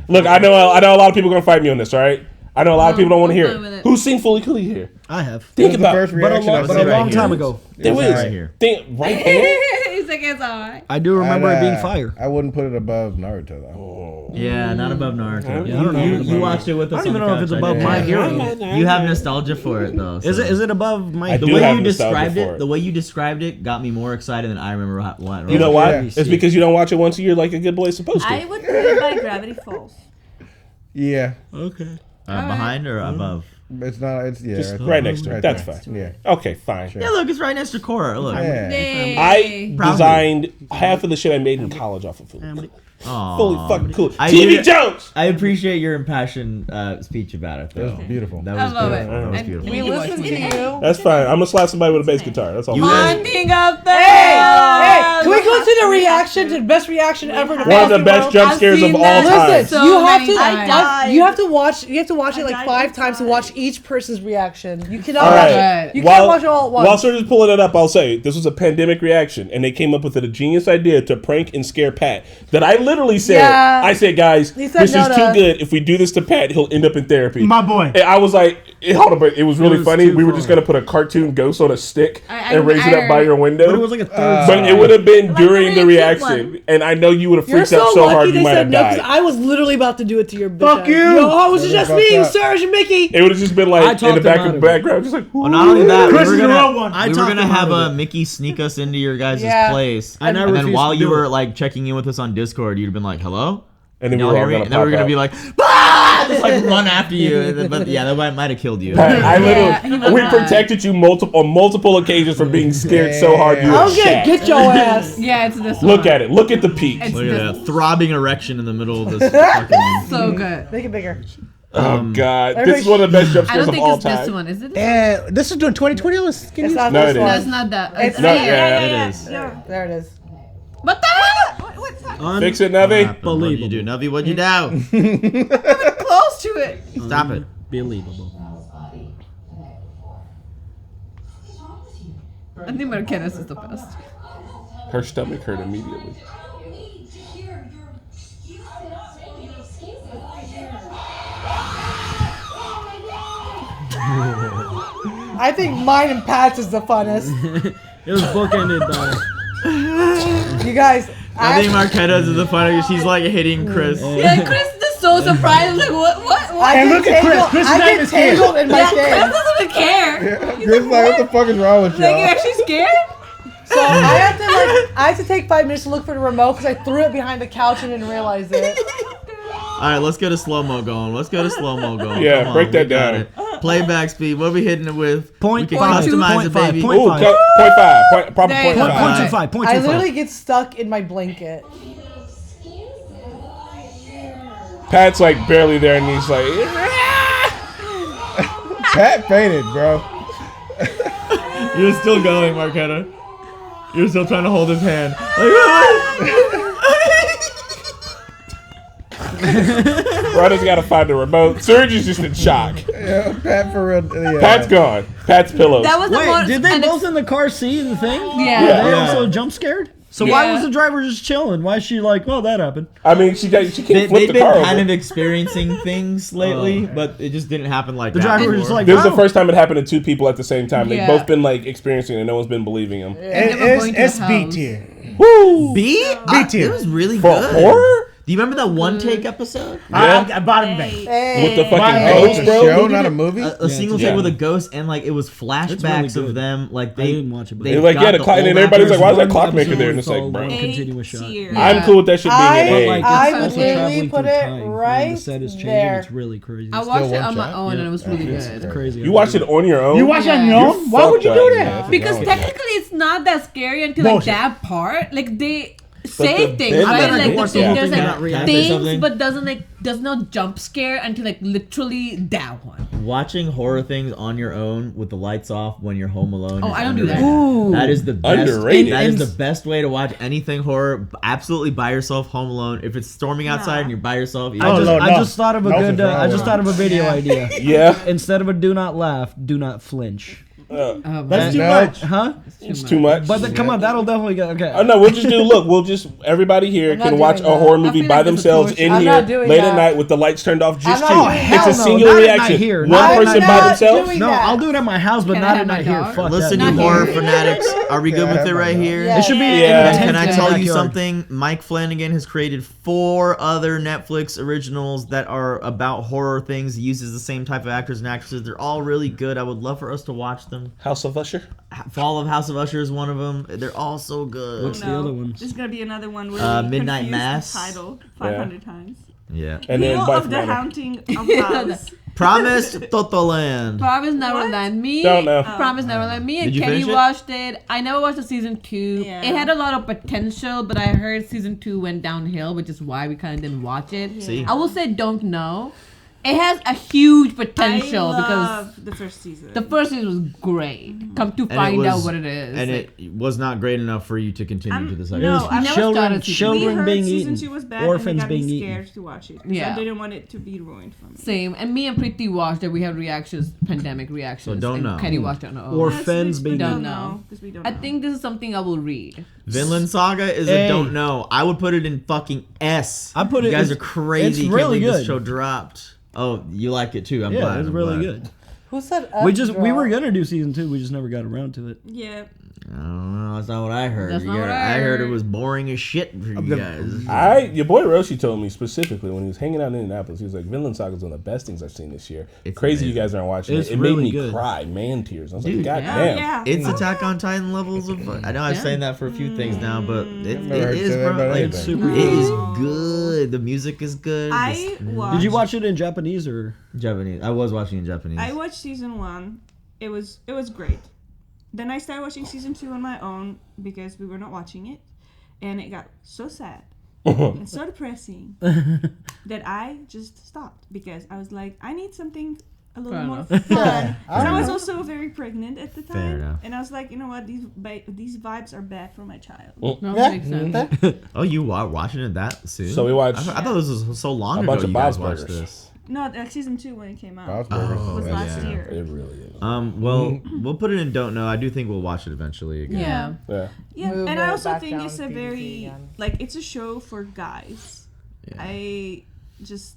Look, I know a lot of people are gonna fight me on this. All right. I know a lot of people don't want to hear it. Who's seen Fooly Cooly here? I have. Think about first it. reaction But a long time ago. There was right here. Right there. He's like, it's alright. I do remember it being fire. I wouldn't put it above Naruto though. Yeah, not above Naruto. Yeah, I don't know. You watched it with us. I don't even know if it's above My Hero. You have nostalgia for it though. Is it above my? I The do way have you nostalgia described for it, it. the way you described it, got me more excited than I remember what. You know why? Yeah. It's because you don't watch it once a year like a good boy is supposed to. I would put it by Gravity Falls. Yeah, Okay. Behind or above? it's not. It's Just it's right next to it. right That's there. fine. Yeah. Okay, fine. Yeah, look, it's right next to Korra. Look. Yeah. I Proudly. designed half of the shit I made in college off of Fooly. Aw. Fully fucking cool. I TV do- Jones! I appreciate your impassioned speech about it, though. That was beautiful. That I was love beautiful. it. That was And beautiful. We listen to you. That's fine. I'm gonna slap somebody with a bass guitar. That's all. You I'm guys- saying. Hunting up the Hey, can we go to the reaction to the best reaction ever? To One of the Basketball? best jump scares of all time. Listen, So you have many to. times. You have to watch. You have to watch it like died 5 times to inside. watch each person's reaction. You cannot All watch right. it. You can't watch it all at once. While Serge is pulling it up, I'll say this was a pandemic reaction, and they came up with a genius idea to prank and scare Pat. That I literally said, Yeah. I said, guys, He said this no is to too us. good. If we do this to Pat, he'll end up in therapy. My boy. And I was like, Hold on, but it was really was funny. too We were far. just gonna put a cartoon ghost on a stick I and raise it up by your window. But it was like a third. But it would have been during the really cute reaction, one. and I know you would have You're freaked so out so lucky hard you they might said have no, 'cause died. I was literally about to do it to your bitch. Fuck ass. you. Yo, it was Shut just the me, fuck up. Serge Mickey. It would have just been like I in the talked him out of it. background, just like. Well, not only that, Chris we is were the real gonna, one. I we were talked gonna him have out of it. Mickey sneak us into your guys' Yeah. place, And I then refused while to you do were it. like checking in with us on Discord, you'd have been like, "Hello." And then we Y'all were hear all me? gonna And then we were pop gonna out. be like, "Ah!" Just like run after you. But yeah, that might have killed you. I literally, he was we mad. protected you on multiple occasions for being scared so hard you I'm were gonna shat. get your ass. Yeah, it's this Look one. at it. Look at the peak. It's Look at this that throbbing erection in the middle of this fucking. so good. Make it bigger. Oh God, everybody- this is one of the best jump I scares don't of think all it's this time. one. Is it? This is doing 2020. It's not No, this it one. No, it's not that. It's No, me. yeah. It is. There it is. What the hell? Fix it, Navi. What did you do, Navi? What'd you do? Close to it. Stop it. Unbelievable. I think Marquez is the best. Her stomach hurt immediately. I think mine and Pat's is the funnest. It was bookended by. You guys, I think Marquez is the funniest. She's like hitting Chris. Yeah, Chris is so surprised. Like, what? I look get at Chris. tangled- Chris is I not get even scared. tangled in my Yeah, Chris thing. doesn't even care. Chris like, what the fuck is wrong with Like, you're y'all? actually scared? So I had to take 5 minutes to look for the remote because I threw it behind the couch and didn't realize it. All right, let's get a slow mo going. Yeah, Come on, break that we got down. it. Playback speed. What are we hitting it with? Point We can five, customize point it, five, baby. point Ooh, five. point 5. Proper There you point go. 5. 0.25. 0.25. I literally get stuck in my blanket. Pat's like barely there, and he's like, Pat fainted, bro. You're still going, Marquetta. You're still trying to hold his hand. Ryder's got to find the remote. Serge is just in shock. Yeah, Pat for real. Yeah. Pat's gone. Pat's pillows. That was the Wait, one. did they and both in the car see the thing? Yeah. Yeah. They Yeah. also jump scared? So why Yeah. was the driver just chilling? Why is she like, well, that happened? I mean, she can't flip They've the been car kind over. of experiencing things lately, but it just didn't happen like The that. driver was before. just like, This is the oh. first time it happened to 2 people at the same time. They've Yeah. both been like experiencing it, and no one's been believing them. It's B tier. Woo! B? B tier. It was really For good. horror? Do you remember that one take episode? Yeah. I bought him back. With the fucking Hey. Oh, ghost, it's a bro? show, not a movie. A single Yeah. take with a ghost, and like it was flashbacks really of good. them. Like I they didn't watch it, but they They're like, got yeah, the clock, and old everybody's actors like, why is that one clockmaker episode there? And it's like, One bro. continuous shot. tier. Yeah. I'm cool with that shit being I- an But A. like, I it's would also literally traveling put through it time. right The set is changing. there. It's really crazy. I watched it one on my shot? own, and it was really It's good. crazy. You watched it on your own? You watch it on your Yeah. own? Why would you do that? Because technically, it's not that scary until like Bullshit. that part. Like they say the things, bit- right? I bet I Like could the watch the whole there's thing and like not react. things, Something. but does not jump scare until like literally that one. Watching horror things on your own with the lights off when you're home alone. Oh, is I don't do that. underrated. That is the best. Underrated. That is the best way to watch anything horror. Absolutely by yourself, home alone. If it's storming outside and you're by yourself, you I just, Lord, I no. just thought of a No, good. it's wrong. I just thought of a video idea. Yeah. Instead of a do not laugh, do not flinch. That's too No. much. Huh? It's too much. But then, come on, that'll definitely get okay. Oh no, we'll just do. Look, we'll just everybody here I'm not can watch a doing that. horror I movie feel by like this is themselves torture. in I'm here not doing late that. at night with the lights turned off. Just I'm you. not doing It's that. a Hell no, singular not at reaction. night here. One Not at person night by here. themselves. Doing No, that. I'll do it at my house, but Can I not have at my night here. dog? Fuck Listen, that. you horror fanatics, are we good with it right here? Yeah. It should be. Yeah. And can I intense tell in the you backyard. something? Mike Flanagan has created 4 other Netflix originals that are about horror things. He uses the same type of actors and actresses. They're all really good. I would love for us to watch them. House of Usher. Fall of House of Usher is one of them. They're all so good. What's the other ones? There's gonna be another one where we Midnight confuse Mass. the title 500 times. Yeah. And then Hero Wife of the Manor. Haunting of House. Promised Totoland. Promise Neverland. Me. Don't know. Promise Neverland. Me and Did you Kenny finish it? watched it. I never watched the season 2. Yeah. It had a lot of potential, but I heard season 2 went downhill, which is why we kind of didn't watch it. See? I will say don't know. It has a huge potential I because love the first season. the first season was great. Come to And it find out was- what it is. And it was not great enough for you to continue to the second. no, season. I never Children, started season we children heard being season eaten, 2 was bad, orphans and they got being me eaten. scared to watch it. Yeah. I didn't want it to be ruined for me. Same. And me and Preeti watched it. We had reactions, pandemic reactions. So don't and know. Kenny watched it on her own. Orphans being Don't eaten. know. Because we don't I know. think this is something I will read. Vinland Saga is Hey. a don't know. I would put it in fucking S. I put You it- guys are it's- crazy. it's Can't really believe this good. show dropped. Oh, you like it too. I'm Yeah, glad. it's I'm really glad. good. Who said we were gonna do season 2. We just never got around to it. Yeah. I don't know. That's not what I heard. That's not what I heard it heard. was boring as shit for you guys. Your boy Roshi told me specifically when he was hanging out in Indianapolis, he was like, Vinland Saga is one of the best things I've seen this year. It's crazy amazing. you guys aren't watching It's it. It really made me good. cry, man tears. I was Dude, like, God yeah. damn. Yeah. It's Attack on Titan levels of. I know I've saying that for a few things now, but it never heard you is, say that bro. about Like, anything. super it is good. The music is good. I watched. Did you watch it in Japanese or? Japanese? I was watching in Japanese. I watched season 1. It was great. Then I started watching season 2 on my own because we were not watching it, and it got so sad and so depressing that I just stopped because I was like, I need something a little more fun. And I was also very pregnant at the Fair time, enough. and I was like, you know what, these vibes are bad for my child. No, that makes sense. Oh, you are watching it that soon? So we watched I thought this was so long a ago. bunch of you guys Bob's watched Burgers. this. No, season 2 when it came out. Bob's Burgers. was yeah, last yeah. year. It really is. Well, we'll put it in Don't Know. I do think we'll watch it eventually again. Yeah. Yeah. Yeah, Move and it I also back think down it's to a PG very again. like it's a show for guys. Yeah.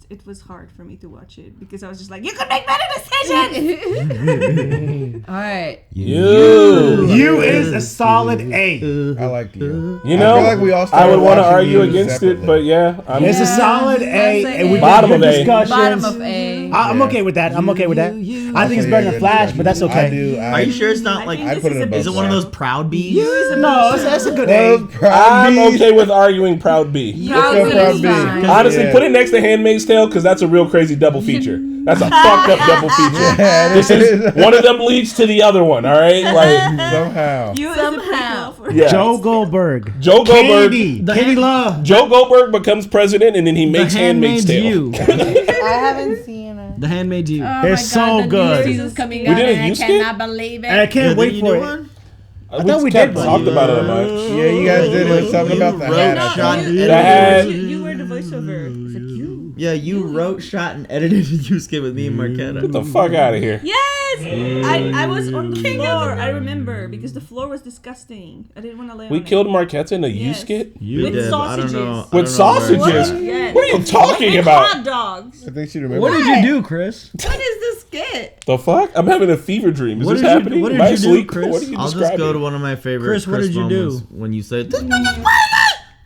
It was hard for me to watch it because I was just like, you could make better decisions. All right. You is a solid A. I like you. You know, I feel like we all I started would want to watching argue you against separately. it, but yeah. It's a solid A, That's like and we Bottom got of good A. discussions. Bottom of A. I'm okay with that. I'm okay with that. I think it's better than Flash, but that's I okay. do. Are you sure it's not like? I put it above Is it one of those proud bees? No, that's a good Those A. proud I'm bees. okay with arguing Proud B. Proud Let's go B Proud is B. fine. Honestly, Yeah. put it next to Handmaid's Tale because that's a real crazy double feature. That's a fucked up double feature. Yeah, This is one of them leads to the other one. All right, like somehow. You Somehow. yeah. Joe Goldberg. Joe Goldberg. Candy Love. Joe Goldberg becomes president, and then he makes Handmaid's Tale. You. I haven't seen it. The Handmaid's You. Oh They're my so God, the good. new season's coming We out, did a and I Yasuke? cannot believe And I it. can't wait for it. One? I thought we kept did talked about it a bunch. Yeah, you guys did like something about the hat. I shot, think. and That edited. You were the voiceover. It's like you. Yeah, you wrote, shot, and edited Yusuke with me and Marquetta. Get the fuck out of here. Yes, I was on the floor. I remember because the floor was disgusting. I didn't want to lay We on killed it. Marquetta in a Yes. skit You With did, but I don't sausages. know. with sausages. Yes. What are you talking And about? hot dogs. I think she remembers. What did you do, Chris? What is this skit? The fuck? I'm having a fever dream. Is What this did you- happening? what did Am I you do, asleep? Chris? What are you I'll just describing? go to one of my favorite Chris, what did you do? moments when you say,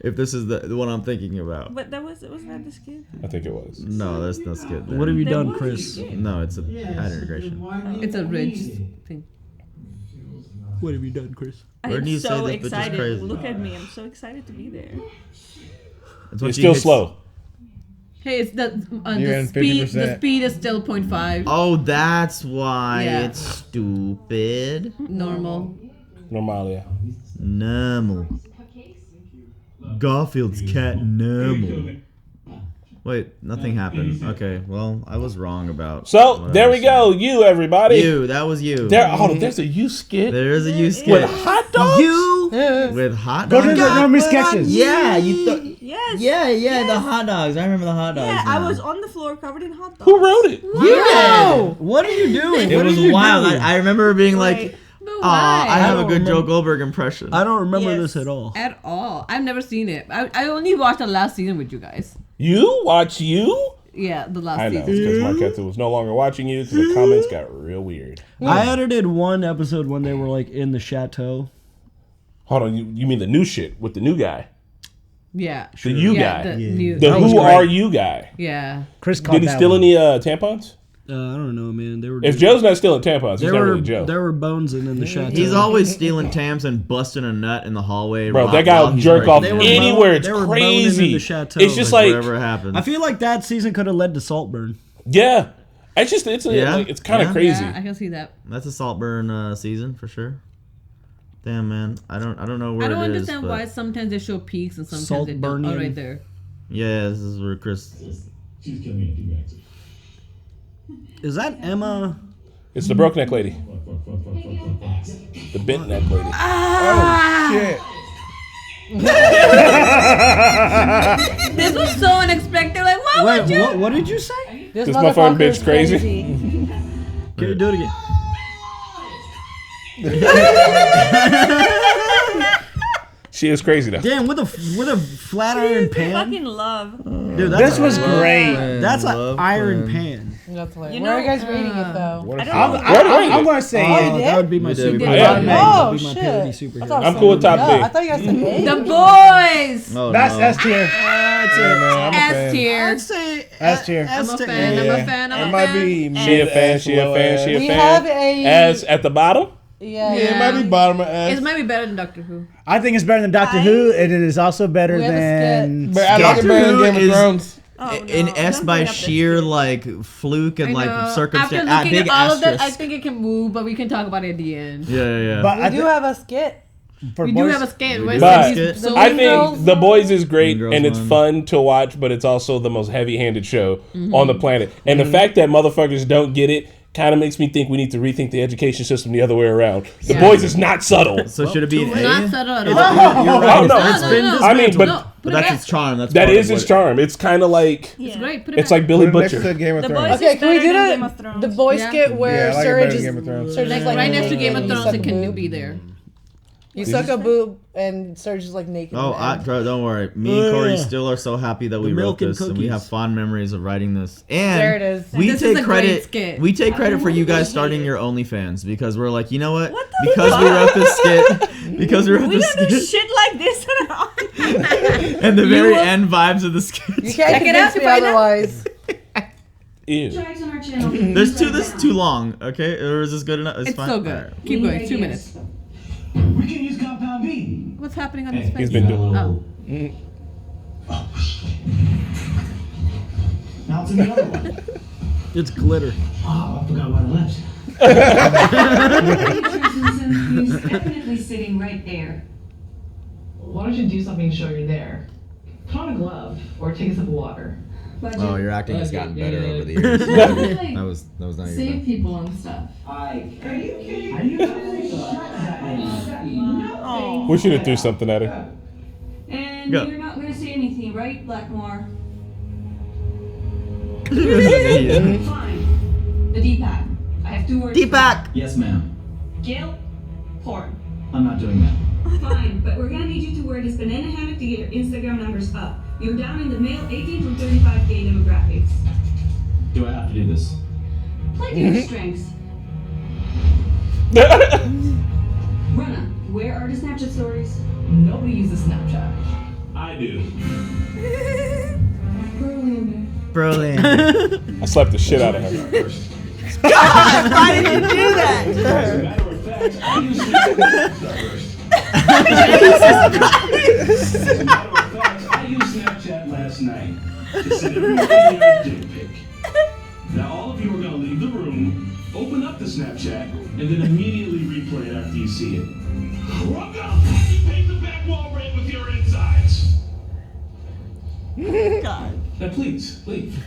if this is the one I'm thinking about. But that was not the skit. I think it was. No, that's not skit. What have you There done, was a Chris? skit. No, it's a ad integration. It's a ridge thing. What have you done, Chris? I Where am do you say so this bitch is excited. crazy? Look at me. I'm so excited to be there. It's when It's she still hits- slow. Hey, it's the You're in speed. 50%. The speed is still 0.5. Oh, that's why Yeah. it's stupid. Normal. Normalia. Normal. Garfield's cat normal. Wait, nothing happened. Okay, well, I was wrong about. So what I there was we go. You everybody. You, that was you. There's a you skit There is a you skit. with hot dogs. You with hot Go dogs. to the Normie sketches. Yeah, you thought. Yes. Yeah, the hot dogs. I remember the hot dogs. Yeah, now. I was on the floor covered in hot dogs. Who wrote it? Yeah. What are you doing? It What was did you wild. do? I remember being like, Wait. I have a don't good Joe remember- Goldberg impression. I don't remember Yes. this at all. At all. I've never seen it. I only watched the last season with you guys. You watch you? Yeah, the last I know, season. because Marquetta was no longer watching you because the comments got real weird. I edited one episode when they were like in the chateau. Hold on, you mean the new shit with the new guy? Yeah. The you Yeah, guy. the new. The That was who great. are you guy? Yeah. Chris Did he that steal one. any tampons? I don't know, man. They were. If Joe's not stealing tampons, he's there not were really Joe. there were bones in the chateau. He's always stealing Tams and busting a nut in the hallway. Bro, while- that guy while will he's jerk off breaking it. anywhere. It's they were boning in crazy. the chateau. It's just like, whatever happens. I feel like that season could have led to Saltburn. yeah. It's just it's Yeah. like, it's kind of Yeah. crazy. Yeah, I can see that. That's a Saltburn season for sure. Damn, man, I don't know where I don't it is, understand but- why sometimes they show peaks and sometimes Salt they don't. burning. Oh, right there. Yeah, this is where Chris. She's killing me in 2 minutes. Is that Emma? It's the broke neck lady, the bent neck lady. Ah! Oh shit. This was so unexpected. Like, why would you? What did you say? This motherfucking bitch is crazy. Can you do it again? She is crazy though. Damn, with a flat iron pan. Fucking love. Dude, that's This was great. That's an iron pan. That's hilarious. You Where are know, you guys rating it though? I'm going to say That would be my super. Yeah. Oh, That'd be my shit. parody I superhero. thought it I'm was cool with top yeah, B. I thought you guys said A. The boys. Oh, that's no. S tier. S tier. I'd say S tier. I'm a to fan. A. I'm a fan. It I'm a might fan. be She a fan. She a fan. She a We fan. have a As at the bottom. yeah. Yeah, it might be bottom of S. It might be better than Doctor Who. I think it's better than Doctor Who, and it is also better We have a than. But I like it Doctor better than Who Game of is- Thrones. Oh, In no, S don't by bring up this sheer shit. like fluke and I like know. circumstance. After looking Big at all of that, I asterisk. think it can move, but we can talk about it at the end. Yeah. But I We do have a skit. for We boys, do have a skit. We Where do. But he's so I Mean think Girls The one? Boys is great Mean Girls and it's one. fun to watch, but it's also the most heavy-handed show on the planet. And the fact that motherfuckers don't get it kind of makes me think we need to rethink the education system the other way around. The Yeah. Boys is not subtle. So should it be an A? not subtle at all. You're right. Oh, no. It's been I mean, but But that's its charm. That's that part of is its what- charm. It's kind of like It's great. Put it it's back. like Billy Put it next Butcher. to Game of The Thrones. Boys Okay, is can we better do than Game of the Thrones. boy Yeah. skit where Yeah, I like it Surge better than is Game of Thrones. Surge is like Right next to naked Game of and you Thrones, suck it a can boob. be there. You suck a boob and Surge is like naked. Oh, in the end. don't worry. Me and Corey still are so happy that we wrote milk and this, and we have cookies. fond memories of writing this. And There it is. we This is take a great credit. skit. We take credit for you guys starting your OnlyFans because we're like, you know what? What the Because we wrote this skit. Because we wrote We this don't do skit. shit like this at all. And the very end vibes of the skit. You can't Check it out convince me to find out. otherwise. Ew. Subscribe on our channel. This is too long. Okay, or is this good enough? It's fine. so good. Alright. Keep going. 2 minutes. We can use Compound B. What's happening on his face? He's been doing. Oh. Now to the other one. It's glitter. Oh, I forgot where I left. He's definitely sitting right there. Why don't you do something to show you're there? Put on a glove or take a sip of water. Oh, your acting has gotten better over the years. years. that was not your Save bad. people and stuff. Are you kidding? Are you kidding? We should have threw something at her. And Go. you're not going to say anything, right, Blackmore? Yeah. Fine. The Deepak. I have 2 words. Deepak! Yes, ma'am. Guilt, porn. I'm not doing that. Fine, but we're gonna need you to wear this banana hammock to get your Instagram numbers up. You're down in the male 18 to 35K demographics. Do I have to do this? Play to your strengths. Rana, where are the Snapchat stories? Nobody uses Snapchat. I do. Brilliant. I slapped the shit out of her. Why did you do that? As a matter of fact, I use Snapchat last night to send everybody a dick pic. Now all of you are gonna leave the room, open up the Snapchat, and then immediately replay it after you see it. I'm gonna fucking paint the back wall red with your insides. God. Now please, leave.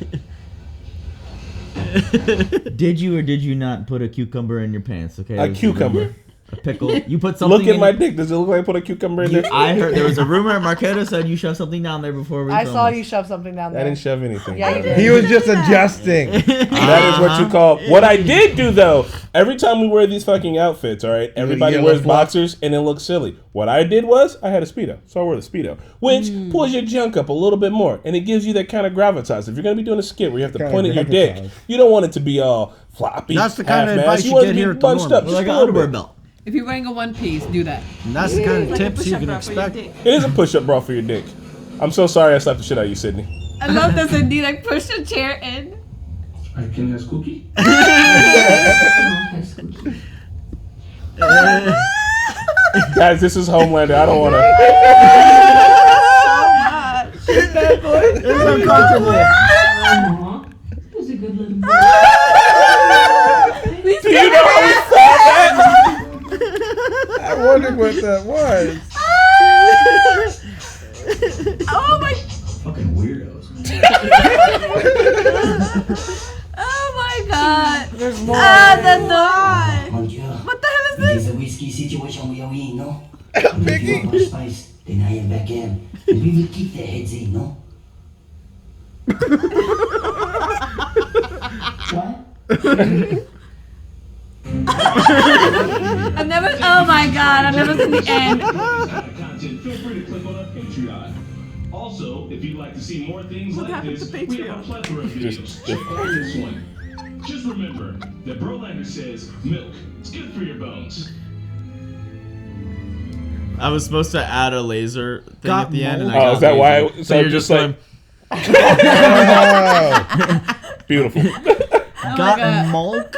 Did you or did you not put a cucumber in your pants? Okay. A cucumber. A pickle. You put something. Look at in my dick. Does it look like I put a cucumber in there? I heard there was a rumor. Marquetta said you shoved something down there before we. I filmed saw this. you shove something down I there. didn't shove anything. Yeah, you did. He was just adjusting. That is what you call. What I did do though, every time we wear these fucking outfits, all right, everybody yellow wears flop. boxers and it looks silly. What I did was I had a Speedo, so I wore the Speedo, which pulls your junk up a little bit more, and it gives you that kind of gravitas. If you're gonna be doing a skit where you have to Kind of point at your dick, gravitas. you don't want it to be all floppy. That's the kind of half-assed. advice you want it get to be here at the bunched up, Normies. just Like a an little underwear bit. belt. If you're wearing a one piece, do that. And that's the kind of Like a tips you push-up can bra for your expect. dick. It is a push-up bra for your dick. I'm so sorry I slapped the shit out of you, Sydney. I love this indeed. Like push a chair in. I can ask Cookie. Guys, this is Homelander. I don't want to. It's uncomfortable. Aw, it was a good little boy. Do you know how we saw that? I wondered what that was. Oh my! Fucking weirdos. Oh my God! There's more. Ah, the dog! Mon Dieu. What the hell is It this? is a whiskey situation we are in, no? If you want more spice, then I am back in. And we will keep the heads in, no? What? I've never. Oh my God! I've never seen the end. Content, feel free to see more things What like happened this, to we have a Patreon? plethora of videos. Check out this one. Just remember that Brolander says milk. It's good for your bones. I was supposed to add a laser thing Got at the end, and I Oh, got is that laser. why? So you're just like, Beautiful. Oh Got my God. mulk.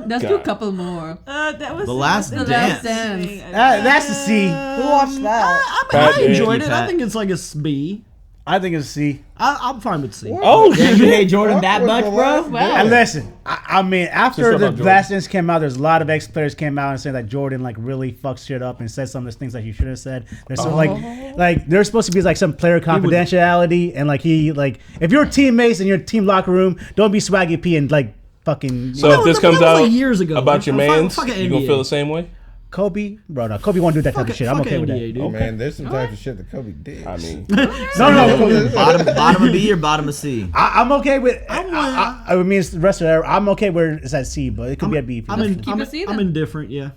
Let's do a couple more. That was The Last The Dance. Last Dance. That's a C. Who watched that? I enjoyed it. I Pat. think it's like a B. I think it's a C. I'm fine with C. Oh, Damn, you shit. hate Jordan that What was much, the bro? last Wow. And listen, I mean, after Just the about Jordan. Last Dance came out, there's a lot of ex-players came out and said that Jordan like really fucks shit up and said some of the things that he should have said. There's so like there's supposed to be like some player confidentiality and like he like if you're teammates in your team locker room, don't be swaggy P and like fucking. So No, if this that was comes out like years ago. about your Fuck- mans, fuck you an gonna NBA. feel the same way? Kobe, bro, no, Kobe won't do that type of shit. I'm okay with that. NBA, Oh dude. man, there's some types of shit that Kobe did. I mean, No. Bottom of B or bottom of C? I'm okay with. I mean, it's the rest of it. I'm okay where it's at C, but it could be at B. I'm it C then. indifferent. Yeah,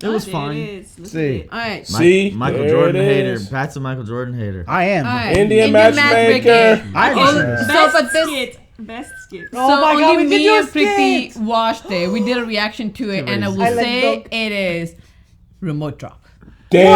it was fine. See, All right. see, Michael there Jordan it hater. is. Pat's a Michael Jordan hater. I am. All right. Indian matchmaker. I Okay, understand. so but Best this. skit. Best skit. So Oh my God, only we did me do a and Pretty skit. watched it. We did a reaction to it, and I will I like say dog. it is remote drop. Damn.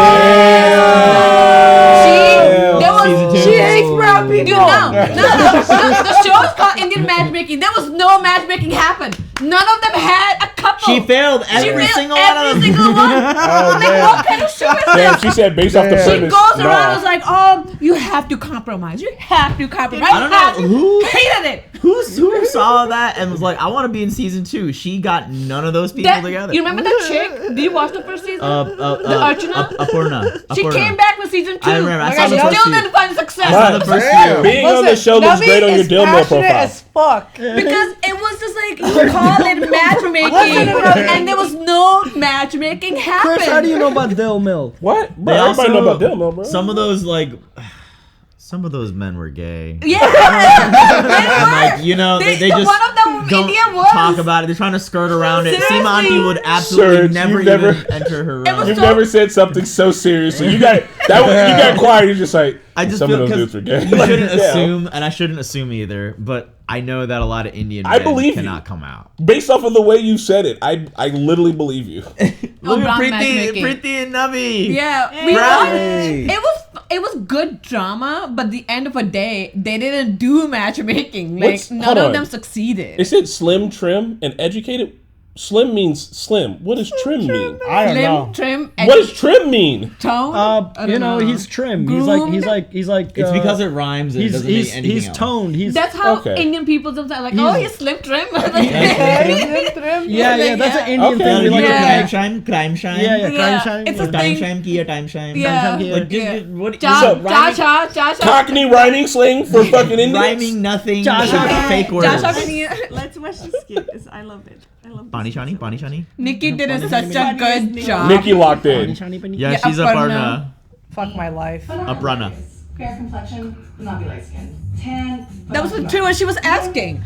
There was Season two. She hates brown people. Dude, no. The show is called Indian Matchmaking. There was no matchmaking happen. None of them had a couple. She failed every single one of them. single one. Oh, Like, damn. what kind of show is Damn, this? she said based off the She premise. goes around and nah. was like, "Oh, you have to compromise. You have to compromise." I don't know who hated it. who saw that and was like, I want to be in season 2. She got none of those people together. You remember that chick? Did you watch the first season? The Archana? Apurna. She came back with season 2. I remember. I Like, saw the she first still few. didn't find success. I saw the first few. Being on the show looks Navi great on your is Dilmo passionate profile. as fuck. Because it was just like you call it matchmaking, and there was no matchmaking happening. Chris, how do you know about Dill Mill? What? Bro, They everybody know about also- Dilmo, bro. Some of those some of those men were gay. Yeah. Like, you know, they just one of them don't Indian was. talk about it. They're trying to skirt around it. Seriously. Seema would absolutely Serge, never you've even never- enter her was realm. You've so- never said something so serious. So you got quiet. You're just like, I just some feel of those because dudes are gay. you shouldn't Yeah. assume, and I shouldn't assume either, but I know that a lot of Indian I men believe cannot you. come out. Based off of the way you said it, I literally believe you. Look at brown Preeti matchmaking. and Navi. Yeah, we Brown. watched. It was good drama, but the end of a day, they didn't do matchmaking. Like What's- none hold of on. them succeeded. Is it slim, trim, and educated? Slim means slim. What does trim mean? I don't know. Trim, What does trim mean? tone? I You don't know, he's trim. Groomed? He's like. It's because it rhymes and it He's doesn't mean anything he's else. toned. He's That's how Okay. Indian people sometimes like, oh, he's slim trim. yeah. That's an Indian Okay. thing. We like Yeah. to Crime shine. Yeah, Yeah, crime shine. it's a Time thing. shine, kia time shine. Yeah. Like, Yeah. what? Cha rhyming- cha cha cha. Cockney rhyming slang for fucking Indians? rhyming nothing. Josh, Fake words. Let's watch the skit. I love it. I love Pani shani, pani shani. Nikki did such a good job. Nikki locked in. Yeah, Yeah, she's Aparna. Fuck my life. Aprana. Fair complexion, but not be light skinned. Tan. but That was not the too true what she was asking.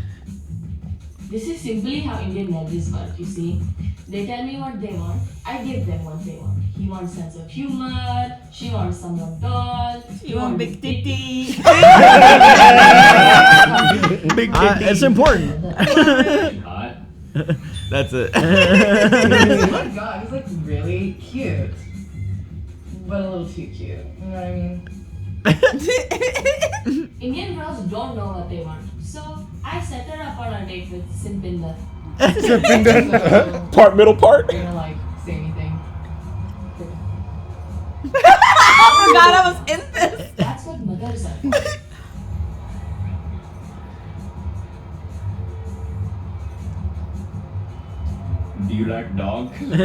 This is simply how Indian marriages work, you see. They tell me what they want, I give them what they want. He wants sense of humor, she wants someone tall, You want big titty. Big It's important. That's it. Oh my god, he's like really cute. But a little too cute. You know what I mean? Indian girls don't know what they want. So I set her up on a date with Simpinder. Part, middle part? Are you gonna like say anything? I forgot I was in this. That's what mothers are. Do you like dogs? Y'all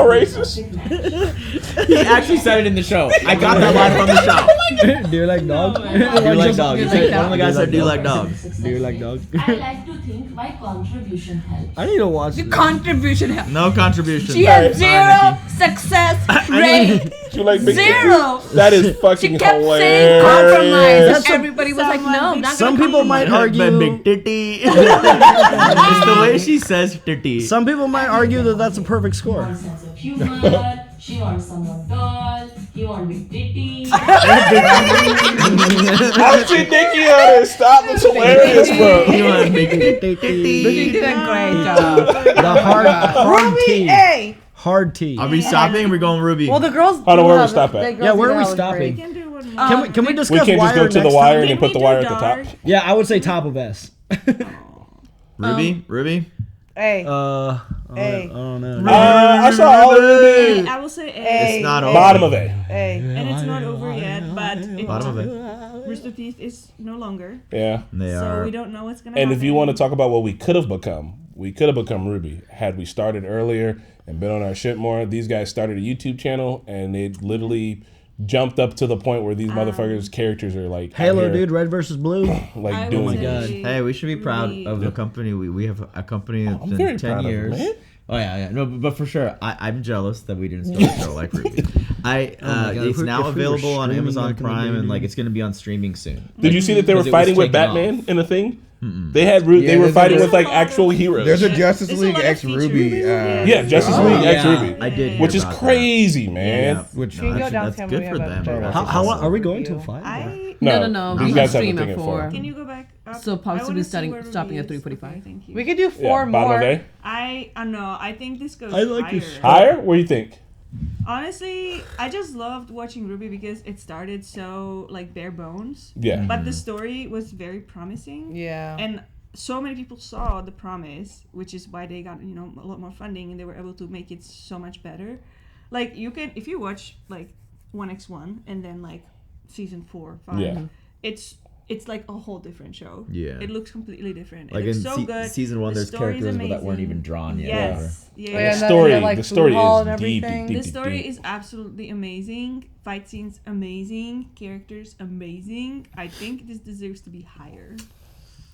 racist? He actually said it in the show. I got that line from the show. Do you like dogs? Do you like dogs? He said- One of the guys said, "Do you like dogs?" Do you like dogs? I like to think my contribution helps. I need to watch The this. contribution helped. No contribution. She had zero success rate. You like big Zero. That is fucking She kept hilarious. saying compromise. That's And everybody was like, no, I'm not Some gonna people might compromise. argue. Big titty. It's the way she says titty. Some people might argue that that's a perfect score. Sense of humor, She wants someone tall. He want big titties. I've seen Nikki on it. Stop. It's hilarious, bro. You want big You did a great job. The hard T. Hey. Hard T. Are we stopping? We're going Ruby. Well, the girls. I don't know where we have- stop the at. girls Yeah, where do are we that one stopping? break. Can we discuss We can't just wire go to the next wire time? and then put the wire at the top. Yeah, I would say top of S. Ruby? Ruby? Hey. I Hey. don't know. I saw all of Ruby. I will say A. Hey. It's not over. Bottom of A. Hey. And it's not over yet, but Bottom of it. Rooster Teeth is no longer. Yeah. They So are. we don't know what's gonna And happen. if you want to talk about what we could have become Ruby had we started earlier and been on our shit more. These guys started a YouTube channel and they literally jumped up to the point where these motherfuckers' characters are like Halo, out here, dude, red versus blue. like I doing would it. say Hey, we should be proud Ruby. of the company. We have a company that's I'm been very 10 proud of it, years. man. Oh yeah. No, but for sure, I'm jealous that we didn't start a show like Ruby. God, It's if now we were available on streaming Amazon back in the Prime, day, and like dude. it's gonna be on streaming soon. Did you see that they were Because it was fighting with taken Batman off. in a thing? They had they Yeah, were there's fighting a- with like actual heroes. There's a Justice There's a League lot of X features. Ruby. Yeah, Justice League X Ruby. I did, hear Which is about that. crazy, man. Yeah. Which Can you go that's downtown? good We for have a them. better That's How office long are we for going you. till 5? No. These We guys have stream a thing at at 4. 4. Can you go back up? So I possibly wanna see where stopping at Ruby is. 3:45. Okay, thank you. We could do Yeah, four bottom more. of A. I know. I think this goes I like higher. this. Higher? What do you think? Honestly, I just loved watching Ruby because it started so like bare bones. Yeah. But the story was very promising. Yeah. And so many people saw the promise, which is why they got a lot more funding and they were able to make it so much better. Like you can, if you watch like 1x1 and then like season 4, 5, Yeah. it's like a whole different show. Yeah. It looks completely different. Like it looks in so good. season 1, The there's story's characters that weren't amazing. even drawn yet. Yes. Yeah, Yeah. and then story- they had, like, the story food hall is and deep, everything. deep, The story is absolutely amazing. Fight scenes amazing. Characters amazing. I think this deserves to be higher.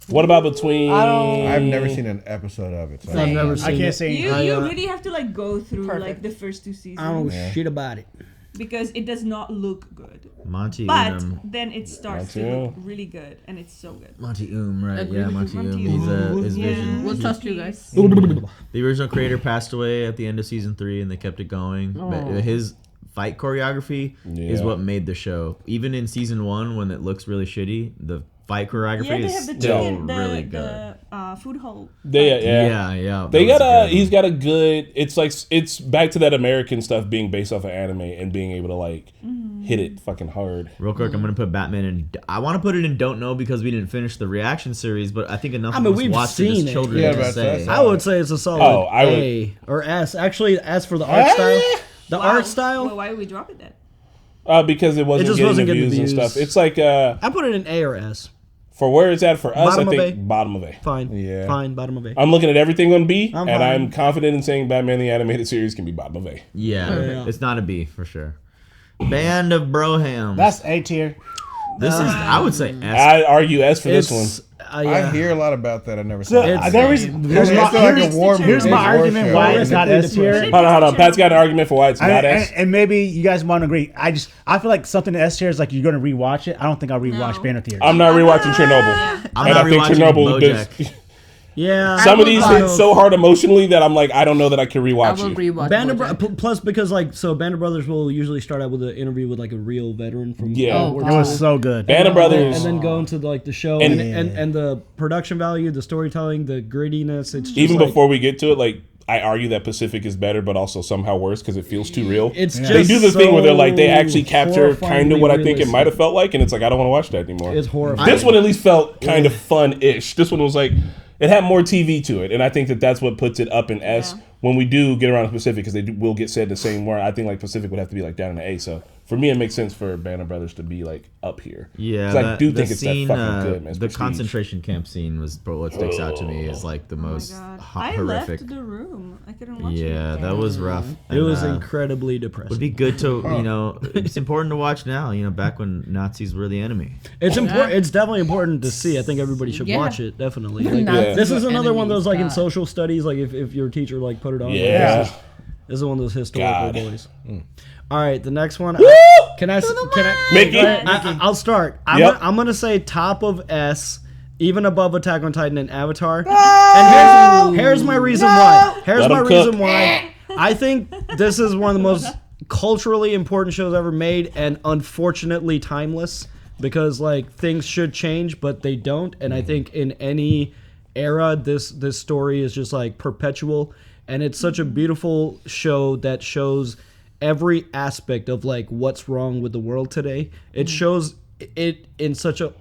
What about between? I've never seen an episode of it. So I've never seen I can't it. say. You I, really have to like go through like Perfect. the first 2 seasons I don't know shit about it. because it does not look good. Monty But Unum. then it starts to look really good and it's so good. Monty right? Agree. Yeah, Monty Monty He's his Yeah. vision. We'll trust you guys. The original creator passed away at the end of season 3, and they kept it going. But his fight choreography is Yeah. what made the show. Even in season 1, when it looks really shitty, the fight choreography Yeah, they is have the still chicken, really the good. food hall. Yeah. They that was got good. he's got a good. It's like it's back to that American stuff being based off of anime and being able to like hit it fucking hard. Real quick, I'm gonna put Batman in. I want to put it in Don't Know because we didn't finish the reaction series, but I think enough I mean, of us we've watched it seen as it. children Yeah, to but say. that's- I would say it's a solid Oh, I would- A or S. Actually, as for the art style, the art style, Well, why would we drop it then? Because it wasn't just getting wasn't the getting the views and views. stuff. It's like I put it in A or S. for where it's at for us, Bottom I of think A. bottom of A. Fine. Yeah. Fine. Bottom of A. I'm looking at everything on B, I'm and fine. I'm confident in saying Batman the Animated Series can be bottom of A. Yeah, it's not a B for sure. Band of Brohams. That's A tier. This is, I would say, S. I argue S for this one. I hear a lot about that. I've never So seen it. here's like a war here's movie, my war argument show. why it's not S tier. Hold on. Pat's got an argument for why it's not S. And maybe you guys want to agree. I feel like something in S tier is like you're gonna rewatch it. I don't think I'll rewatch Banner Tier. I'm not rewatching Chernobyl. I'm and not I think rewatching Chernobyl BoJack. Yeah. Some of these hit so hard emotionally that I'm like, I don't know that I can I rewatch will it. rewatch Band of BoJack. plus because like so Band of Brothers will usually start out with an interview with like a real veteran from Yeah. Oh, World It War was II. so good. Band of Brothers. and then go into like the show And- and the production value, the storytelling, the grittiness. It's just Even like, before we get to it, like I argue that Pacific is better, but also somehow worse because it feels too real. It's They just do the thing where they're like they actually so capture kind of what I think it horrifyingly might have felt like, and it's like I don't want to watch that anymore. It's horrifying. This one at least felt kind of fun-ish. This one was like it had more TV to it, and I think that that's what puts it up in S. When we do get around to Pacific, because will get said the same word, I think like Pacific would have to be like down in the A. So for me, it makes sense for Band of Brothers to be like up here. Yeah, 'Cause I that- do the think it's scene, that fucking good, man. It's the prestige. concentration camp scene was what sticks out to me is like the most I horrific. left the room. I couldn't watch it. Yeah, that was rough. It And, was incredibly depressing. Would be good to it's important to watch now. Back when Nazis were the enemy. It's important. It's definitely important to see. I think everybody should Yeah. watch it. Definitely. Like, Nazis This is were another one of those like in enemies, social studies. Like if your teacher like put it on. Yeah. This is one of those historical God. boys. All right, the next one. Can I? Mickey? Go ahead. I'll start. Yep. I'm gonna say top of S, even above Attack on Titan and Avatar. And here's my reason why. Here's Let my 'em reason cook. why. I think this is one of the most culturally important shows ever made, and unfortunately timeless, because like things should change but they don't, and I think in any era this story is just like perpetual, and it's such a beautiful show that shows every aspect of like what's wrong with the world today. It shows it in such a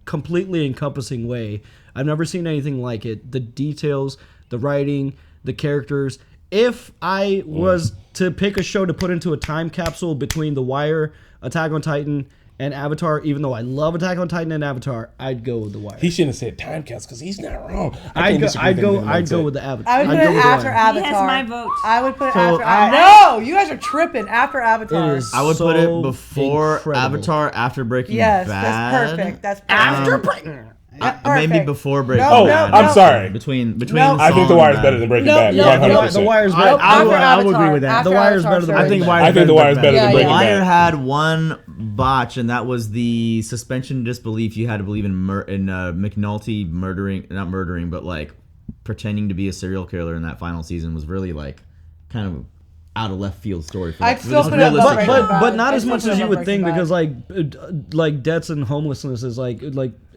completely encompassing way. I've never seen anything like it. The details, the writing, the characters. If I was to pick a show to put into a time capsule between The Wire, Attack on Titan, and Avatar, even though I love Attack on Titan and Avatar, I'd go with The Wire. He shouldn't have said time capsule because he's not wrong. I'd go with the Avatar. I would put it after Avatar. He has my vote. I would put it So after I- Avatar. No, you guys are tripping. After Avatar. I would put it before Avatar, after Breaking Yes, Bad. that's perfect. That's perfect. After Breaking. Maybe before Breaking No, Bad. I'm sorry. Between I think The Wire is better than Breaking Bad. 100%. The Wire's better. I would agree with that. The Wire's better than Breaking Bad. I think The Wire is better than The Breaking Wire Bad. had one botch, and that was the suspension of disbelief. You had to believe in McNulty not murdering, but like pretending to be a serial killer in that final season was really like kind of out of left field story for I'd that. still put it above Breaking Bad. But not I'd as still much put it as you above would think, Breaking because like debts and homelessness is like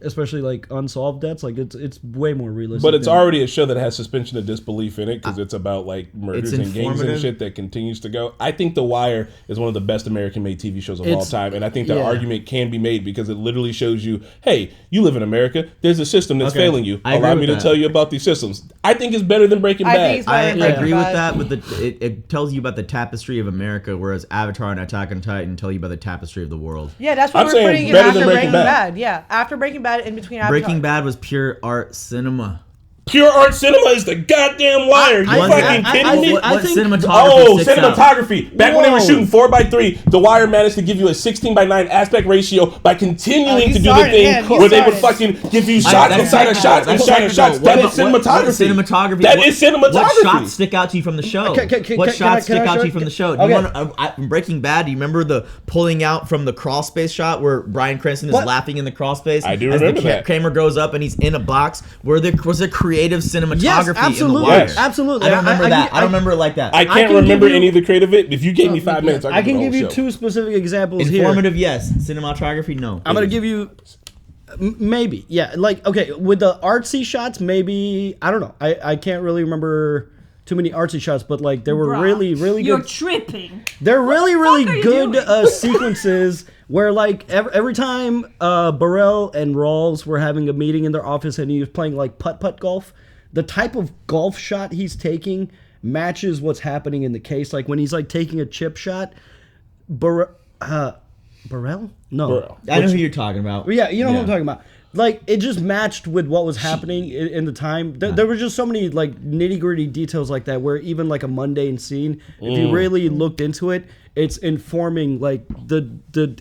especially like unsolved debts, like it's way more realistic. But it's than- already a show that has suspension of disbelief in it because it's about like murders It's and gangs and informative. shit that continues to go. I think The Wire is one of the best American-made TV shows of all It's- time, and I think that yeah. argument can be made because it literally shows you, hey, you live in America. There's a system that's Okay. failing you. I agree Allow me with to that. tell you about these systems. I think it's better than Breaking I Bad. think it's I better than Breaking agree with Bad. that, but it tells you about the tapestry of America, whereas Avatar and Attack on Titan tell you about the tapestry of the world. Yeah, that's what I'm we're saying putting in better after than Breaking Breaking Bad. Bad. Yeah, after Breaking Bad, in between Avatar. Breaking Bad was pure art cinema. Pure art cinema is the goddamn Wire. You fucking kidding me? What cinematography Oh, sticks out? cinematography. Back when they were Whoa. shooting 4:3, The Wire managed to give you a 16:9 aspect ratio by continuing you to do the started, thing yeah, you where they would started. fucking give you That's shots inside of technical. shots That's inside of shots. technical. That is What cinematography. cinematography. That is cinematography. What shots stick out to you from the show? What shots stick out to you from the show? Do you Okay. want in Breaking Bad? Do you remember the pulling out from the crawl space shot where Bryan Cranston is What? laughing in the crawl space? I do as remember the that. Kramer goes up and he's in a box. Where there was a creative cinematography Yes, in the absolutely. Wire. Yes. Absolutely. I don't remember that. I I don't remember it like that. I can't can remember give you- any of the creative it. If you gave me 5 minutes, I can the give you whole show. two specific examples here. Informative, yes. Cinematography, no. I'm gonna give you maybe, yeah. Like, okay, with the artsy shots, maybe I don't know. I can't really remember too many artsy shots, but like there were Bruh, really You're good. tripping. They're really are you good doing? sequences where like every time Burrell and Rawls were having a meeting in their office and he was playing like putt golf, the type of golf shot he's taking matches what's happening in the case. Like when he's like taking a chip shot, Burrell? No. Burrell. I know who you're talking about. Yeah, you know what I'm talking about. Like, it just matched with what was happening in the time. There were just so many, like, nitty-gritty details like that where even, like, a mundane scene, if you really looked into it, it's informing, like, the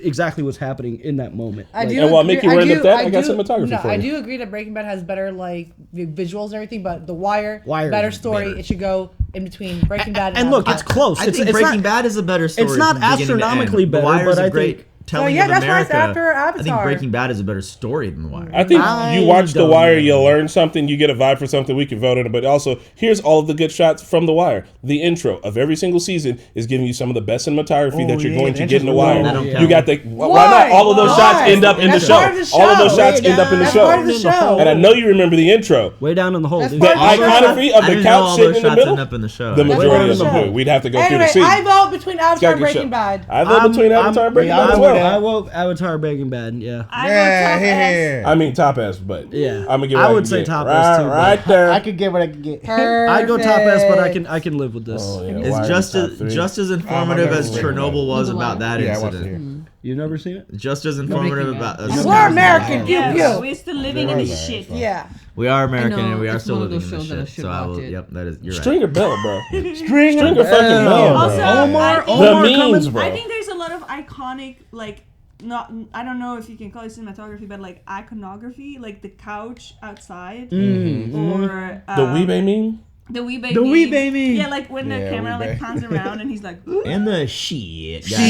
exactly what's happening in that moment. I Like, do. And while agree- Mickey rounded do- up that, I got do- cinematography no, for I you. do agree that Breaking Bad has better like visuals and everything, but The Wire Wire better is story. better. It should go in between Breaking Bad and look, it's Avatar. close. I It's think it's Breaking not, Bad is a better story. it's not from beginning to end. astronomically better, The Wire is but a I great think- telling yeah, of that's why it's America. after I think Avatar. Breaking Bad is a better story than The Wire. I think you watch The don't Wire, know. you learn something, you get a vibe for something, we can vote on it. But also, here's all of the good shots from The Wire. The intro of every single season is giving you some of the best cinematography that you're going to get in The Wire. That don't You count. got the why not? All of those shots end up in the That's show. part of the show. All of those shots end up in the That's show. part of the show. And I know you remember the intro. way down in the hole. That's dude. The part of the show. iconography of I the didn't know couch all sitting those in the shots middle. end up in the show. The That's majority part of of the them show. do. We'd have to go through Anyway, the scene. I vote between Avatar Gotta and get Breaking show. Bad. I vote between Avatar and Breaking Bad as I well. vote Avatar, Breaking Bad. Yeah. I Yeah, vote top ass. I mean top ass, but Yeah. I'm gonna give. I what would can say get. top right, ass too, but- right there. I could get what I could get. I go top S, but I can live with this. Oh, yeah, It's Wire just top as three. just as informative never as seen Chernobyl was about that Yeah, I watched it incident. here. You've never seen it? Just as informative about. We're American. Pew Yes, pew. we're still living in this shit. Yeah. We are American I know, and we are it's still one of living in those this shows that I shit. should So I watch will. it. Yep, that is. You're right. Stringer Bell, bro. Stringer Stringer fucking Bell, Also, bro. I think, The memes, bro. I think there's a lot of iconic, like, not, I don't know if you can call it cinematography, but like iconography, like the couch outside, or The Weebay meme? The wee baby. The wee baby. Yeah, like when the camera like pans around and he's like, and the shit. That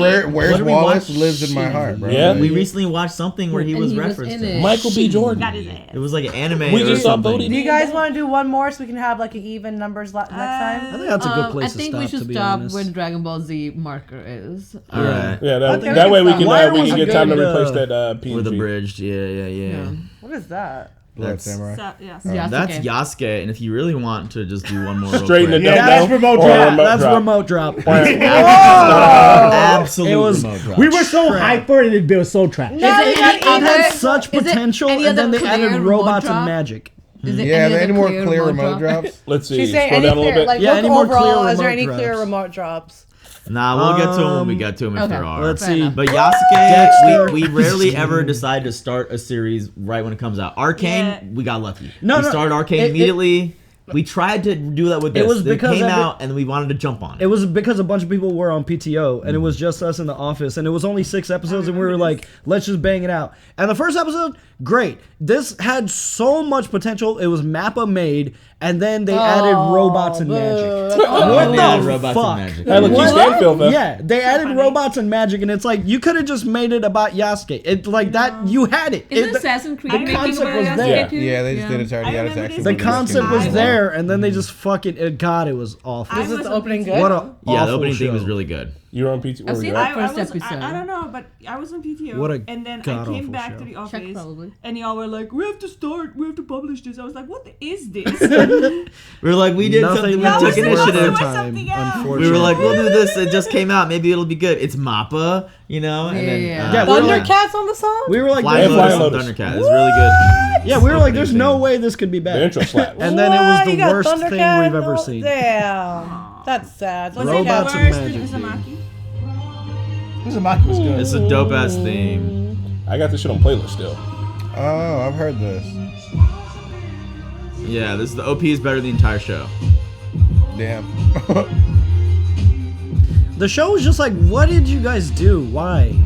and Where's Wallace lives in my heart, bro. Yeah. We recently watched something where he was referenced. Michael B. Jordan. That is it. It was like an anime We or just saw something. Bodhi. Do you guys want to do one more so we can have like an even numbers next time? I think that's a good place I to think stop. we should to be stop honest. when Dragon Ball Z marker is. All right. Yeah, Okay, that way we can Why we was can it get time to good, replace that PNG. With abridged. Yeah. What is that? Blood Samurai. Yes. That's Yasuke, and if you really want to just do one more, Straighten it real quick, down. That's remote drop. That's remote drop. absolute remote drop. We were so hyped for it, it was so trash. It had such is it potential, any and then other they clear added remote robots drop? and magic. Is it Yeah, are there any more clear clear remote drops? Let's see. She's saying Scroll any down a little clear, bit. like Yeah, look any more overall, clear is there remote any clear drops? remote drops? Nah, we'll get to him when we get to him if Okay. there are. Let's Fair see. enough. But Dexter. Yasuke, we rarely ever decide to start a series right when it comes out. Arcane, Yeah. we got lucky. No, we no, started Arcane it- immediately. We tried to do that with this. It was It because came of it- out and we wanted to jump on it. It was because a bunch of people were on PTO, and it was just us in the office, and it was only 6 episodes, and we were like, let's just bang it out. And the first episode, great. This had so much potential. It was Mappa made, and then they added robots and magic. What They added the robots fuck? and magic. Hey, look, Keith Stanfield, man. Yeah, they added robots and magic, and it's like you could have just made it about Yasuke. It like that. You had it. Isn't It- Assassin's Creed the making concept about was Yasuke there. too? Yeah, they just did it to I already. remember Actually this. The really concept good. was there, and then they just fucking. God, it was awful. Is this the opening good? What a Yeah, the awful opening show. thing was really good. You were on PT. Where I've were seen you that at? first episode. I don't know, but I was on PTO. What a and then I god-awful came back show. to the Check office, probably. and y'all were like, "We have to start. We have to publish this." I was like, "What is this?" We were like, we did Nothing something. We was took worth initiative. our time, something else. unfortunately. We were like, we'll do this. It just came out. Maybe it'll be good. It's Mappa, you know? And then, Yeah, we were like- Thundercats on the song? We were like, Flying Flying Lotus Lotus. and Thundercat. It's really good. yeah, we were like, there's Opening no thing. way this could be bad. The intro slaps. And then it was What? the You got worst thing Thundercat? we've ever No, seen. Damn. That's sad. So Was Robots it and worse than magic, Uzumaki? Uzumaki was good. It's a dope ass theme. I got this shit on playlist still. Oh, I've heard this. Yeah, this is the OP is better than the entire show. Damn. The show was just like, what did you guys do? Why?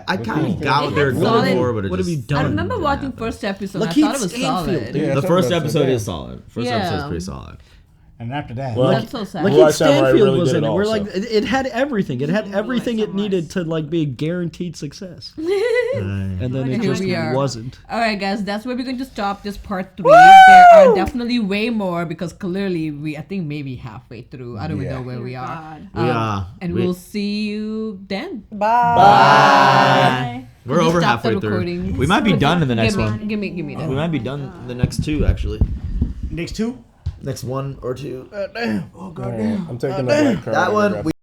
I kind of got what they were Solid. going for, but it What have you just done? I remember didn't watching happen. first episode. Look, I thought it he's was Stanfield, solid. dude. Yeah, The that's first what I was episode saying. is solid. First Yeah. episode is pretty solid. And after that, Well, That's so sad. Like Blue Eye Keith Samurai Stanfield really was did in it it. We're also. like, it had everything. It had everything it needed to like be a guaranteed success. And then it Here just we are. wasn't. All right, guys, that's where we're going to stop this part 3. There are definitely way more because clearly I think maybe halfway through. I don't even know where we are. And we'll see you then. Bye. We're Just over stop the halfway through. recording. We might be done in the next one. Give me that. We might be done in the next 2, actually. next 2. Next 1 or 2. I'm taking the black card. That one.